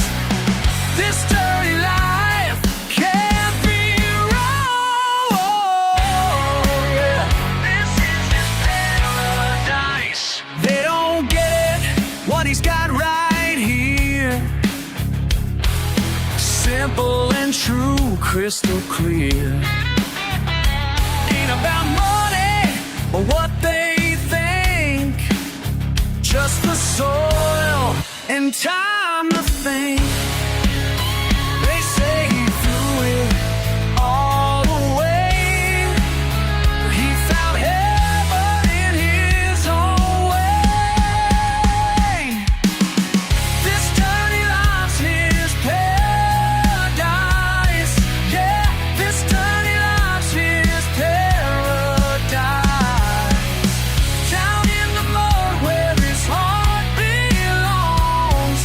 This dirty life can't be wrong. Yeah, this is his paradise. They don't get it, what he's got right here. Simple and true, crystal clear. Ain't about money or what they think, just the soil and time to think. They say he threw it all away. He found heaven in his own way. This dirty life's his paradise. Yeah, this dirty life's his paradise. Down in the mud where his heart belongs.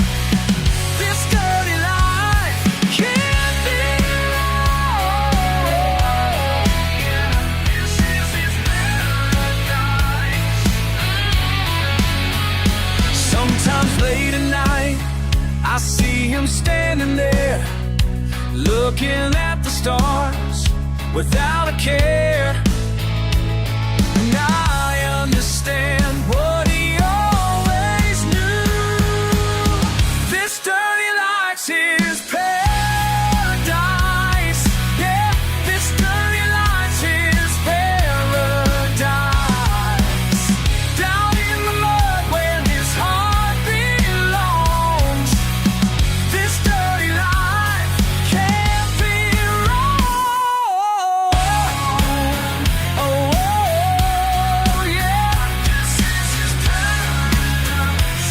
This dirty life can't be wrong. Yeah, this is his paradise. Sometimes late at night, I see him standing there, looking at the stars without a care. And I understand what he always knew. This dirty life's his paradise. Yeah, this dirty life's his paradise. Down in the mud where his heart belongs. This dirty life can't be wrong. Oh, yeah, this is his paradise.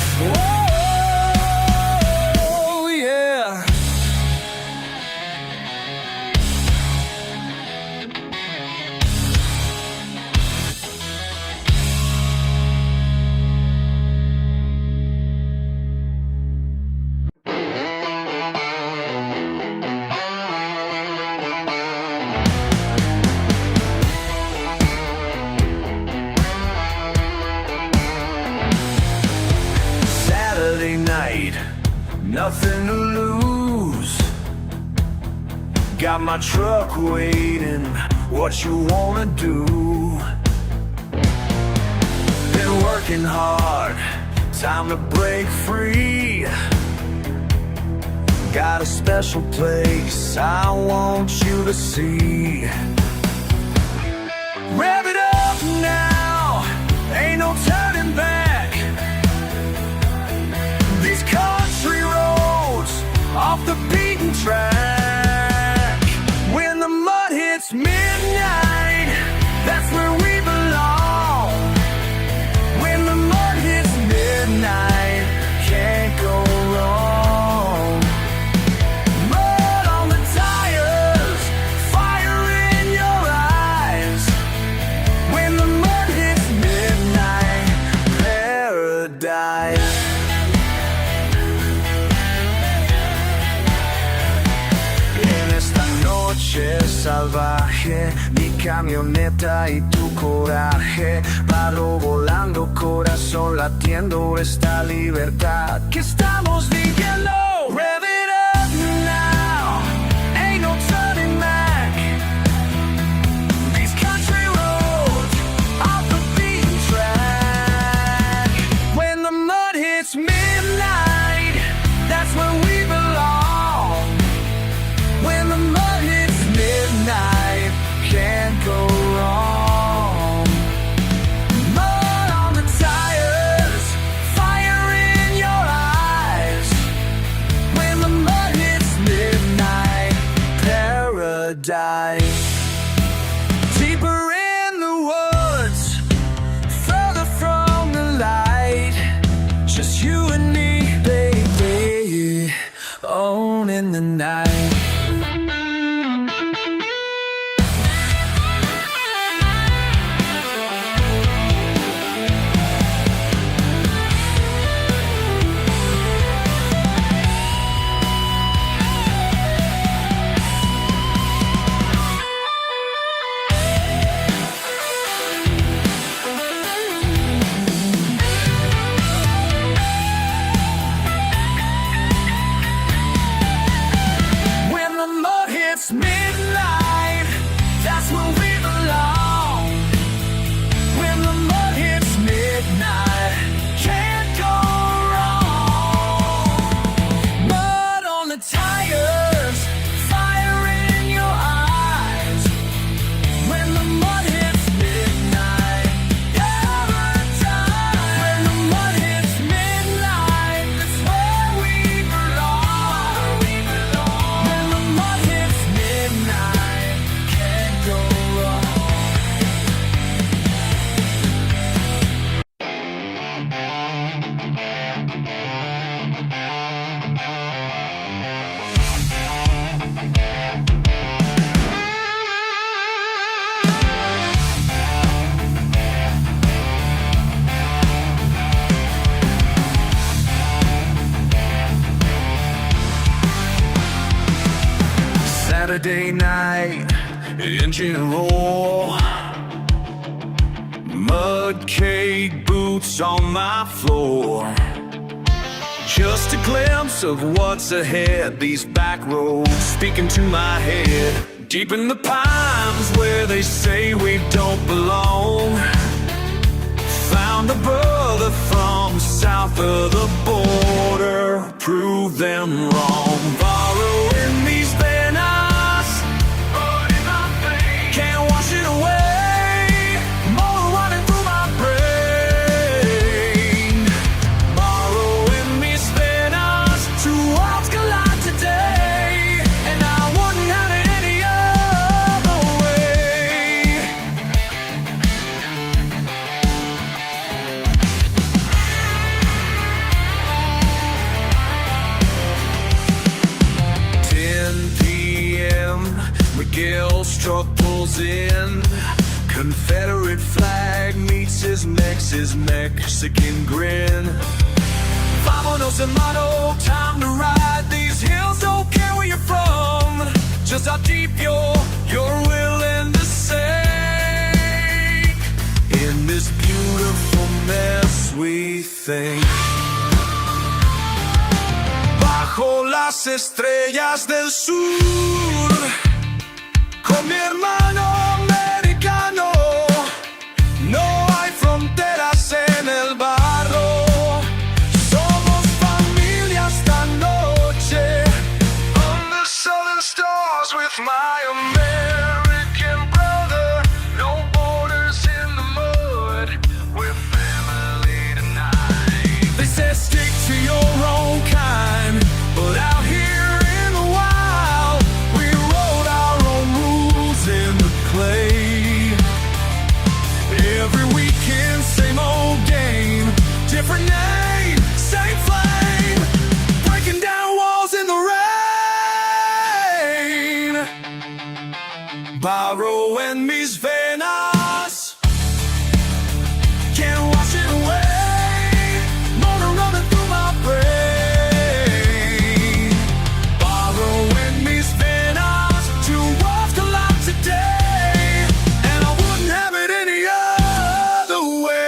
Oh, yeah. Saturday night, nothing to lose. Got my truck waiting, what you wanna do? Been working hard, time to break free. Got a special place I want you to see. Rev it up now, ain't no turning back. These country roads off the beaten track. When the mud hits midnight, that's where we belong. When the mud hits midnight, can't go wrong. Mud on the tires, fire in your eyes. When the mud hits midnight, paradise. En esta noche salvaje, mi camioneta y tu coraje, paro volando, corazón latiendo, esta libertad que estamos viviendo. Rev it up now, ain't no turning back. These country roads off the beaten track. When the mud hits midnight, that's where we belong. paradise. Deeper in the woods, further from the light, just you and me, baby, alone in the night. It's midnight, that's when we belong. When the mud hits midnight, can't go wrong. Mud on the tires, fire in your eyes. When the mud hits midnight, every time. When the mud hits midnight, that's where we belong. When the mud hits midnight, can't go wrong. Saturday night, engine roar, mud cake boots on my floor. Just a glimpse of what's ahead, these back roads speaking to my head. Deep in the pines where they say we don't belong, found a brother from south of the border, prove them wrong. Borrowing these banners, but in my veins, can't wash it away, more running through my brain. Borrowing these banners, two worlds collide today, and I wouldn't have it any other way. 10 p.m. Miguel's truck pulls in. Confederate flag meets his Mexican grin. Vámonos, hermano, time to ride these hills. Don't care where you're from, just how deep you're willing to sink. In this beautiful mess we think. Bajo las estrellas del sur, con mi hermano americano, no hay fronteras en el barro. Somos familia esta noche, under southern stars with my American brother. No borders in the mud, we're family tonight. They say stick to your own kind, but out here in the wild, we wrote our own rules in the clay. Every weekend, same old game, different name, same flame, breaking down walls in the rain. Borrowing mis venas, can't wash it away, motor running through my brain. Borrowing mis venas, two worlds collide today, and I wouldn't have it any other way.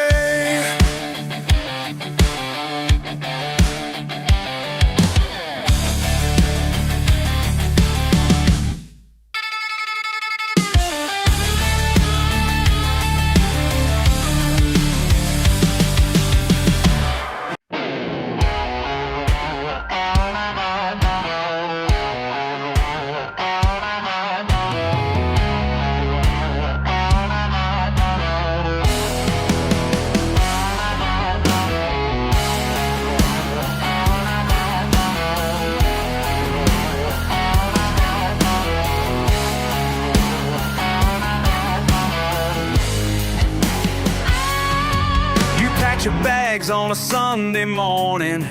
bags on a Sunday morning.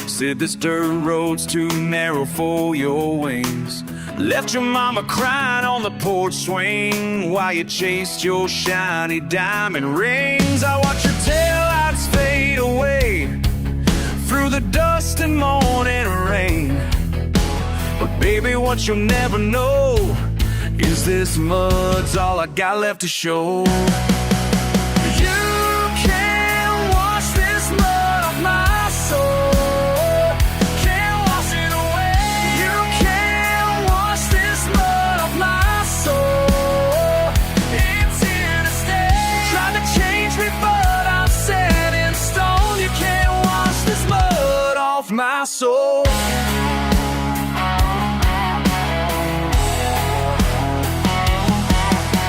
Said this dirt road's too narrow for your wings. Left your mama crying on the porch swing while you chased your shiny diamond rings. I watched your taillights fade away through the dust and morning rain. But baby, what you'll never know is this mud's all I got left to show. You can't wash this mud off my soul. Can't wash it away. You can't wash this mud off my soul. It's here to stay. Tried to change me, but I'm set in stone. You can't wash this mud off my soul.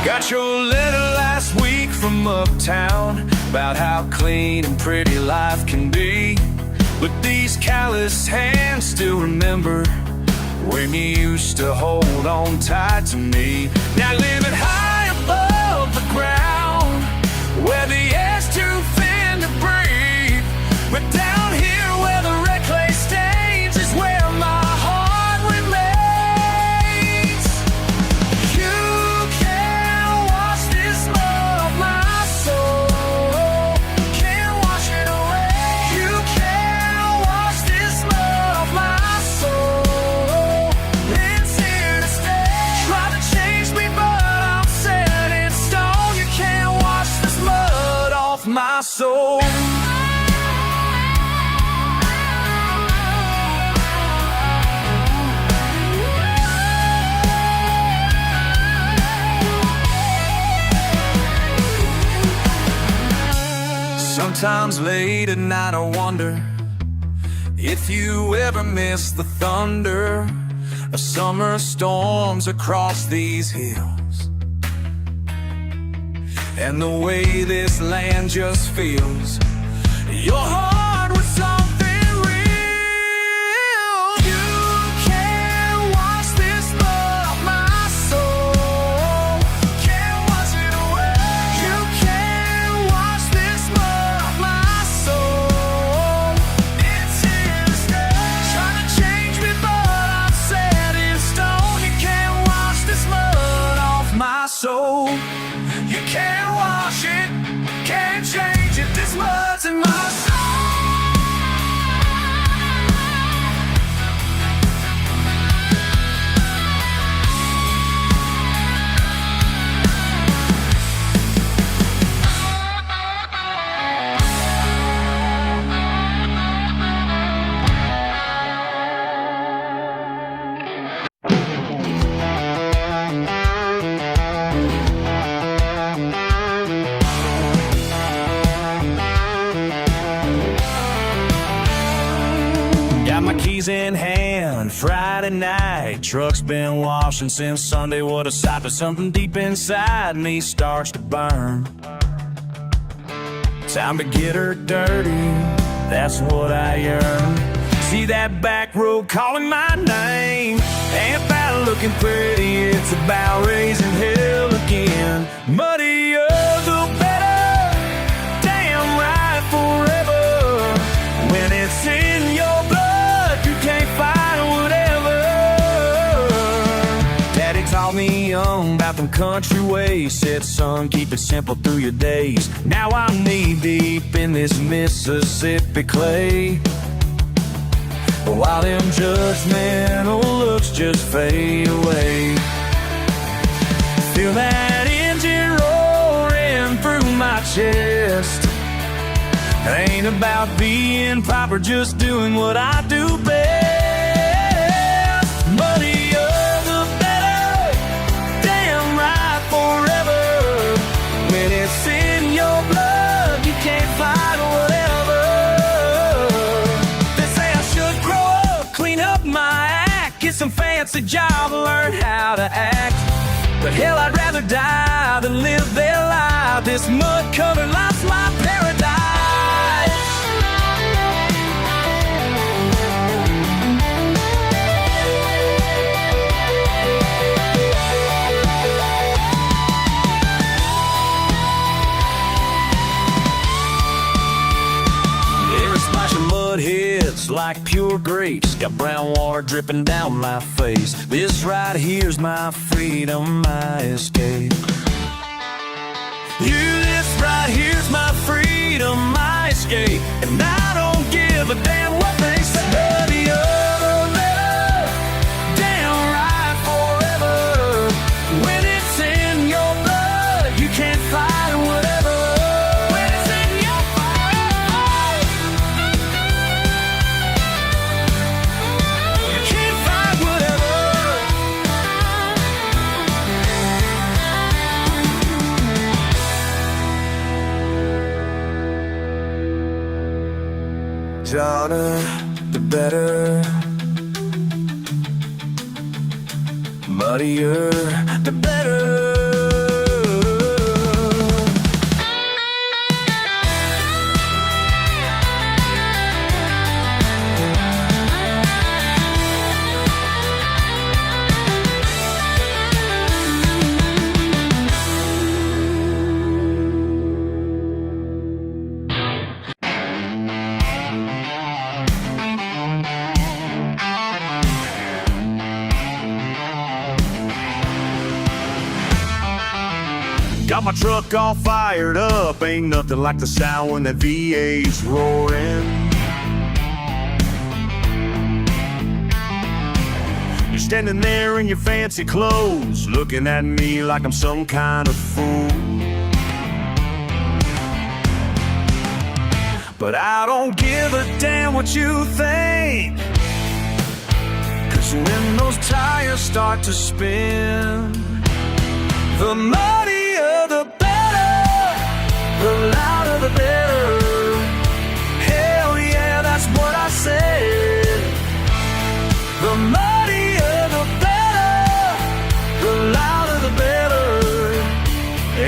Got your letter last week from uptown about how clean and pretty life can be. But these callous hands still remember when you used to hold on tight to me. Now living high above the ground, where the air's too thin to breathe. But down here where the red clay stains is where my heart remains. You can't wash this mud off my soul. Can't wash it away. You can't wash this mud off my soul. It's here to stay. Try to change me, but I'm set in stone. You can't wash this mud off my soul. Sometimes late at night I wonder if you ever miss the thunder of summer storms across these hills, and the way this land just feels. Your heart was something real. You can't wash this mud off my soul. Can't wash it away. You can't wash this mud off my soul. It's here to stay. Trying to change me, but I'm set in stone. You can't wash this mud off my soul. You can't wash it, can't change it. This mud's in my soul. Got my keys in hand, Friday night. Truck's been washing since Sunday. What a sight, but something deep inside me starts to burn. Time to get her dirty, that's what I yearn. See that back road calling my name. Ain't about looking pretty, it's about raising hell again. Muddier the better, damn right forever. When it's in your blood, you can't fight whatever. Daddy taught me young about them country ways. Said, son, keep it simple through your days. Now I'm knee deep in this Mississippi clay, while them judgmental looks just fade away. Feel that engine roaring through my chest. Ain't about being proper, just doing what I do best. Muddier the better, damn right forever. When it's in your blood, you can't fight whatever. They say I should grow up, clean up my act, get some fancy job, learn how to act. But hell, I'd rather die than live their life. This mud-covered life's my paradise. like pure grapes, got brown water dripping down my face. This right here's my freedom, my escape. This right here's my freedom, my escape. And I don't give a damn what they say. The other better, downright forever. When it's in your blood, you can't fight whatever. When it's in your blood, you can't fight whatever. Harder, the better. Muddier, the better. Got my truck all fired up, ain't nothing like the sound when that V8's roaring. You're standing there in your fancy clothes, looking at me like I'm some kind of fool. But I don't give a damn what you think, 'cause when those tires start to spin, the muddier the better, the louder the better. Hell yeah, that's what I said. The muddier the better, the louder the better.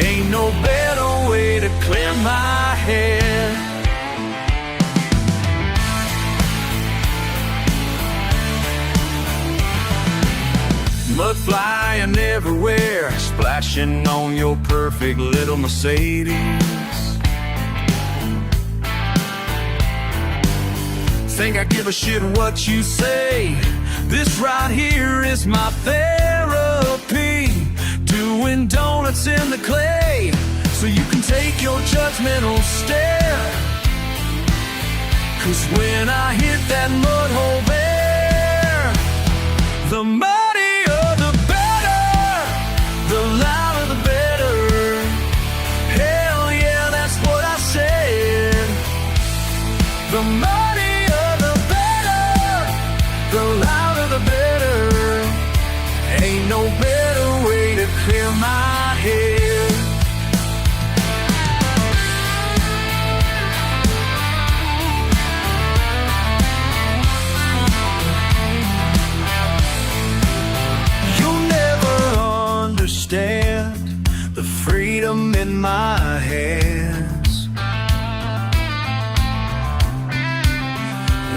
Ain't no better way to clear my head. Mud flying everywhere, splashing on your perfect little Mercedes. Think I give a shit what you say? This right here is my therapy. Doing donuts in the clay, so you can take your judgmental stare. 'Cause when I hit that mud hole there, the muddier the better, the louder the better. Hell yeah, that's what I said. The muddier the better, the louder the better. Ain't no better way to clear my head. You'll never understand the freedom in my hands.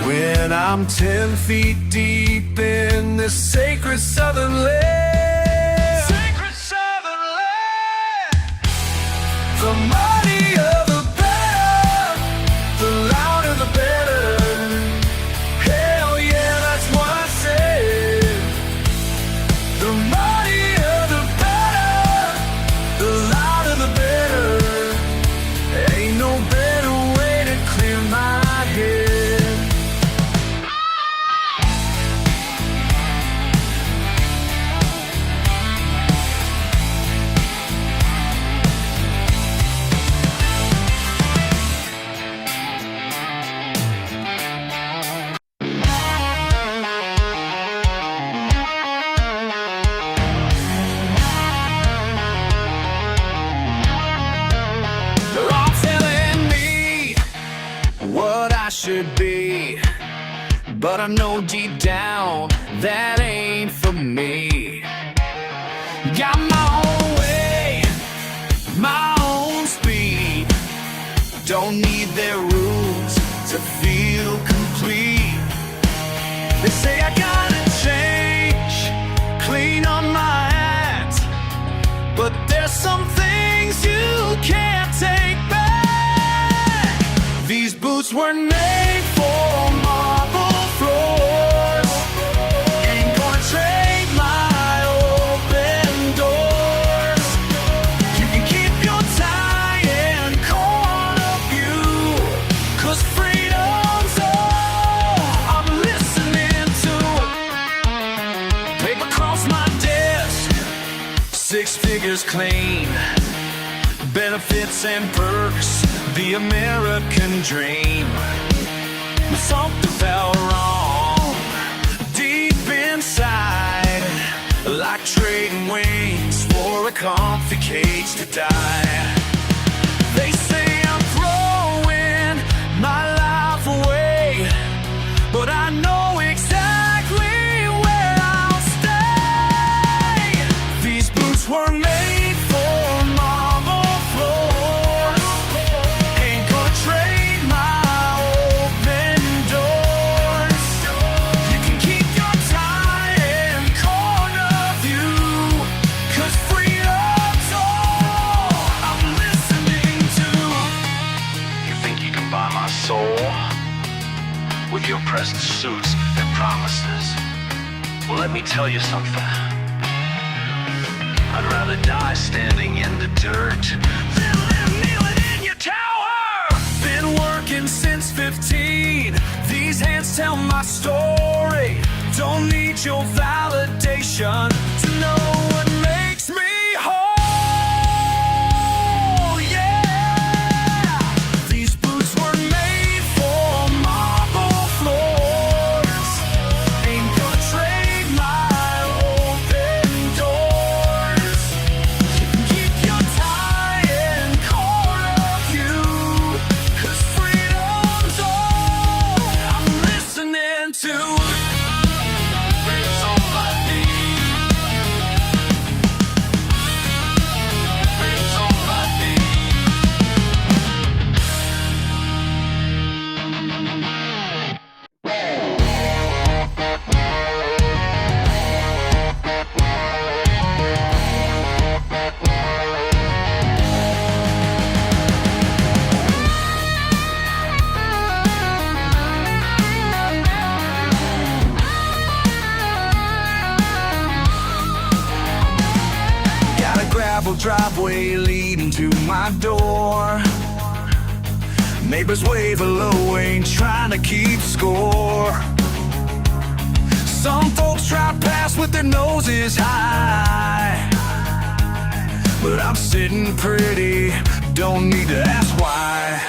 When I'm 10 feet deep in this sacred southern land. Sacred southern land. The muddier the better, the louder the better. Hell yeah, that's what I said. The muddier the better, the louder the better. Ain't no better way to clear my head. They're all telling me what I should be, but I know deep down that ain't for me. Got my own way, my own speed. Don't need their rules to feel complete. They say I gotta change, clean on my act, but there's some things you can't take back. These boots weren't made for marble. 6 figures clean, benefits and perks, the American dream. But something felt wrong deep inside, like trading wings for a comfy cage to die. They say I'm throwing my life away, but I know exactly where I'll stay. These boots were made for marble floors. Ain't gonna trade my open doors. You can keep your tie and corner view, 'cause freedom's all I'm listening to. You think you can buy my soul with your present suits and promises? Well, let me tell you something. I'd rather die standing in the dirt than live kneeling in your tower. Been working since 15. These hands tell my story. Don't need your validation to know what makes me whole. Yeah, these boots were made for marble floors. Ain't gonna trade my open doors. You can keep your tie and corner view, 'cause freedom's all I'm listening to. It's all I need. It's all I need. Got a gravel driveway leading to my door. Neighbors way below ain't trying to keep score. Some folks drive past with their noses high, but I'm sitting pretty, don't need to ask why.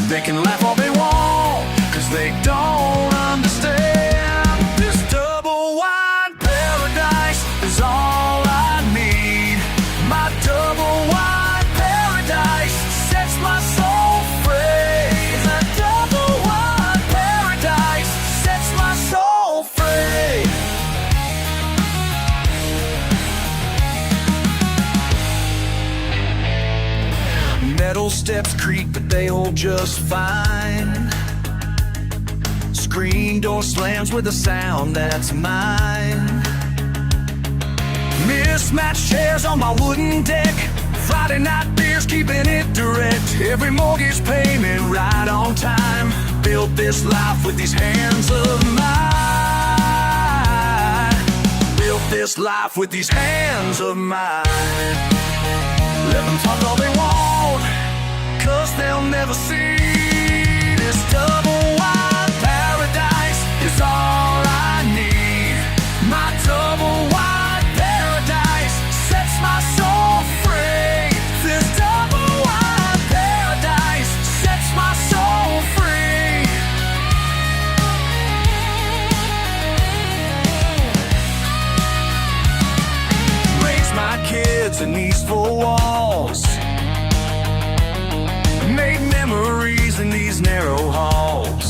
They can laugh all they want, 'cause they don't understand. This double wide paradise is all I need. My double wide paradise sets my soul free. The double wide paradise sets my soul free. Metal steps creak, but they hold just fine. Screen door slams with a sound that's mine. Mismatched chairs on my wooden deck. Friday night beers keeping it direct. Every mortgage payment right on time. Built this life with these hands of mine. Built this life with these hands of mine. Let them talk all they want, 'cause they'll never see. This double wide paradise is all I need. My double wide paradise sets my soul free. This double wide paradise sets my soul free. Raised my kids in these 4 walls. Made memories in these narrow halls.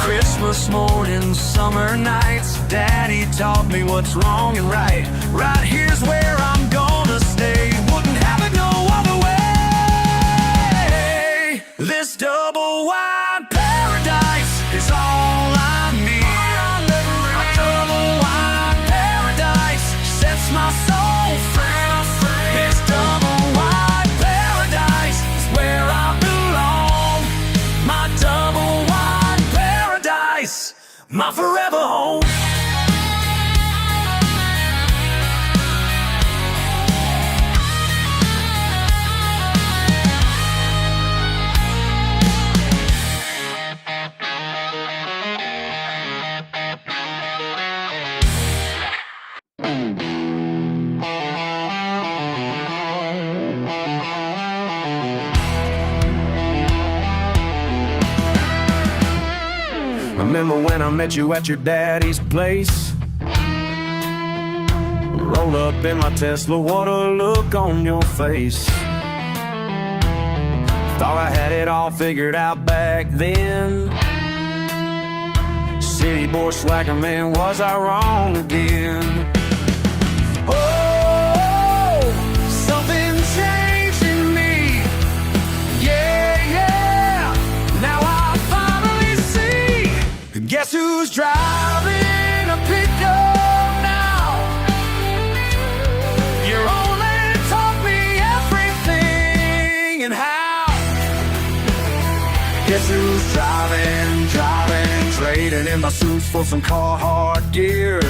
Christmas mornings, summer nights, Daddy taught me what's wrong and right. Right here's where I'm gonna stay. Wouldn't have it no other way. This double wide paradise is all I need. My double wide paradise sets my soul free. This double wide paradise is where I belong. My double wide paradise, my forever home. remember when I met you at your daddy's place? Rolled up in my Tesla, what a look on your face. Thought I had it all figured out back then. City boy swagger, man, was I wrong again? Oh, something changed in me. Yeah, yeah, now I finally see. Guess who's driving a pickup now? Your old man taught me everything and how. Guess who's driving, trading in my suits for some Carhartt gear.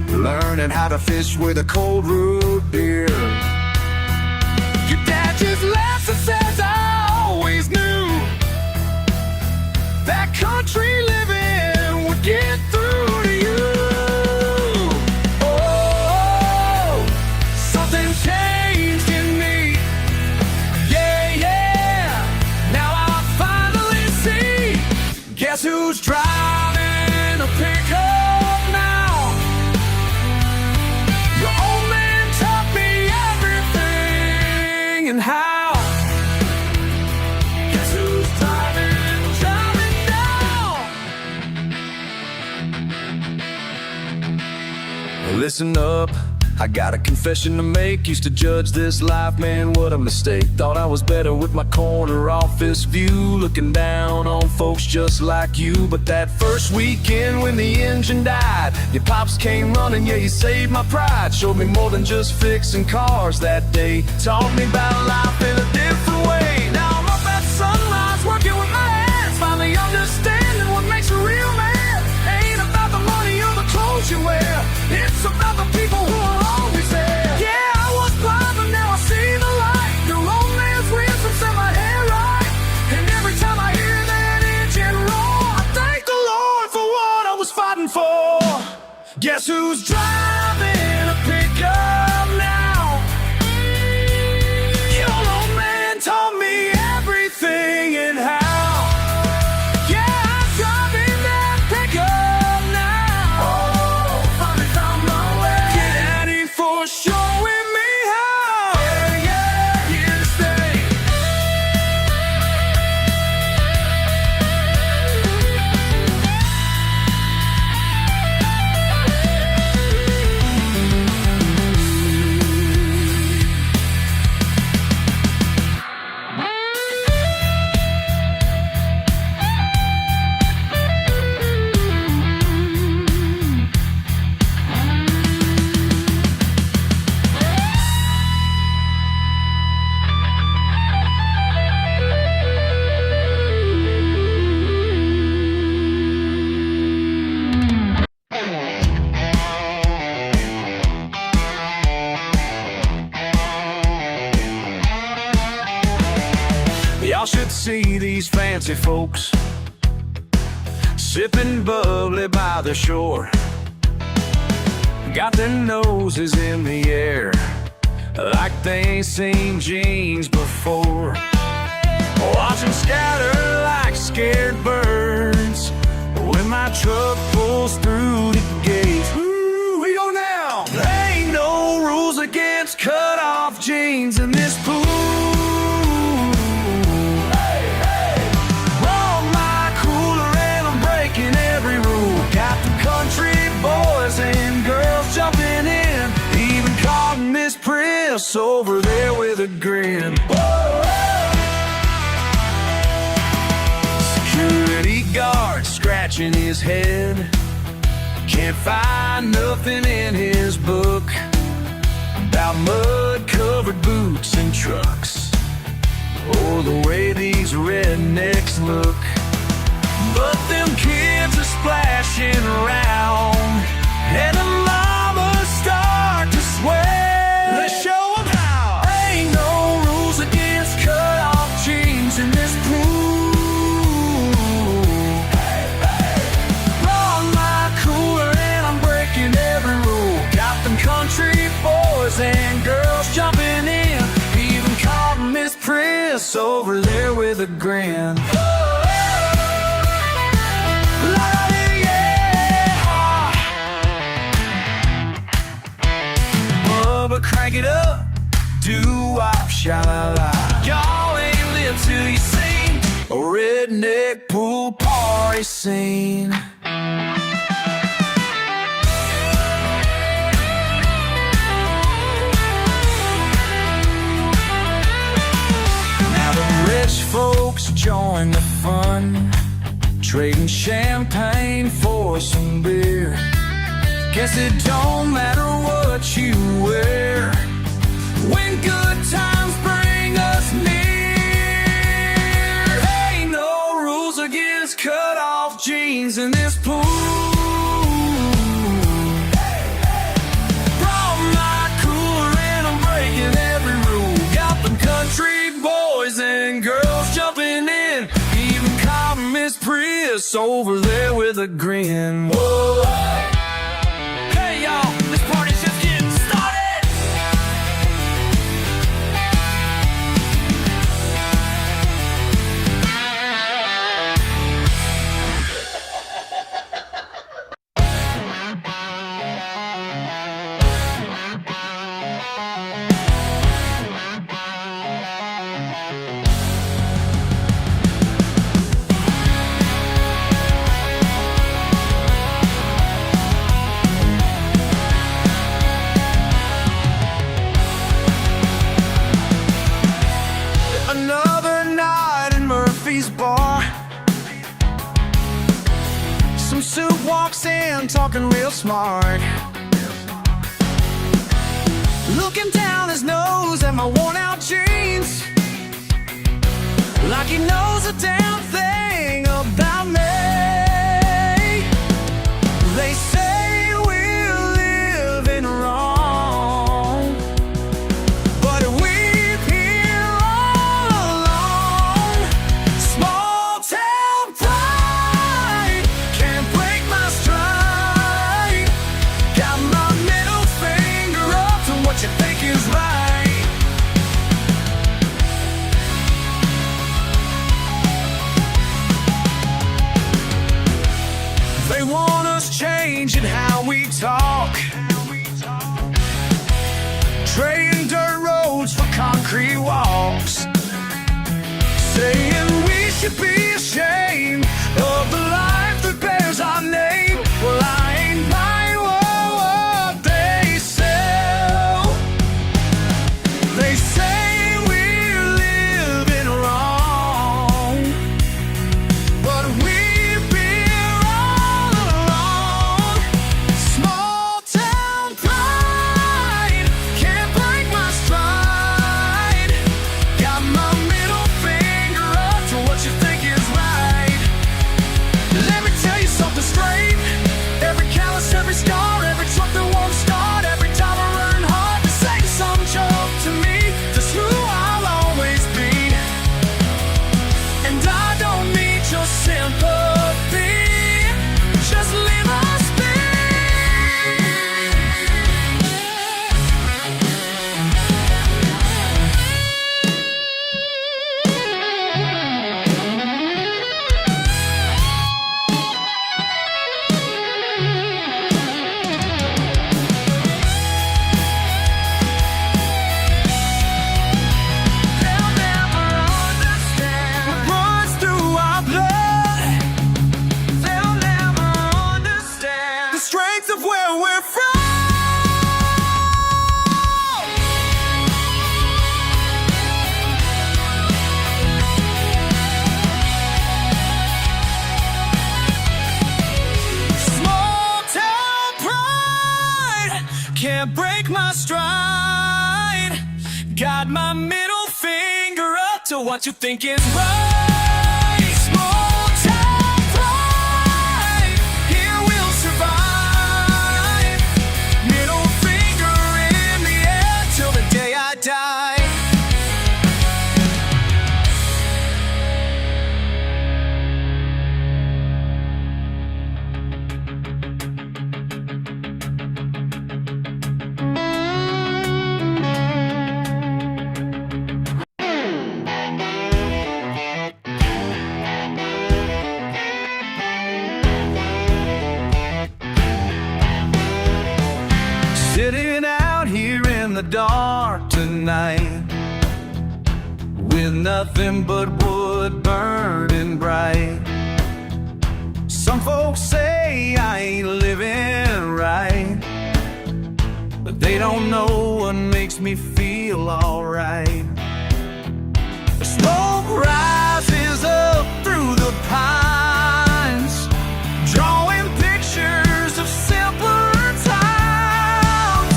Learning how to fish with a cold root beer. Your dad just laughs and says, I always knew that country living would get through to you. Oh, something changed in me. Yeah, yeah, now I finally see. Guess who's driving a pickup now? Your old man taught me everything and how. Guess who's driving now? Listen up, I got a confession to make. Used to judge this life, man, what a mistake. Thought I was better with my corner office view, looking down on folks just like you. But that first weekend when the engine died, your pops came running, yeah, you saved my pride. Showed me more than just fixing cars that day. Taught me about life in a different way. Now I'm up at sunrise, working with my hands, finally understanding what makes a real man. Ain't about the money or the clothes you wear, it's about the people who are always there. Yeah, I was blind, but now I see the light. The old man's wisdom set my hair right. And every time I hear that engine roar, I thank the Lord for what I was fighting for. Guess who's driving a pickup now? Your old man taught me everything and how. Yeah, I'm driving that pickup now. Oh, finally found my way. Get Daddy for showing me how. Yeah, yeah, here to stay. Y'all should see these fancy folks sipping bubbly by the shore. Got their noses in the air like they ain't seen jeans before. Watch them scatter like scared birds when my truck pulls through the gate. Ooh, we go now. There ain't no rules against cut-off jeans in this pool. Boys and girls jumping in, even caught Miss Priss over there with a grin. Whoa! Security guard scratching his head, can't find nothing in his book about mud-covered boots and trucks, or the way these rednecks look. But them kids are splashing around, and the llamas start to sway. Let's show them how. Ain't no rules against cut-off jeans in this pool. Hey, hey. Run my cooler and I'm breaking every rule. Got them country boys and girls jumping in, even caught Miss Priss over there with a grin. redneck pool party scene. Now the rich folks join the fun, trading champagne for some beer. Guess it don't matter what you wear when good times bring us near. Ain't no rules against cut off jeans in this pool. Brought my cooler and I'm breaking every rule. Got them country boys and girls jumping in, even caught Miss Prius over there with a grin. Whoa. Hey y'all, this party's just getting started. Another night in Murphy's bar. Some suit walks in, talking real smart, looking down his nose at my worn out jeans, like he knows a damn thing about me. They say we're living wrong, but we've here all along. Small town pride can't break my stride. Got my middle finger up to what you think is right. They want us changing how we talk, trading dirt roads for concrete walks, saying we should be ashamed of the life that bears our name. Well, I ain't buying what they sell. They say we're living wrong, but we've been all along. Small town pride can't break my stride. Got my middle finger up to what you think is right. Let me tell you something straight. Every callus, every scar, every truck that won't start, every time I run hard, this ain't some joke to me. Just who I'll always be, and I don't need your sympathy. Just leave us be. They'll never understand what runs through our blood. They'll never understand the strength of where we're from. Small town pride can't break my stride. Got my middle finger up to what you think is right. Small town pride, here we'll survive. Middle finger in the air till the day I die. Sitting out here in the dark tonight, with nothing but wood wood burning bright. Some folks say I ain't living right, but they don't know what makes me feel alright. The smoke rises up through the pines, drawing pictures of simpler times.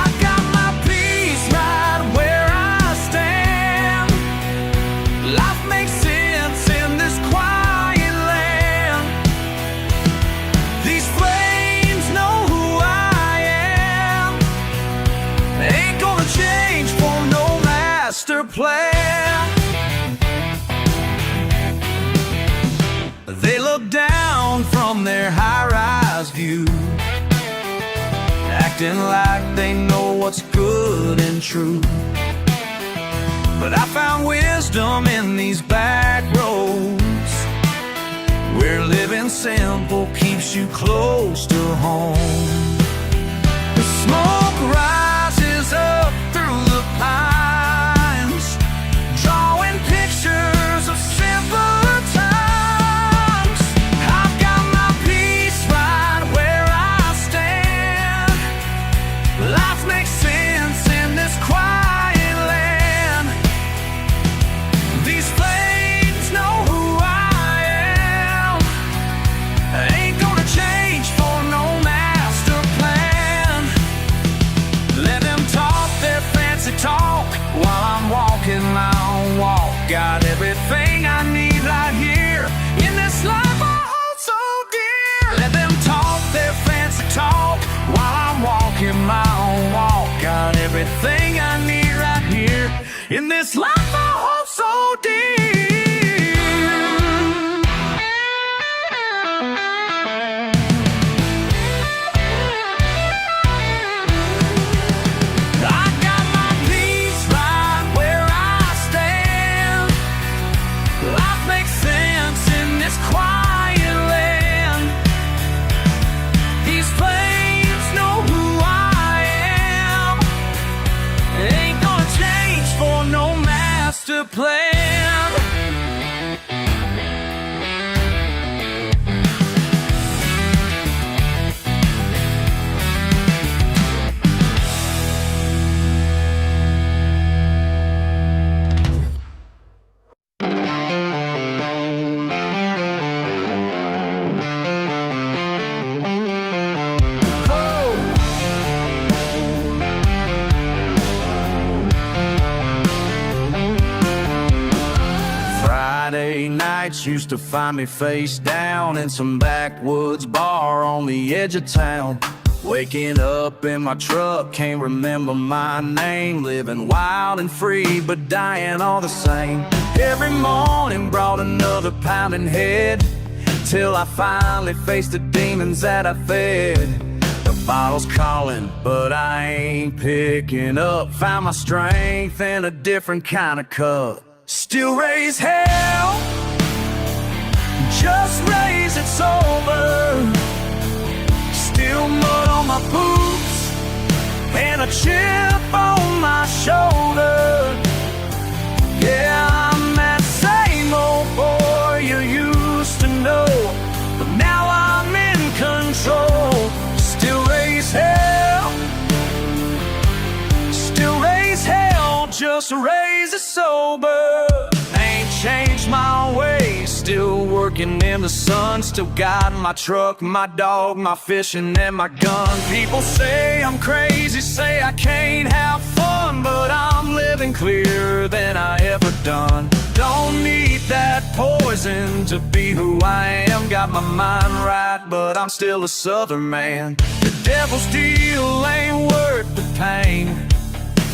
I got my peace right where I stand. Life makes sense in this quiet land. These flames know who I am. They ain't gonna change for no master plan. They look down from their high-rise view, acting like they know what's good and true. But I found wisdom in these back roads, where living simple keeps you close to home. The smoke rises up through the pines, drawing pictures of simpler times. I've got my peace right where I stand. Life makes sense in this quiet land. These flames know who I am. I ain't gonna change for no master plan. Let them talk their fancy talk while I'm walking my own walk. Got everything I need right here in this life I hold so dear. Let them talk their fancy talk while I'm walking my own walk. Got everything I need right here in this life I hold so dear. I got my peace right where I stand. Life makes sense in this quiet land. These flames know who I am. Ain't gonna change for no master plan. Friday nights used to find me face down in some backwoods bar on the edge of town. Waking up in my truck, can't remember my name. Living wild and free, but dying all the same. Every morning brought another pounding head, till I finally faced the demons that I fed. The bottle's calling, but I ain't picking up. Found my strength in a different kind of cup. Still raise hell, just raise it sober. Still mud on my boots and a chip on my shoulder. Yeah, I'm that same old boy you used to know, but now I'm in control. Still raise hell, still raise hell, just raise it sober. Ain't changed my ways, still working in the sun. Still got my truck, my dog, my fishing and my gun. People say I'm crazy, say I can't have fun, but I'm living clearer than I ever done. Don't need that poison to be who I am. Got my mind right, but I'm still a southern man. The devil's deal ain't worth the pain.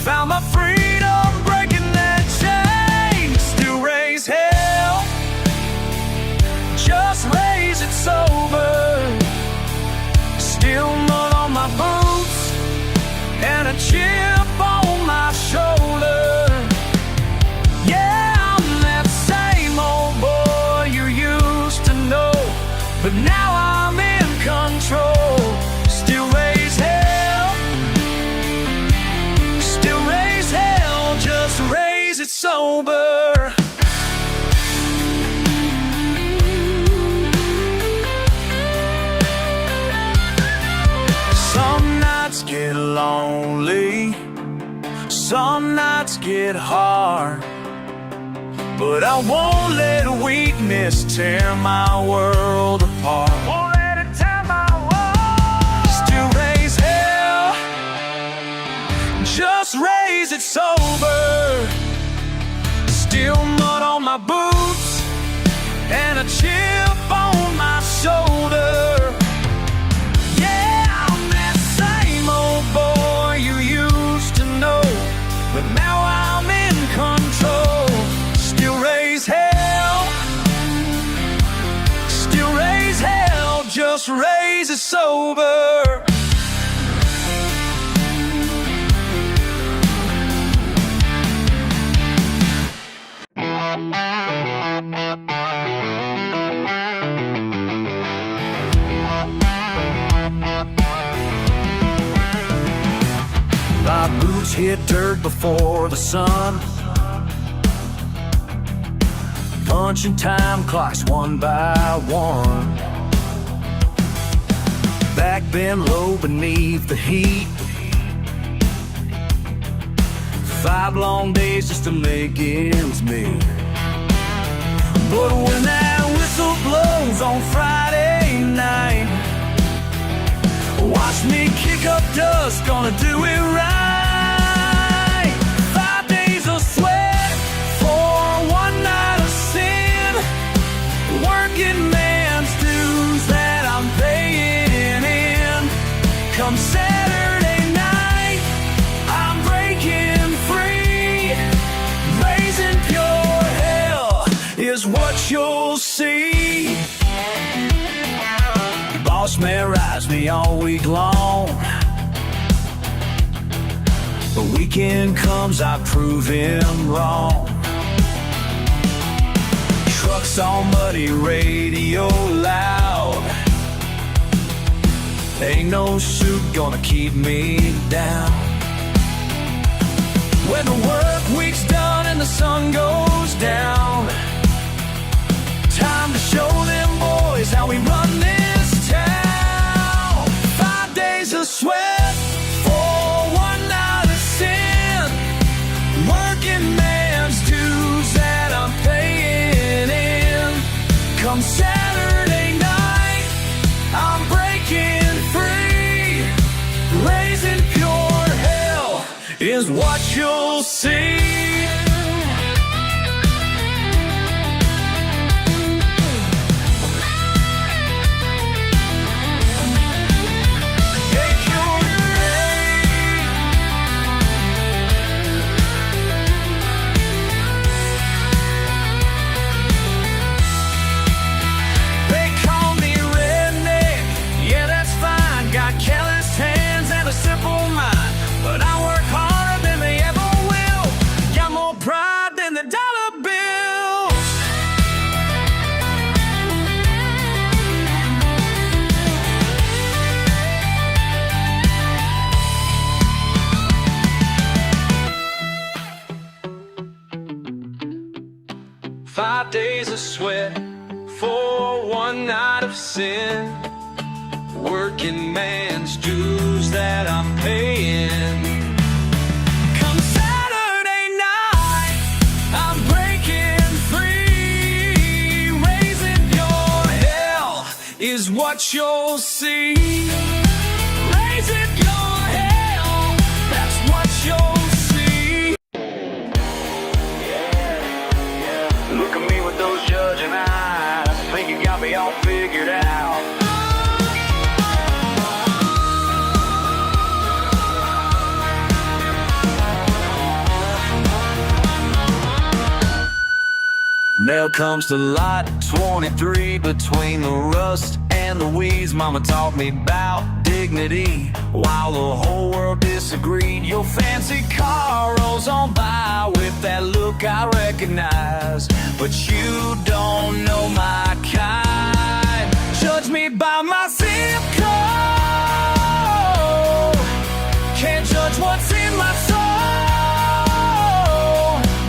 Found my freedom breaking that chain. Still raise hell, just raise it sober. Still mud on my boots and a chip on my shoulder. Yeah, I'm that same old boy you used to know, but now I'm in control. Still raise hell, still raise hell, just raise it sober. get lonely, some nights get hard, but I won't let weakness tear my world apart. Won't let it tear my world. Still raise hell, just raise it sober. Still mud on my boots and a chip on my shoulder. Yeah, I'm that same old boy you used to know, but now I'm in control. Still raise hell, still raise hell, just raise it sober. My boots hit dirt before the sun, punching time clocks one by one. Back bend low beneath the heat, 5 long days just to make ends meet. But when that whistle blows on Friday night, watch me kick up dust, gonna do it right. 5 days of sweat for one night of sin, working man's dues that I'm paying in. Come Saturday night, I'm breaking free. Raising pure hell is what you'll see. Boss man rides me all week long, the weekend comes, I prove him wrong. Trucks all muddy, radio loud, ain't no suit gonna keep me down. When the work week's done and the sun goes down, time to show them boys how we run this town. 5 days of sweat for one night of sin, working man's dues that I'm paying in. Come Saturday night, I'm breaking free. Raising pure hell is what you'll see. But I work harder than they ever will. Got more pride than the dollar bills. Five days of sweat for one night of sin, working man's dues that I'm paying. Come Saturday night, I'm breaking free. Raising your hell is what you'll see. Raising your hell, that's what you'll see. Look at me with those judging eyes, think you got me all figured out. There comes the light, 23 between the rust and the weeds. Mama taught me about dignity while the whole world disagreed. Your fancy car rolls on by with that look I recognize, but you don't know my kind. Judge me by my zip code, can't judge what's in my soul.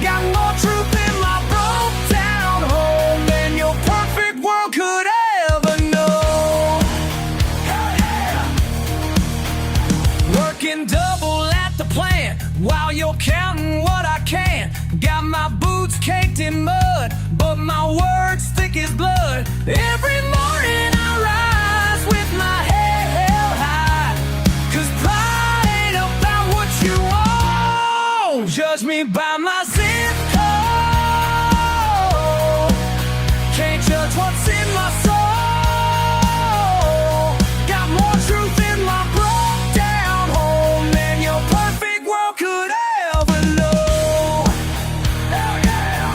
Got more truth in my broke down home than your perfect world could ever know. Work Working double at the plant while you're counting what I can. Got my boots caked in mud, but my words thick as blood. Every morning I rise with my head held high, 'cause pride ain't about what you own. Judge me by my zip code, can't judge what's in my soul. Got more truth in my broke down home than your perfect world could ever know. Hell yeah.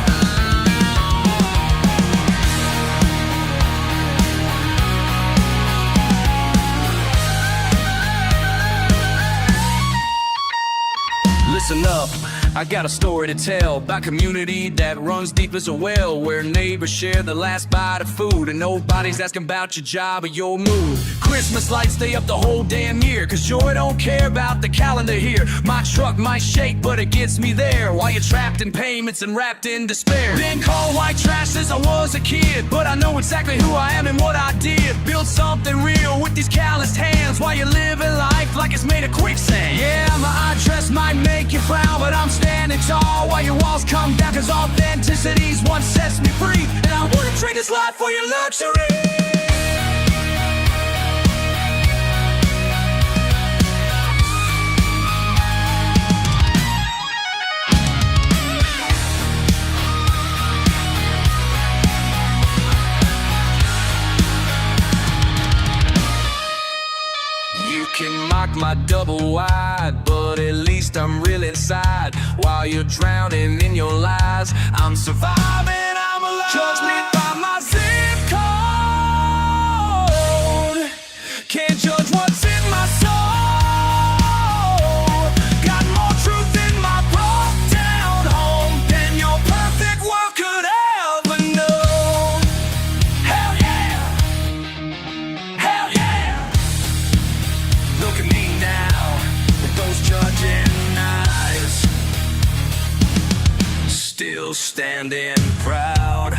Listen up, I got a story to tell about community that runs deep as a well, where neighbors share the last bite of food and nobody's asking about your job or your mood. Christmas lights stay up the whole damn year, 'cause joy don't care about the calendar here. My truck might shake, but it gets me there, while you're trapped in payments and wrapped in despair. Been called white trash since I was a kid, but I know exactly who I am and what I did. Build something real with these calloused hands, while you're living life like it's made of quicksand. Yeah, my address might make you frown, but I'm standing tall while your walls come down, 'cause authenticity's what sets me free, and I wouldn't trade this life for your luxury. You can mock my double wide, but at least I'm real inside. While you're drowning in your lies, I'm surviving, I'm alive. Judge me by my zip code, can't judge what's in my soul. Got more truth in my broke down home than your perfect world could ever know. Hell yeah, hell yeah. Look at me now, with those judging eyes, still standing proud,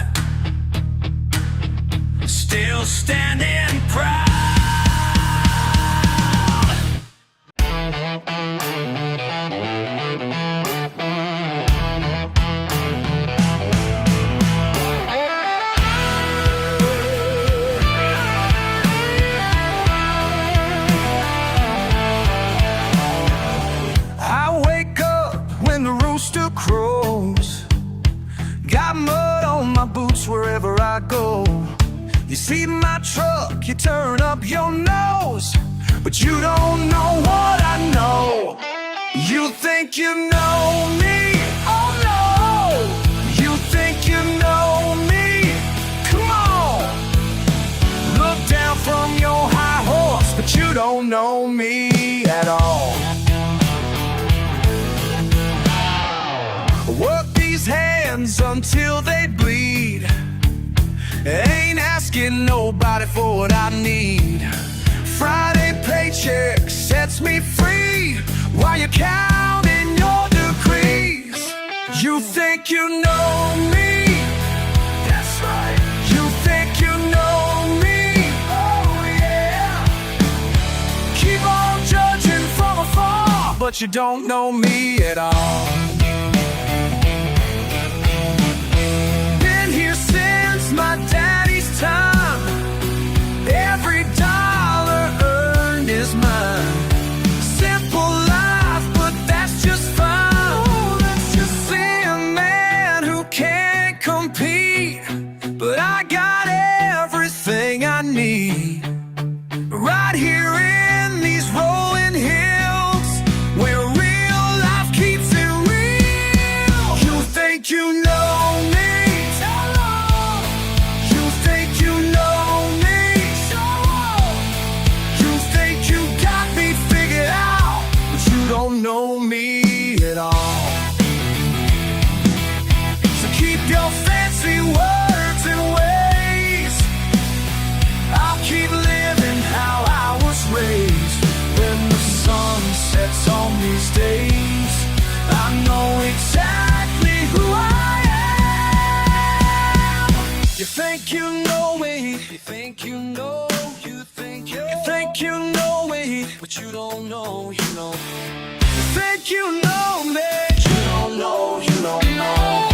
still standing proud. I wake up when the rooster crows, got mud on my boots wherever I go. You see my truck, you turn up your nose, but you don't know what I know. You think you know me, oh no. You think you know me, come on. Look down from your high horse, but you don't know me at all. Work these hands until they bleed, ain't asking nobody for what I need. Friday paycheck sets me free, while you're counting your degrees. You think you know me, that's right. You think you know me, oh yeah. Keep on judging from afar, but you don't know me at all. My daddy's time, every dollar earned is mine. Simple life, but that's just fine. Oh, let's just see a man who can't compete, but I got everything I need right here in these rolling hills, where real life keeps it real. but you don't know, you know. Think you know me, you don't know, you don't know.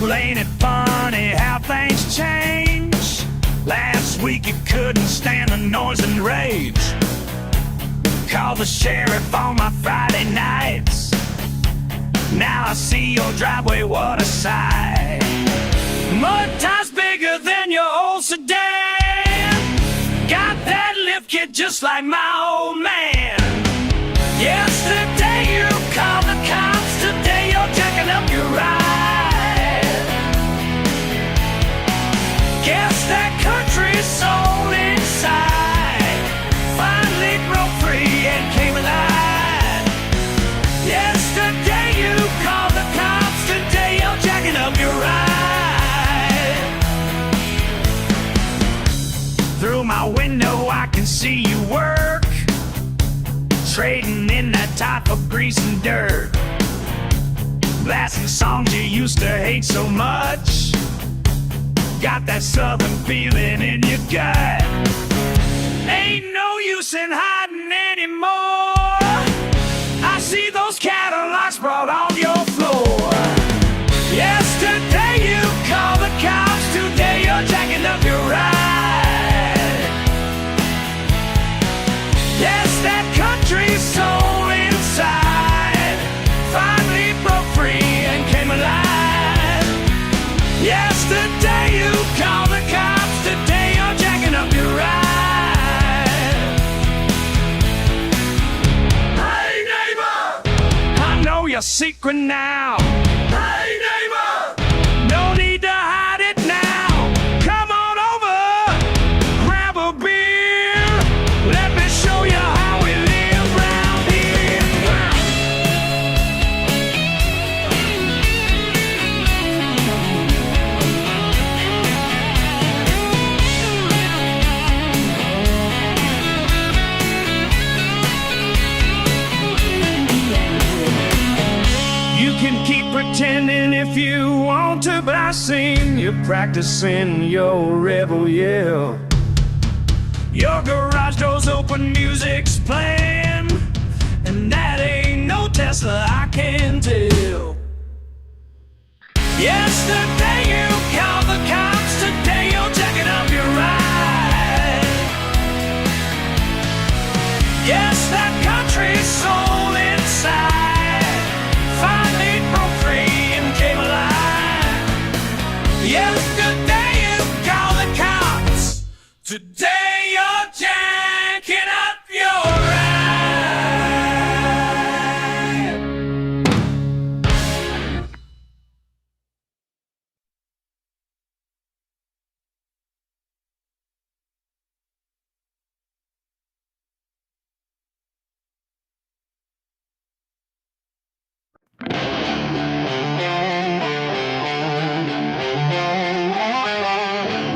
Well, ain't it funny how things change? Last week you couldn't stand the noise and rage. Call the sheriff on my Friday nights. Now I see your driveway, what a sight. Mud tires bigger than your old sedan. Got that lift kit just like my old man. Yesterday you called the cops, today you're jacking up your ride. Guess that country's soul inside finally broke free and came alive. Yesterday you called the cops, today you're jacking up your ride. Through my window I can see you work, trading in that type of grease and dirt, blasting songs you used to hate so much. Got that southern feeling in your gut. Ain't no use in hiding anymore. I see those Cadillacs brought on your floor. Yesterday you called the cops, today you're jacking up your ride. Yes, that country's soul inside finally broke free and came alive. Yesterday you called the cops, today you're jacking up your ride. Hey neighbor, I know your secret now. Hey neighbor, no need to hide it now. Come on over, grab a beer. Let me show you how we live round here. You can keep pretending if you want to, but I seen you practicing your rebel yell. Your garage doors open, music's playing, and that ain't no Tesla, I can tell. Yesterday you called the cops, today you're jacking up your ride. Yes, that country's soul inside finally broke free and came alive. Yesterday you called the cops, today you're jacking up your ride.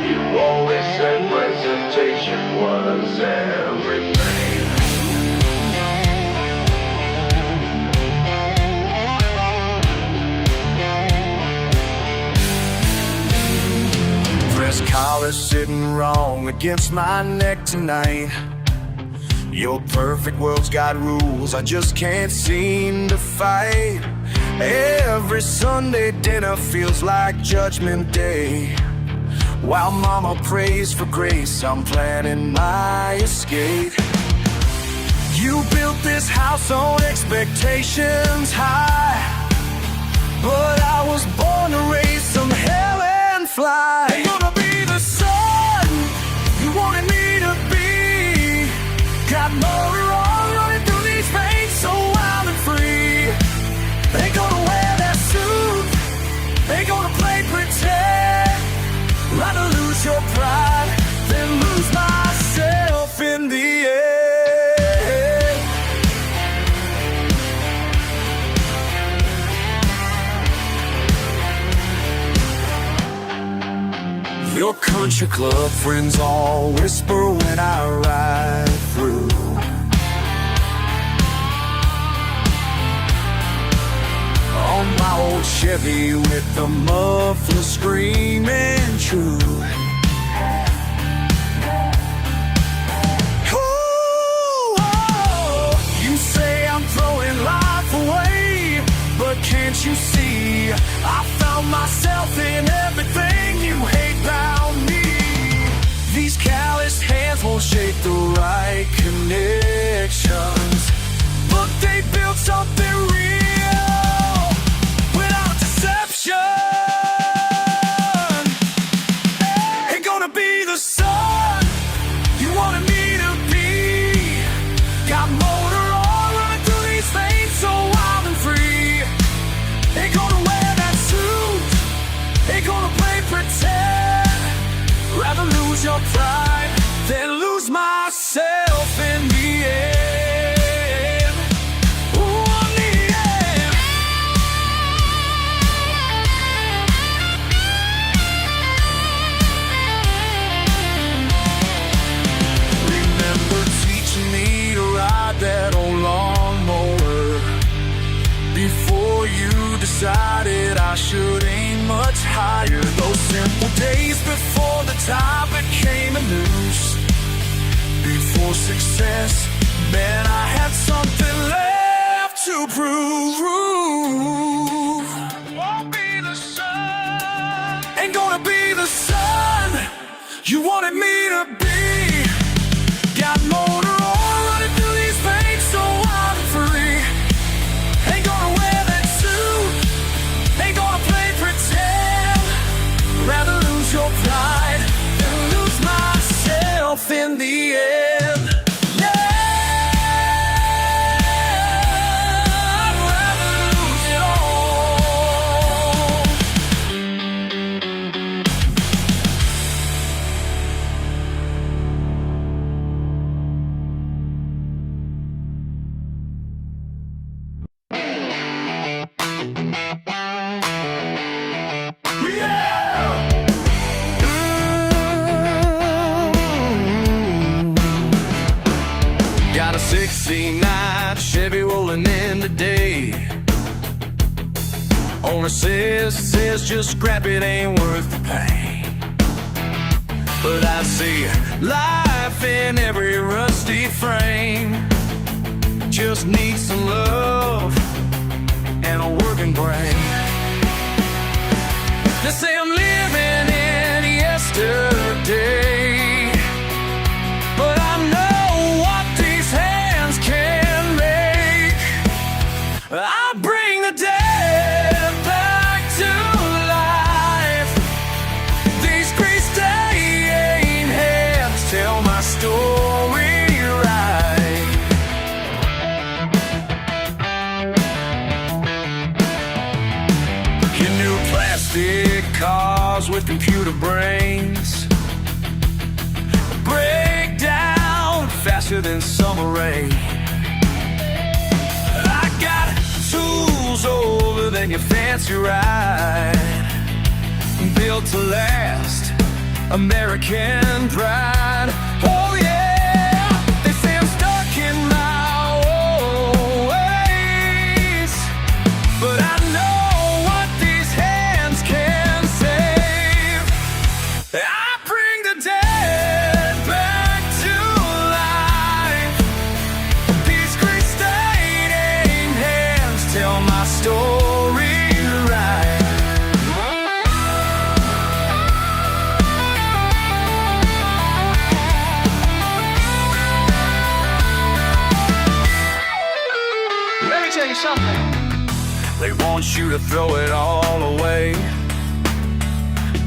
You always said presentation was everything. Dress collar sitting wrong against my neck tonight. Your perfect world's got rules I just can't seem to fight. Every Sunday dinner feels like Judgment Day. While mama prays for grace, I'm planning my escape. You built this house on expectations high, but I was born to raise some hell and fly. Your country club friends all whisper when I ride through. On my old Chevy with the muffler screaming true. You say I'm throwing life away, but can't you see I found myself in everything you hate about me. These callous hands won't shape the right connections, but they built something real without deception. Ain't gonna be the sun you wanted me to be. Got motor on running through these veins so wild and free. Ain't gonna wear that suit, ain't gonna play pretend. Rather lose your pride than lose myself in the end. Ooh, in the end. Remember teaching me to ride that old lawnmower before you decided I should aim much higher. Those simple days before the top became a noose. Before success, man, I had something left to prove. Won't be the sun, ain't gonna be the sun you wanted me to be. Got motor on running through these veins so wild and free. Ain't gonna wear that suit, ain't gonna play pretend. Rather lose your pride than lose myself in the end. Yeah, I'd rather lose it all. Got a 69 Chevy rolling in today. Owner says just scrap it, ain't worth the pain. But I see life in every rusty frame. Just need some love and a working brain. They say I'm living in yesterday, but I know what these hands can make. I bring the dead back to life. These grease-stained hands tell my story right. Your new plastic cars with computer brains break down faster than summer rain. I got tools older than your fancy ride, built to last, American pride. Oh yeah, they say I'm stuck in my old ways, but I know what these hands can save. I bring the dead back to life. These grease-stained hands tell my story right. Let me tell you something. They want you to throw it all away,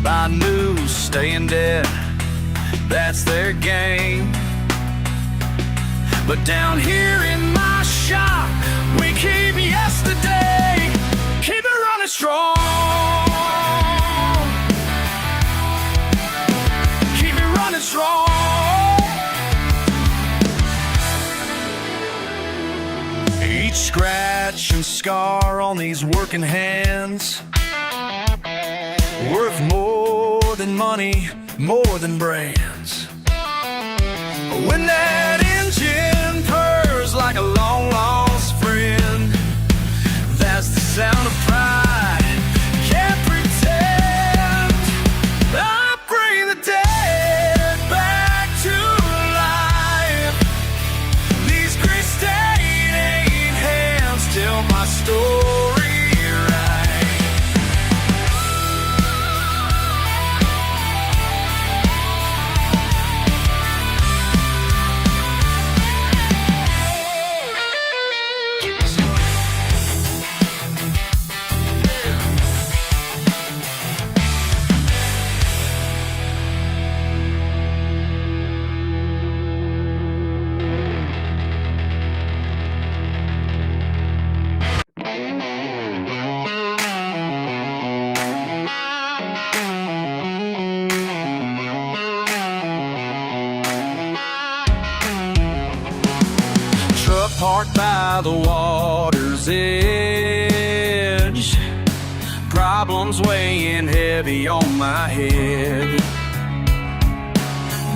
buy new, staying dead, that's their game. But down here in my shop, we keep yesterday, keep it running strong, keep it running strong. Each scratch and scar on these working hands worth more than money, more than brands. When that engine purrs like a long lost friend, that's the sound of pride. Can't pretend. I bring the dead back to life. These grease-stained hands tell my story. Parked by the water's edge, problems weighing heavy on my head.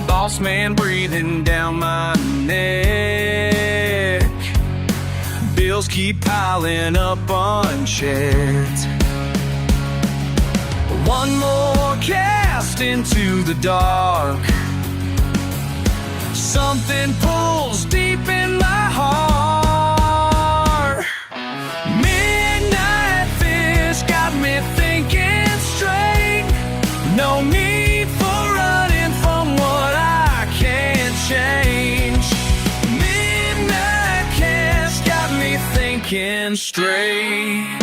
Boss man breathing down my neck. Bills keep piling up unchecked. One more cast into the dark. Something pulls deep in my heart. Midnight fish got me thinking straight. No need for running from what I can't change. Midnight fish got me thinking straight.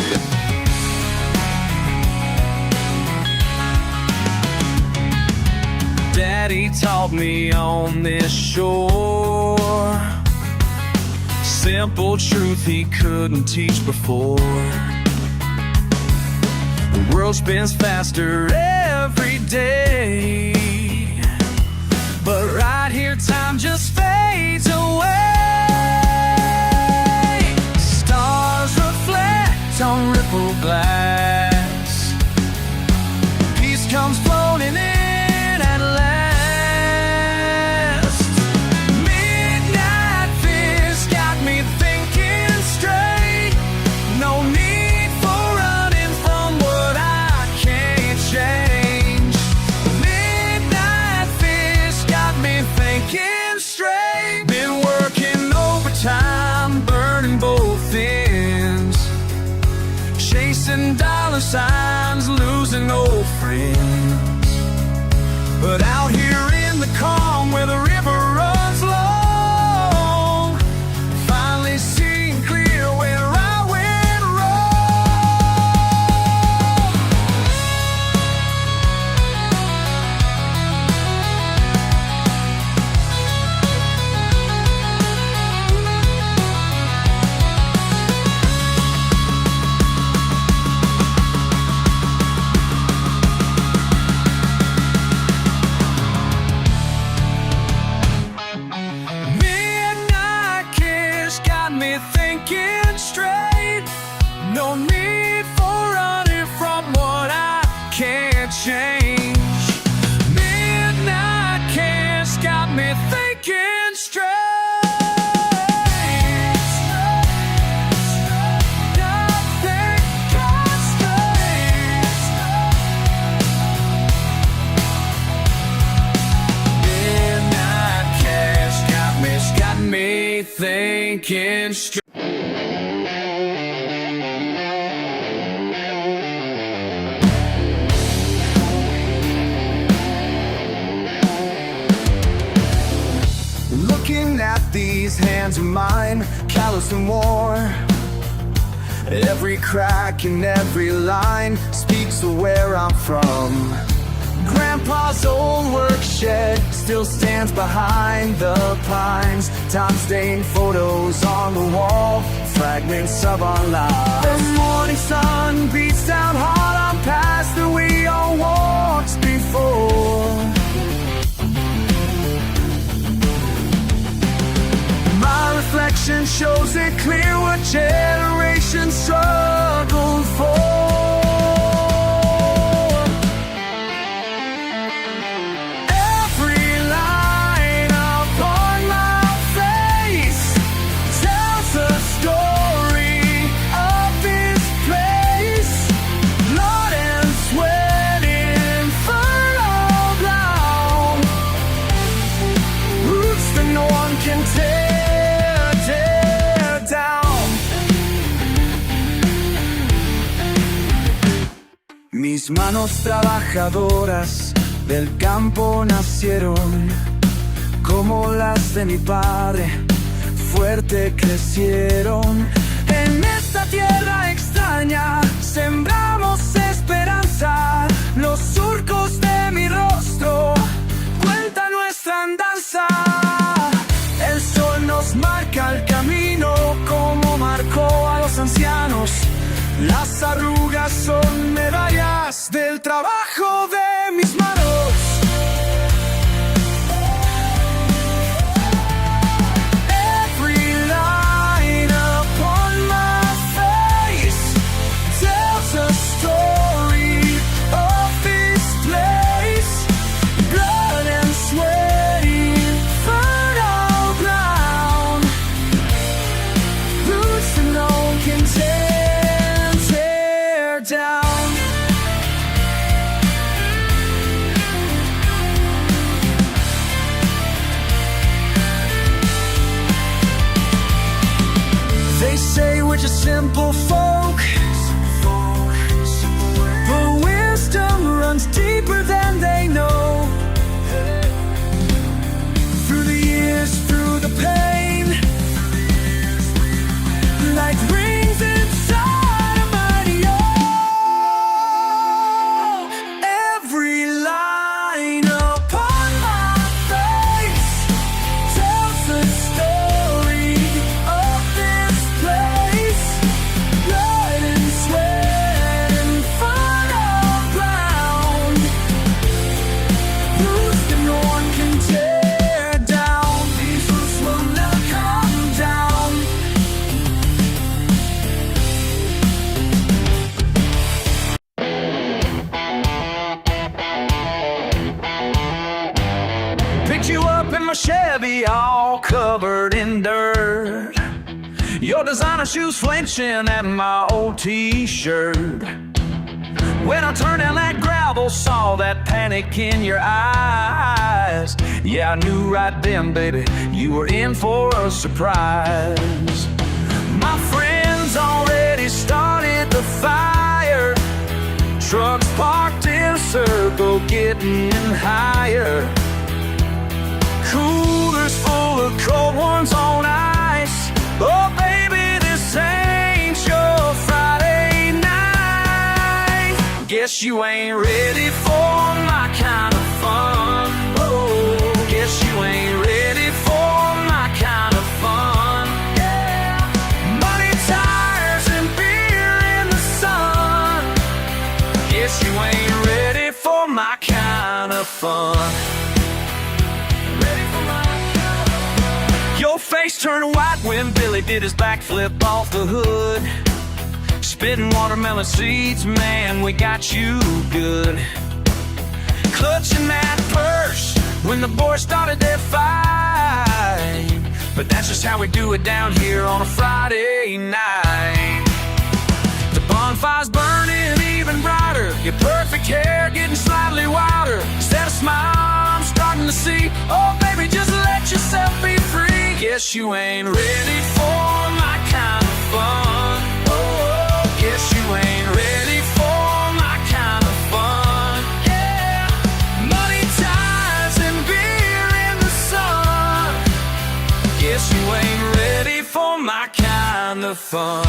Daddy taught me on this shore simple truth he couldn't teach before. The world spins faster every day, but right here time just fades away. Stars reflect on ripple glass. Peace comes floating in. Dollar signs, losing old friends. But out here in the calm where the river runs long, finally seeing clear where I went thinking straight. No need for running from what I can't change. Midnight kiss got me thinking straight. Nothing got straight. Midnight kiss got me thinking straight. Looking at these hands of mine, callous and worn. Every crack in every line speaks of where I'm from. Grandpa's old work shed still stands behind the pines. Time-stained photos on the wall, fragments of our lives. The morning sun beats down hard on paths that we all walked before. My reflection shows it clear what generations struggled for. Manos trabajadoras del campo nacieron, como las de mi padre, fuerte crecieron. En esta tierra extraña sembramos esperanza. Los surcos de mi rostro cuentan nuestra andanza. El sol nos marca el camino como marcó a los ancianos. Las arrugas son medallas del trabajo de mis manos. Every line upon my face tells a story of this place. Blood and sweaty, fertile ground, roots that no one can tear down. They say we're just simple folk, but wisdom runs deeper than they know. Through the years, through the pain, like rings inside a mighty oak. Every line upon my face tells the story of this place. Blood and sweat and fertile ground, roots that no one can tear down. These roots will never come down. Picked you up in my Chevy, all covered in dirt. Your designer shoes flinching at my old t-shirt. When I turned down that gravel, saw that panic in your eyes. Yeah, I knew right then, baby, you were in for a surprise. My friends already started the fire. Trucks parked in a circle, getting higher. Coolers full of cold ones on ice. Oh, baby, this ain't your Friday night. Guess you ain't ready for my kind of fun. Oh, guess you ain't ready for my kind of fun. Yeah, money, tires, and beer in the sun. Guess you ain't ready for my kind of fun. Your face turned white when Billy did his backflip off the hood. Spitting watermelon seeds, man, we got you good. Clutching that purse when the boys started their fight. But that's just how we do it down here on a Friday night. The bonfire's burning even brighter. Your perfect hair getting slightly wilder. Instead of smile, I'm starting to see. Oh, baby, just let yourself be free. Guess you ain't ready for my kind of fun. Oh, guess you ain't ready for my kind of fun. Yeah, money, ties, and beer in the sun. Guess you ain't ready for my kind of fun.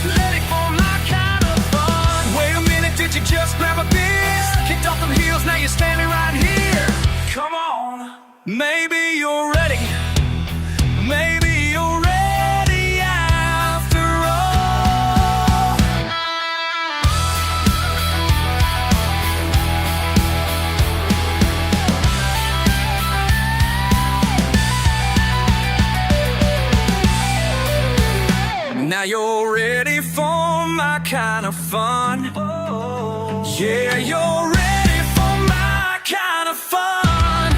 Ready for my kind of fun. Wait a minute, did you just grab a beer? Kicked off them heels, now you're standing right here. Come on, maybe you're ready. Maybe you're ready after all. Now you're ready for my kind of fun. Yeah, you're ready for my kind of fun.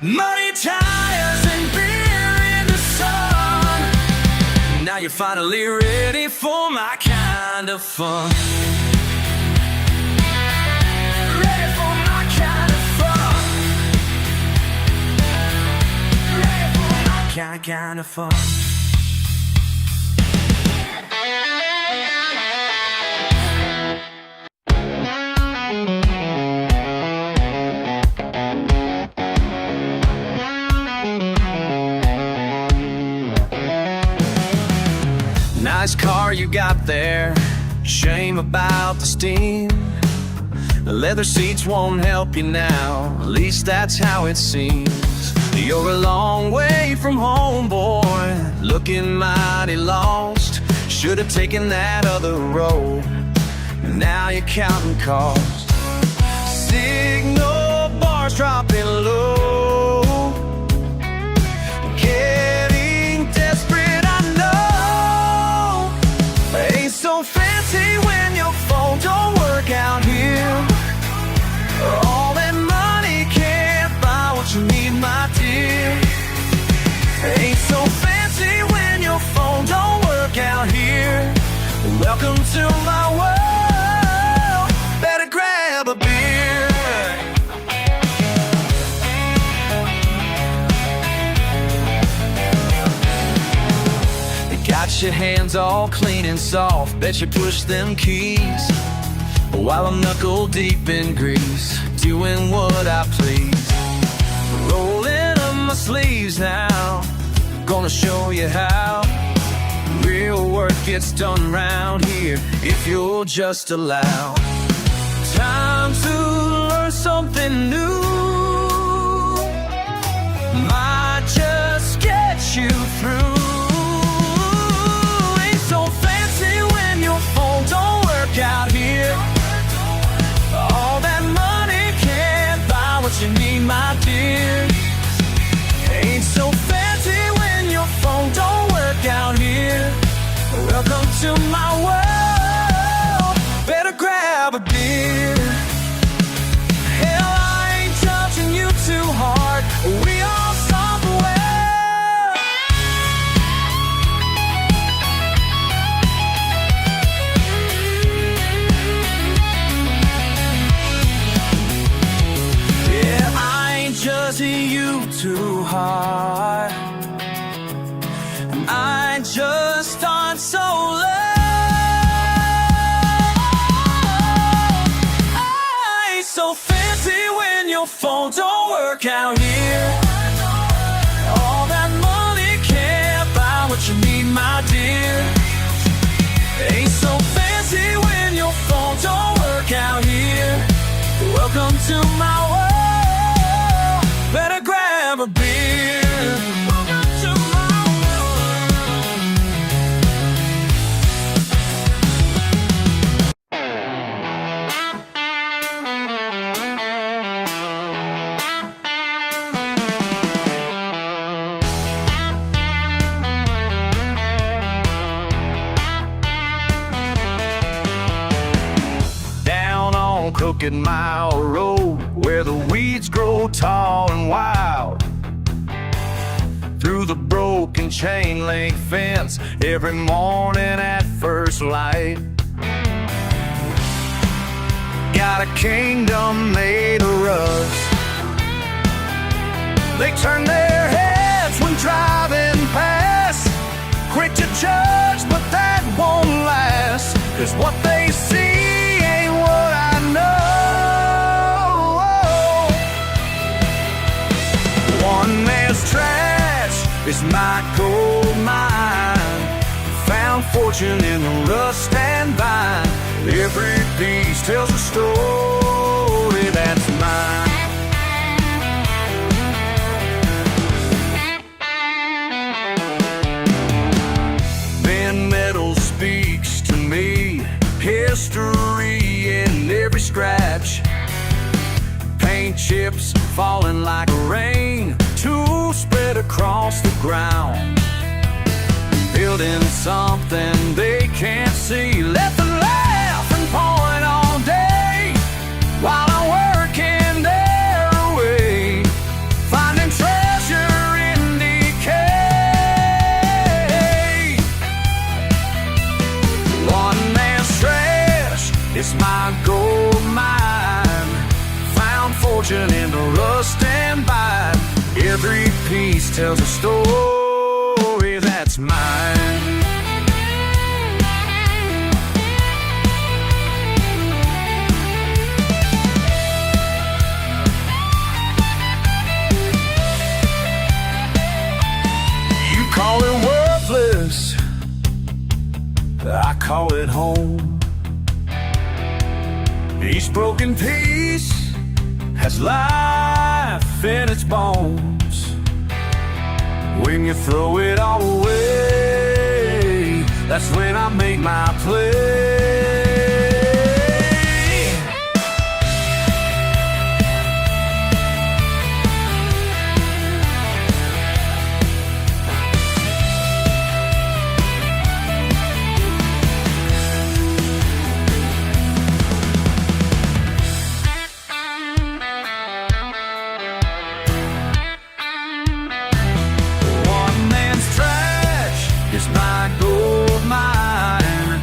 Money, tires, and beer in the sun. Now you're finally ready for my kind of fun. Ready for my kind of fun. Ready for my kind of fun. nice car you got there. Shame about the steam. The leather seats won't help you now, at least that's how it seems. You're a long way from home, boy, looking mighty lost. Should have taken that other road, now you're counting costs. Signal bars dropping low, getting desperate, I know. Ain't so fancy when your phone don't work out here. All that money can't buy what you need, my dear. Ain't so fancy when your phone don't work out here. Welcome to my world, better grab a beer. You got your hands all clean and soft, bet you push them keys while I'm knuckle deep in grease, doing what I please. Rolling up my sleeves now, gonna show you how real work gets done round here, if you'll just allow. Time to learn something new, might just get you through. Ain't so fancy when your phone don't work out here. All that money can't buy what you need, my dear. Ain't so fancy when your phone don't work out here. Welcome to my world, better grab a beer. Hell, I ain't judging you too hard, we all somewhere. Yeah, I ain't judging you too hard, I just aren't so low. I ain't so fancy when your phone don't work out here. All that money can't buy what you need, my dear. Ain't so fancy when your phone don't work out here. Welcome to my world, better grab a beer. Crooked Mile Road, where the weeds grow tall and wild, through the broken chain link fence every morning at first light. Got a kingdom made of rust, they turn their heads when driving past, quick to judge but that won't last, 'cause what they see ain't what I know. One man's trash is my gold mine, found fortune in the rust and vine. Every piece tells a story that's mine. Ben Metal speaks to me, history in every scratch, paint chips falling like rain, tools spread across the ground, building something they can't see, left and laugh and point all day, while I'm working their way, finding treasure in decay. One man's trash is my gold mine, found fortune in the rust and vine. Every piece tells a story that's mine. You call it worthless, at home. Each broken piece has life in its bones. When you throw it all away, that's when I make my play. My gold mine,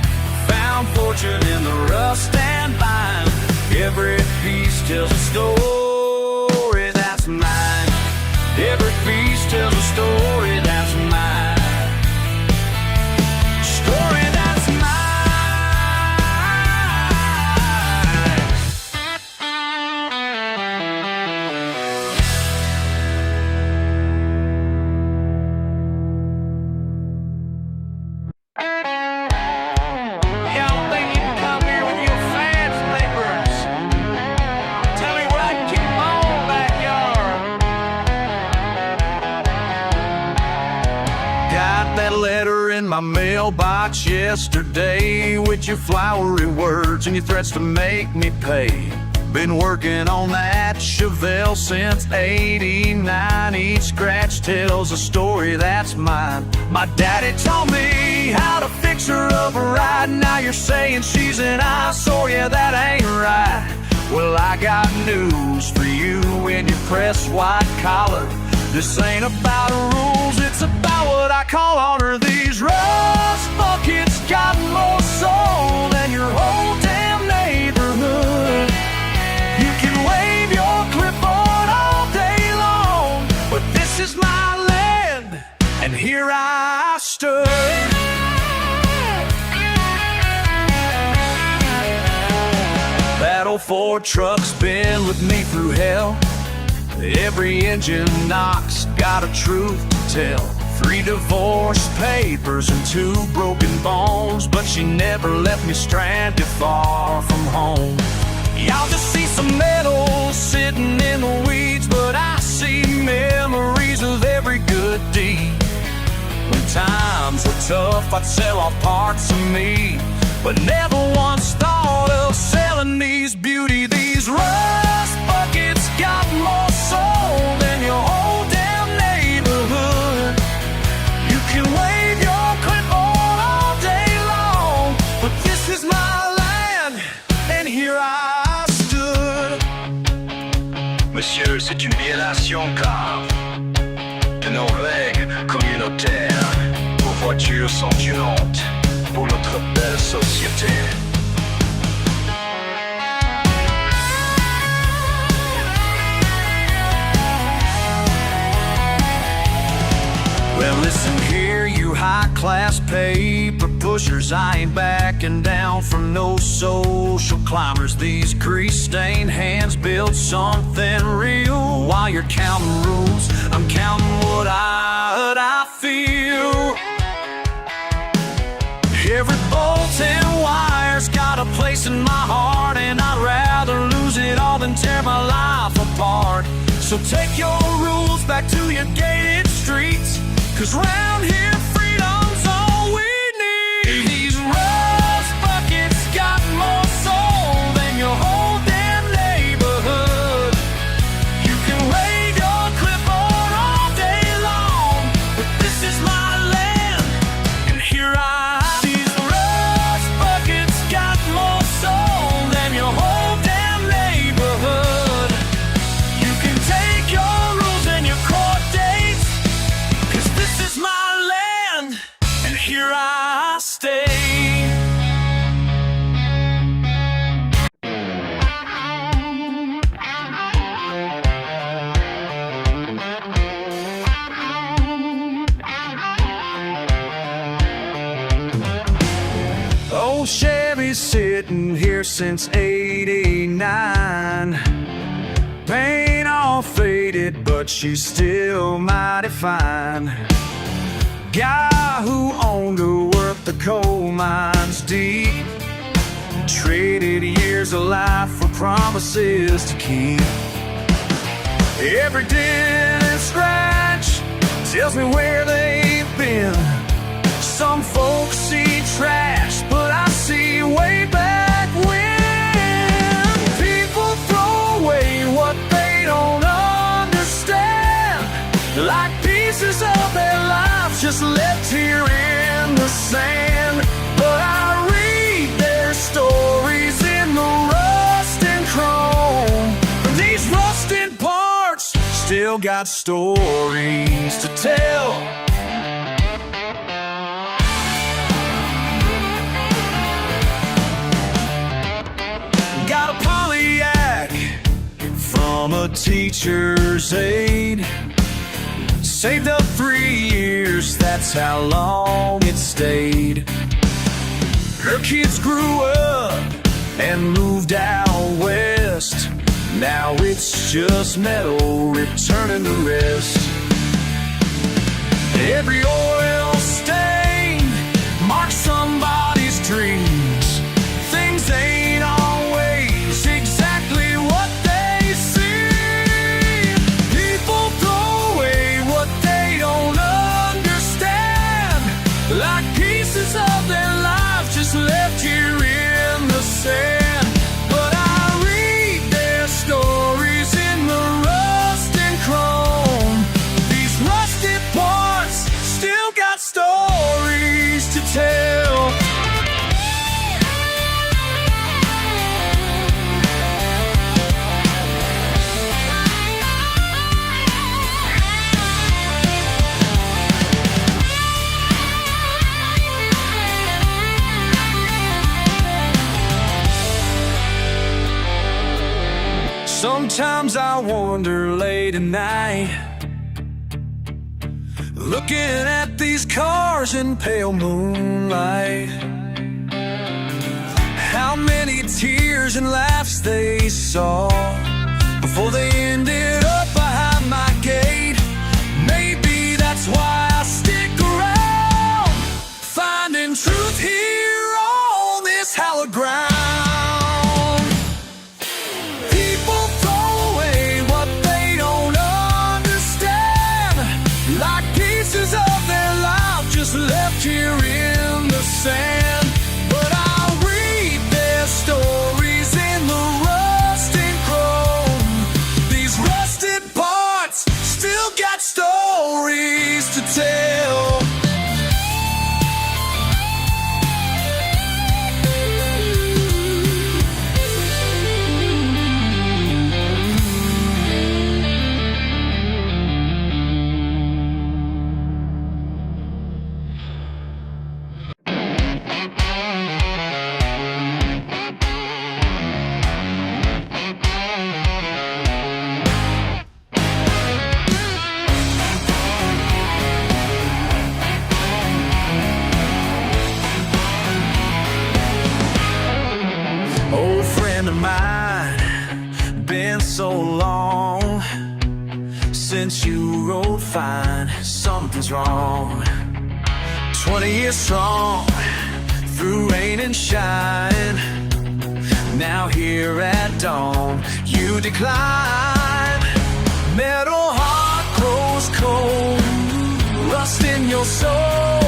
found fortune in the rust and vine. Every piece tells a story that's mine. Every piece tells a story that's mine. Story that's mine. My mailbox yesterday with your flowery words and your threats to make me pay. Been working on that Chevelle since '89. Each scratch tells a story that's mine. My daddy taught me how to fix her up right. Now you're saying she's an eyesore, yeah, that ain't right. Well, I got news for you in your press white collar. This ain't about rules, it's about what I call honor. These rust buckets got more soul than your whole damn neighborhood. You can wave your clipboard all day long, but this is my land, and here I stood. That old Ford truck's been with me through hell. Every engine knocks, got a truth to tell. 3 divorce papers and 2 broken bones, but she never left me stranded far from home. Y'all just see some metal sitting in the weeds, but I see memories of every good deed. When times were tough, I'd sell off parts of me, but never once thought of selling these beauty. These rust buckets got more soul than your whole damn neighborhood. You can wave your clipboard all day long, but this is my land, and here I stood. Monsieur, c'est une violation grave de nos règles communautaires. Vos voitures sont une honte pour notre belle société. Well, listen here, you high-class paper pushers, I ain't backing down from no social climbers. These grease-stained hands build something real. While you're counting rules, I'm counting what I feel. Every bolt and wire's got a place in my heart, and I'd rather lose it all than tear my life apart. So take your rules back to your gated streets, 'cause round here freedom's all we need. These rust buckets got more soul than your whole damn neighborhood. You can wave your clipboard all day long, but this is my land, and here I. These rust buckets got more soul than your whole damn neighborhood. You can take your rules and your court dates, 'cause this is my land, and here I stay. Old Chevy's sitting here since '89. Paint all faded, but she's still mighty fine. Guy who owned her worked the coal mines deep. Traded years of life for promises to keep. Every dent and scratch tells me where they've been. Some folks see trash, but I see way back when. People throw away what they don't understand, like pieces of their lives just left here in the sand. But I read their stories in the rust and chrome. These rusted parts still got stories to tell. Got a Pontiac from a teacher's aide. Saved up 3 years, that's how long it stayed. Her kids grew up and moved out west. Now it's just metal returning to rest. Every oil stain marks somebody's dreams. Things ain't always exactly what they seem. People throw away what they don't understand, like pieces of their lives just left here in the sand. But I read their stories in the rust and chrome. These rusted parts still got stories to tell. Sometimes I wonder late at night, looking at these cars in pale moonlight, how many tears and laughs they saw before they ended up behind my gate. Maybe that's why I stick around, finding truth here on this hallowed ground. Left here in the sand, but I'll read their stories in the rust and chrome. These rusted parts still got stories to tell. Old friend of mine, been so long since you rode fine, something's wrong. 20 years strong, through rain and shine. Now here at dawn, you decline. Metal heart grows cold, rust in your soul.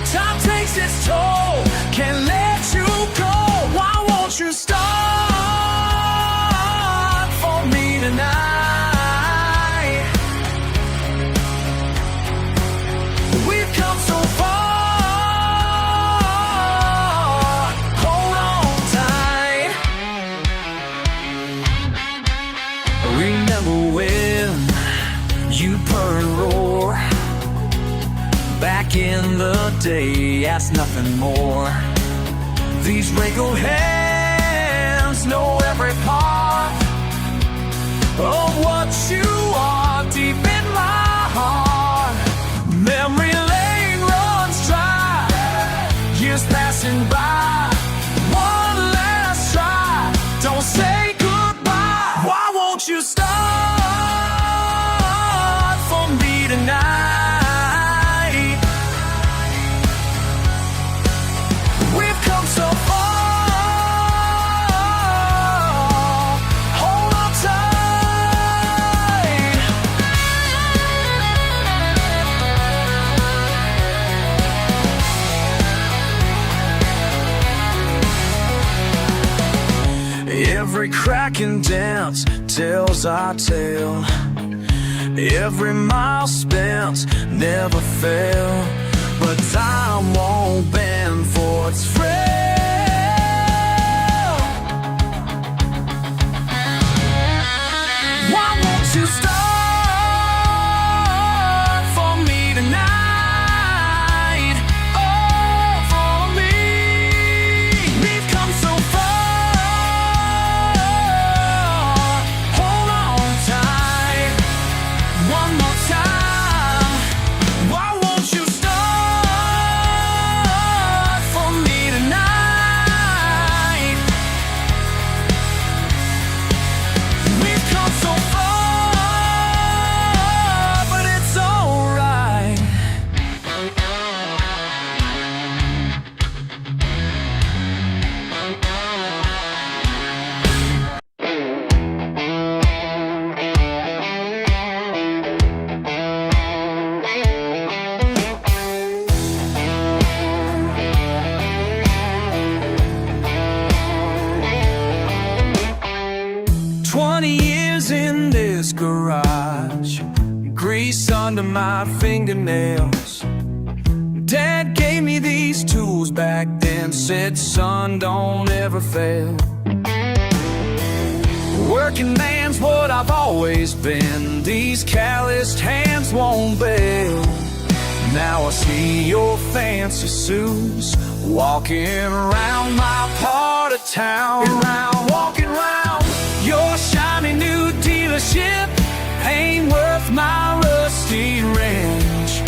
Time takes its toll, can't let you go. Why won't you start for me tonight? We've come so far, hold on tight. Remember when you purr and roar back in the day, ask nothing more. These wrinkled hands know every part of what you are deep in my heart. Memory lane runs dry, years passing by. One last try, don't say goodbye. Why won't you start for me tonight? I can dance tells our tale. Every mile spent never fail, but time won't bend for its frail. Why won't you start for me tonight? Oh, for me. We've come so far. Hold on tight. One more time. Why won't you start for me tonight? We've come so far, but it's alright. 20 years in this garage, grease under my fingernails. Dad gave me these tools back then, said, son, don't ever fail. Working man's what I've always been, these calloused hands won't bail. Now I see your fancy suits walking around my part of town. Walking around your shiny new dealership ain't worth my rusty wrench.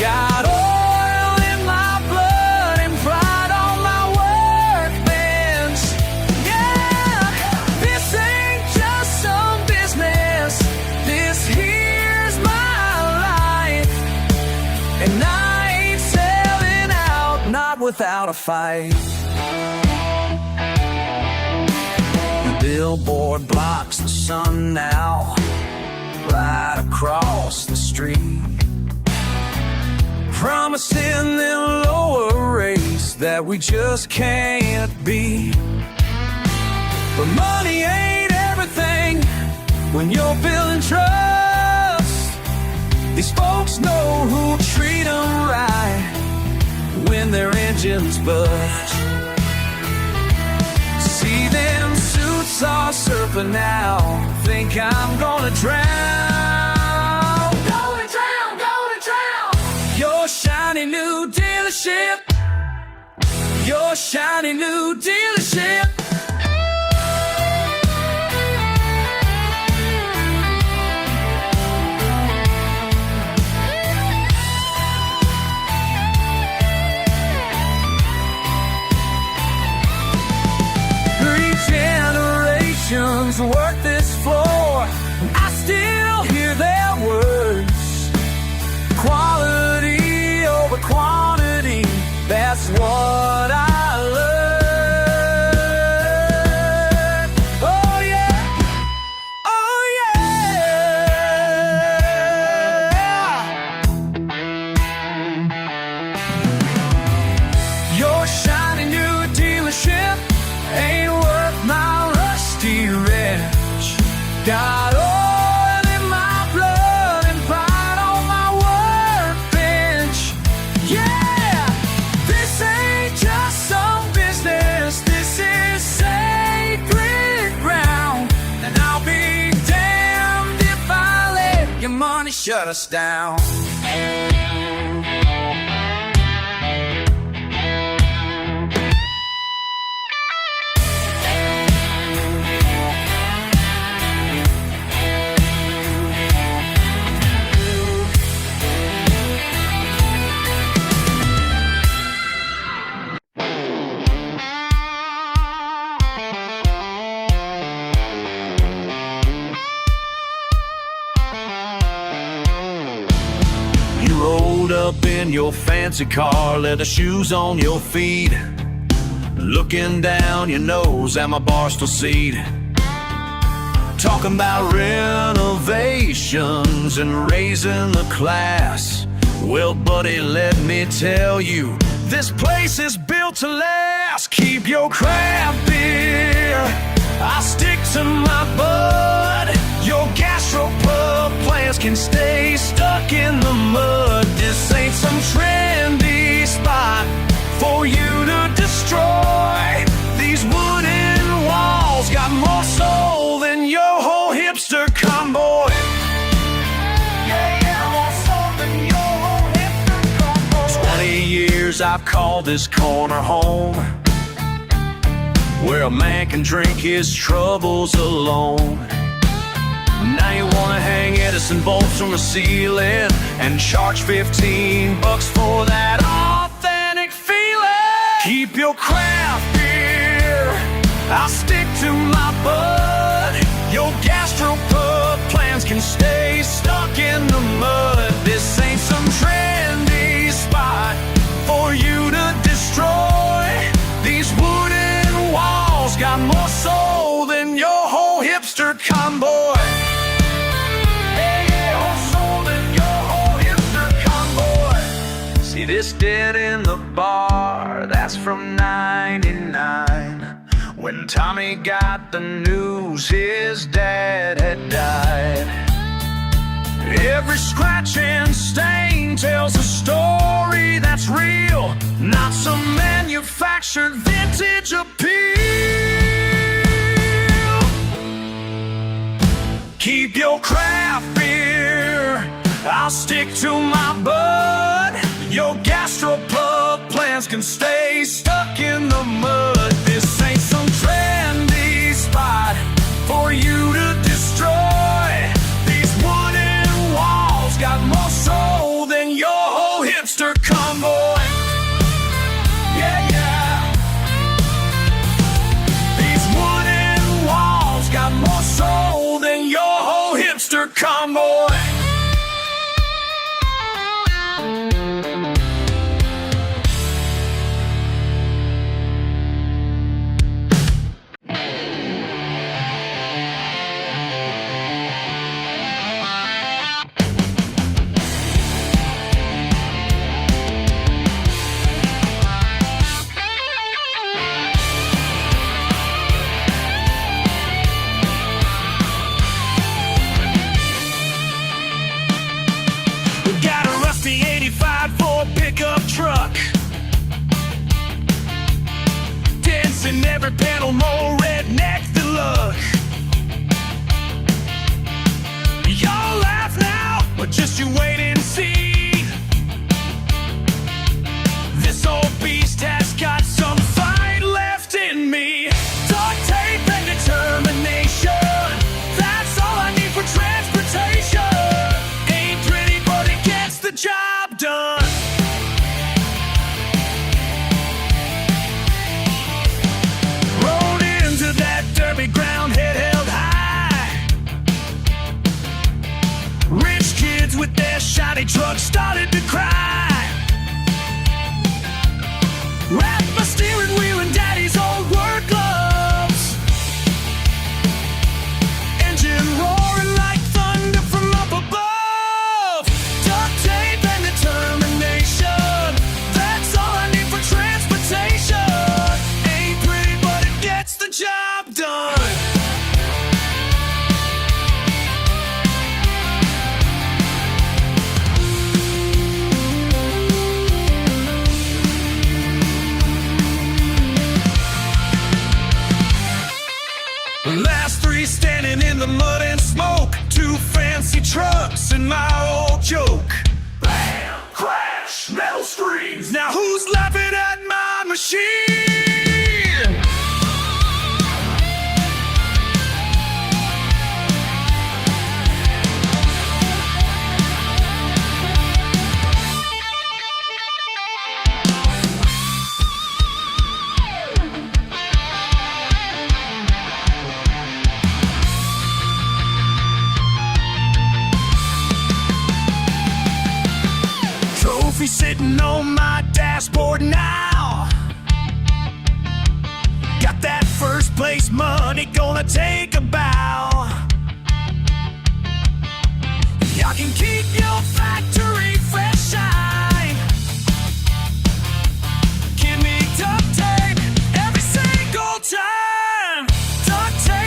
Got oil in my blood and pride on my workbench. Yeah, this ain't just some business, this here's my life. And I ain't selling out, not without a fight. The billboard blocks the sun now, right across the street, promising them lower rates that we just can't beat. But money ain't everything when you're building trust. These folks know who'll treat them right when their engines budge. See them suits all surfing now, think I'm gonna drown. Gonna drown, gonna drown. Your shiny new dealership, your shiny new dealership. Work this floor, I still hear their words. Quality over quantity, that's what I learned. Oh yeah, oh yeah. Your shiny new dealership ain't worth my rusty wrench. Got oil in my blood and pride on my workbench. Yeah, this ain't just some business, this is sacred ground. And I'll be damned if I let your money shut us down. Up in your fancy car, leather shoes on your feet, looking down your nose at my barstool seat, talking about renovations and raising the class. Well, buddy, let me tell you, this place is built to last. Keep your craft beer I stick to my bud. Your gastropub plans can stay stuck in the mud. This ain't some trendy spot for you to destroy. These wooden walls got more soul than your whole hipster convoy. More soul than your whole hipster convoy. 20 years I've called this corner home, where a man can drink his troubles alone. Now you wanna hang Edison bolts from the ceiling and charge 15 bucks for that authentic feeling. Keep your craft beer, I'll stick to my bud. Your gastropub plans can stay stuck in the mud. This ain't some trendy spot for you to destroy. These wooden walls got more soul than your whole hipster convoy. More soul than your whole hipster convoy. See this dead in the bar, that's from '99, when Tommy got the news his dad had died. Every scratch and stain tells a story that's real, not some manufactured vintage appeal. Keep your craft beer, I'll stick to my bud. Your gastropub plans can stay stuck in the mud. This ain't some trendy spot for you to destroy. These wooden walls got more soul than your whole hipster convoy. These wooden walls got more soul than your whole hipster convoy. Truck dancing every pedal, more redneck than luck. Y'all laugh now, but just you wait and see. This old beast has got some fight left in me. Duct tape and determination, that's all I need for transportation. Ain't pretty, but it gets the job done. Ground, head held high. Rich kids with their shiny trucks started to cry. Wrapped my steering wheel in daddy's old work gloves. Engine roaring like thunder from up above. Duct tape and determination, that's all I need for transportation. Ain't pretty, but it gets the job done. Last three standing in the mud and smoke, two fancy trucks and my old joke. Bam, crash, metal screams. Now who's laughing at my machine? Sitting on my dashboard now. Got that first place money, gonna take a bow. Y'all can keep your factory fresh shine. Give me duct tape every single time. Duct tape.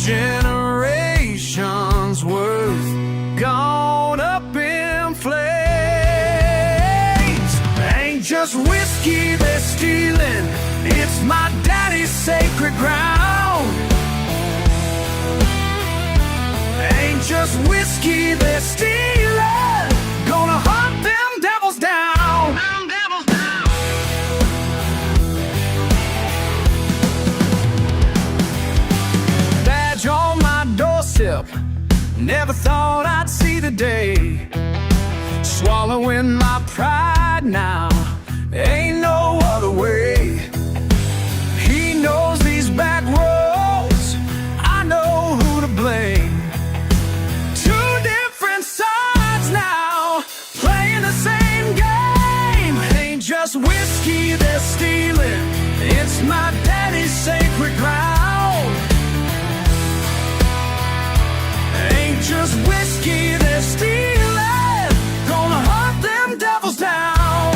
generations worth gone up in flames. Ain't just whiskey they're stealing, it's my daddy's sacred ground. Ain't just whiskey they're stealing, gonna hunt them devils down. Badge on my doorstep, never thought I'd see the day. Swallowing my pride now, ain't no other way. He knows these back roads, I know who to blame. Two different sides now, playing the same game. Ain't just whiskey they're stealing, it's my daddy's sacred ground. Ain't just whiskey they're stealing, gonna hunt them devils down.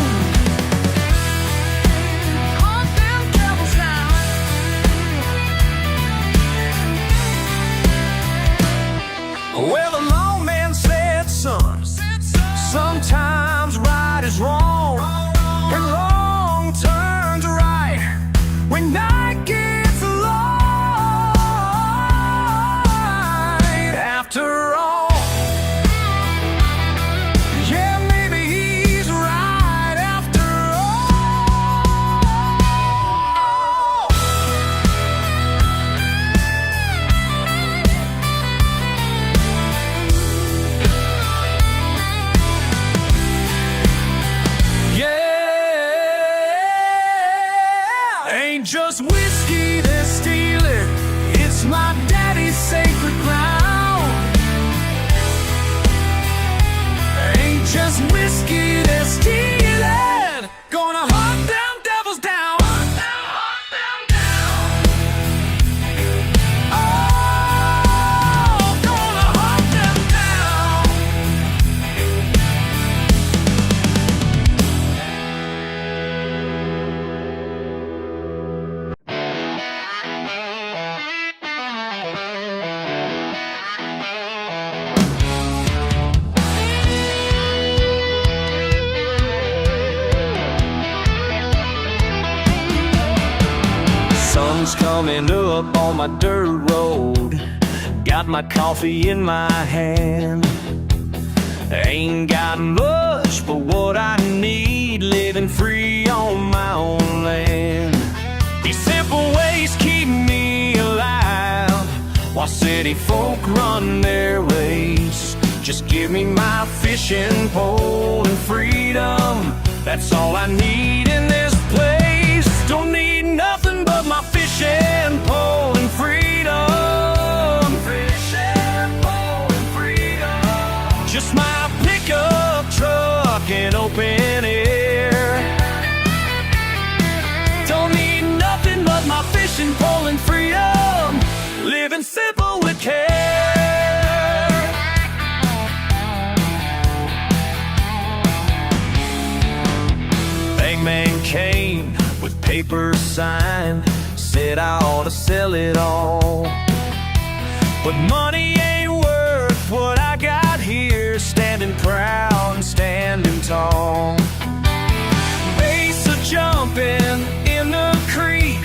Hunt them devils down. Well, the long man said, son, sometimes right is wrong, and wrong turns right when night gets light. After all, yeah, maybe he's right after all. Yeah, ain't just whiskey they're stealing, it's my daddy's sacred ground. Ain't just whiskey they're stealing, gonna hunt them devils down. Oh, gonna hunt them down. Sun's coming up on my dirt road, got my coffee in my hand. Ain't got much but what I need, living free on my own land. These simple ways keep me alive, while city folk run their ways. Just give me my fishing pole and freedom, that's all I need in this place. Don't need nothing but my fishing pole and freedom. Fishing pole and freedom. Just my pickup truck and open air. Don't need nothing but my fishing pole and freedom, living simple with care. Bagman came with paper signed, said I ought to sell it all. But money ain't worth what I got here, standing proud and standing tall. Bass a jumping in the creek,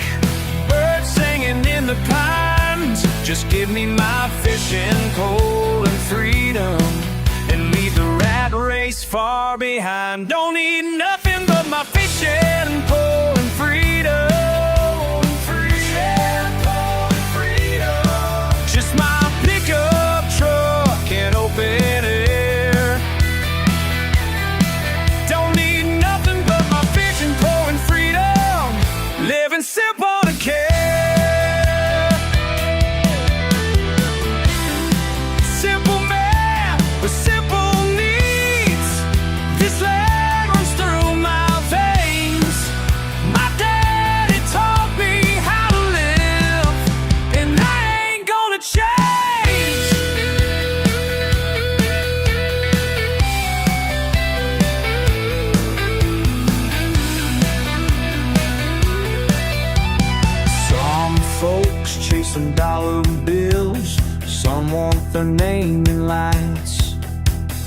birds singing in the pines. Just give me my fishing pole and freedom, and leave the rat race far behind. Don't need nothing but my fishing pole and freedom. Fishing pole and freedom. Just my pickup truck and open air. Don't need nothing but my fishing pole and freedom, living simple to care. Simple man with simple needs, this land runs through me. their name in lights.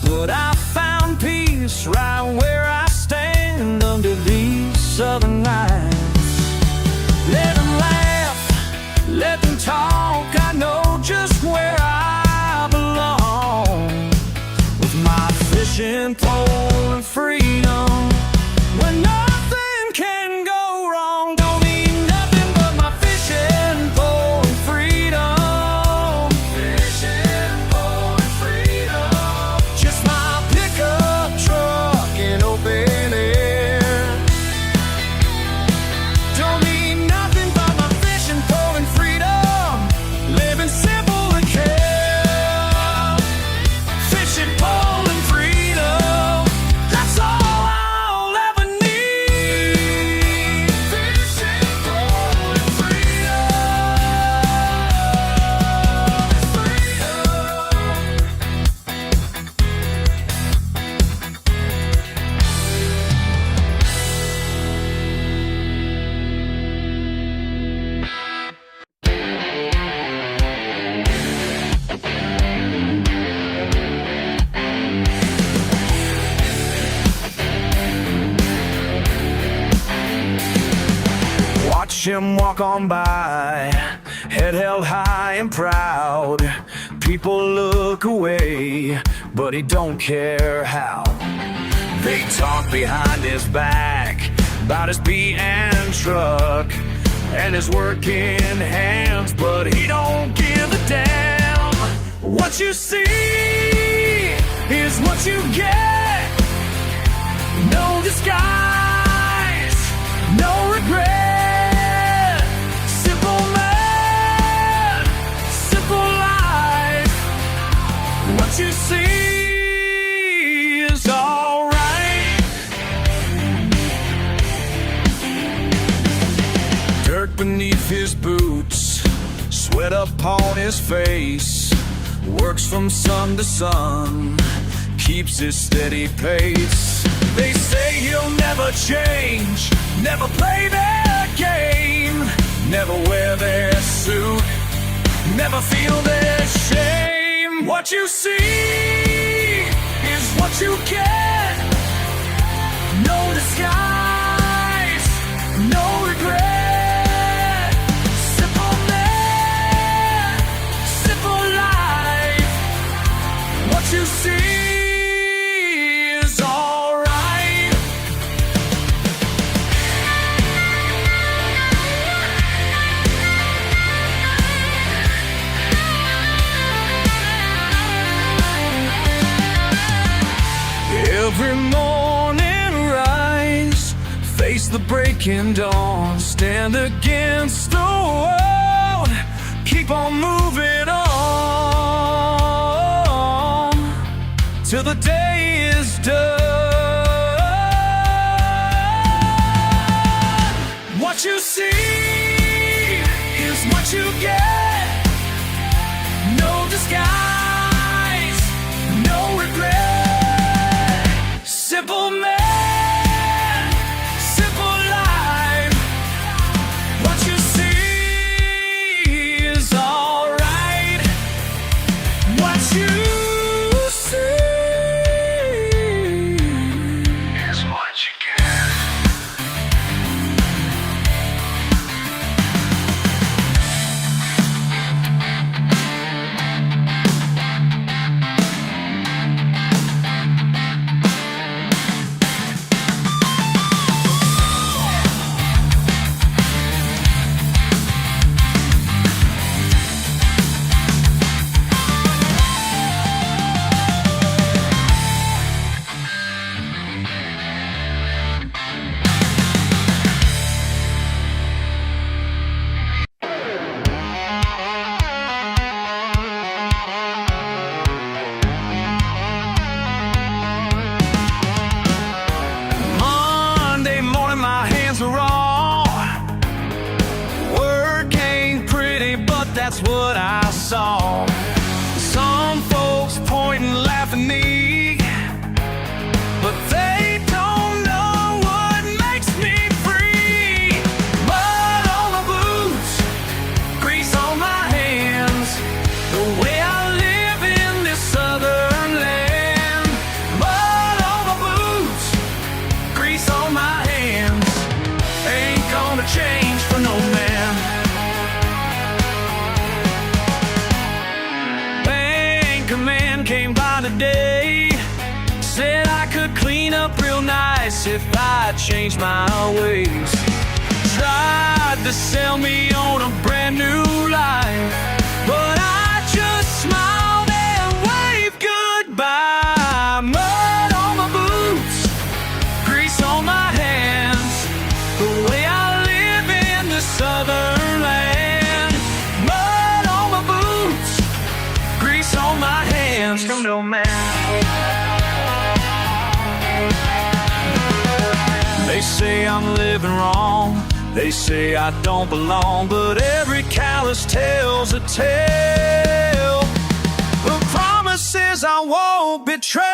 But I found peace right where I stand under these southern lights. Let them laugh, let them talk, I know just where I belong. With my fishing pole and freedom, when nothing can go wrong. Don't need nothing but my fishing pole and freedom. Fishing pole and freedom. Just my pickup truck and open air. Don't need nothing but my fishing pole and freedom. Living simple and care. Fishing pole and freedom. That's all I'll ever need. Fishing pole and watch him walk on by, head held high and proud. People look away, but he don't care how. They talk behind his back about his beat-and truck and his working hands, but he don't give a damn. What you see is what you get. No disguise, no regret. Simple man, simple life. What you see is alright. Dirt beneath his boots, sweat upon his face. Works from sun to sun, keeps his steady pace. They say he'll never change, never play their game, never wear their suit, never feel their shame. What you see is what you get. No disguise, no regret. Simple man, simple life. What you see is alright. Every morning rise, face the breaking dawn, stand against the world, keep on moving on till the day is done. What you see is what you get. No disguise, no regret. Simple man, simple life. What you see is alright. What you see is what you get. Monday morning, my hands are raw. Work ain't pretty, but that's what I saw. Some folks point and laugh at me, but they don't know what makes me free. Mud on my boots, grease on my hands. The way I live I changed my ways. Tried to sell me on a brand new life, but I just smiled and waved goodbye. Mud on my boots, grease on my hands, the way I live in the southern land. Mud on my boots, grease on my hands from no man. They say I'm living wrong, they say I don't belong, but every callous tale's a tale of promises I won't betray.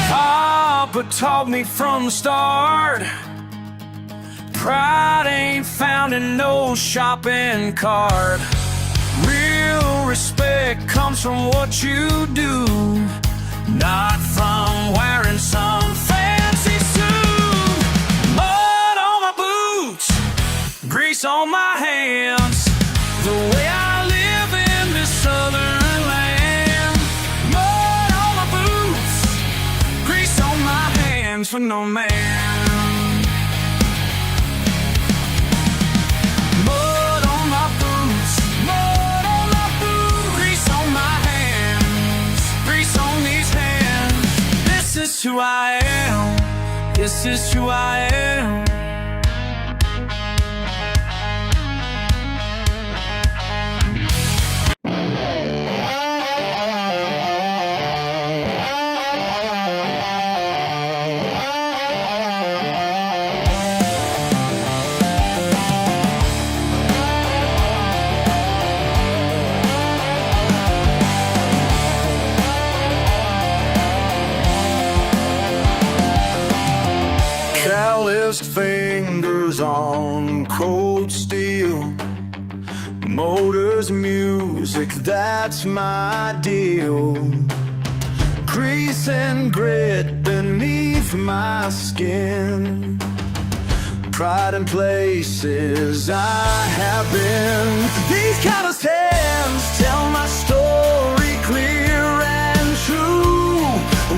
Papa taught me from the start, pride ain't found in no shopping cart. Real respect comes from what you do, not from wearing some fancy suit. Mud on my boots, grease on my hands, the way I live in this southern land. Mud on my boots, grease on my hands for no man. This is who I am, this is who I am. Calloused fingers on cold steel, motors, music, that's my deal. Grease and grit beneath my skin, pride in places I have been. These calloused hands tell my story clear and true,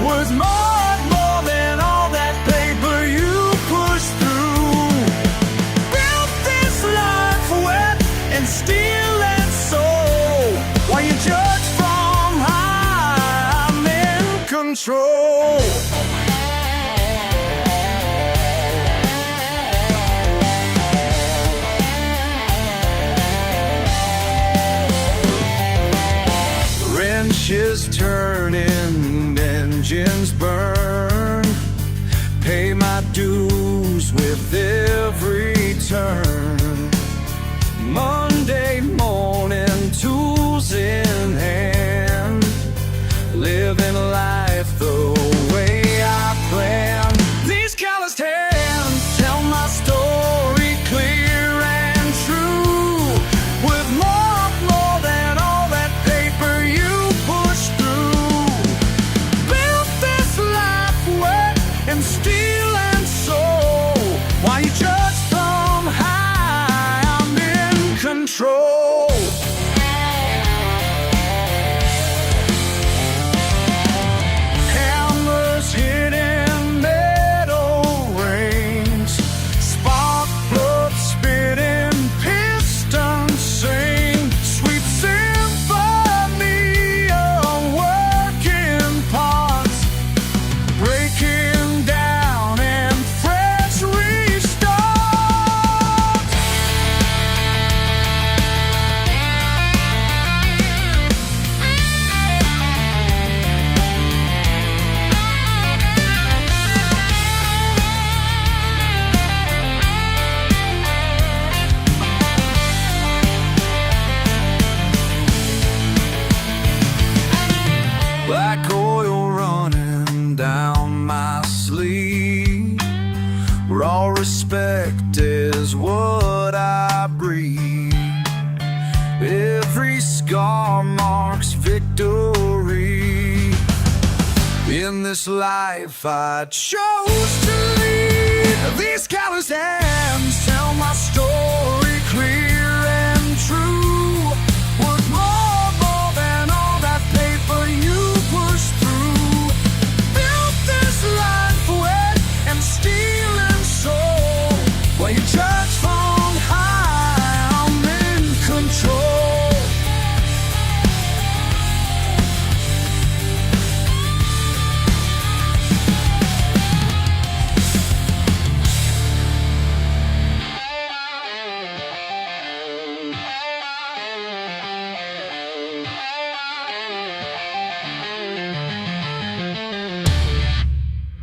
worth more than all that paper you push through. Built this life wet and steel and soul, while you judge from high, I'm in control. Wrenches turning, engines burn, pay my dues with every turn. Monday morning, tools in hand, living life the way I planned. These calloused hands tell my story clear and true, with more than all that paper you push through. Built this life wet and steel and soul, while you judge from high, I'm in control. Hammers hitting metal rings, spark plugs spitting, pistons sing, sweet symphony of working parts, breaking down and fresh restart. Black oil running down my sleeve, raw respect is what I breathe. Every scar marks victory. In this life I chose to lead. These calloused hands tell my story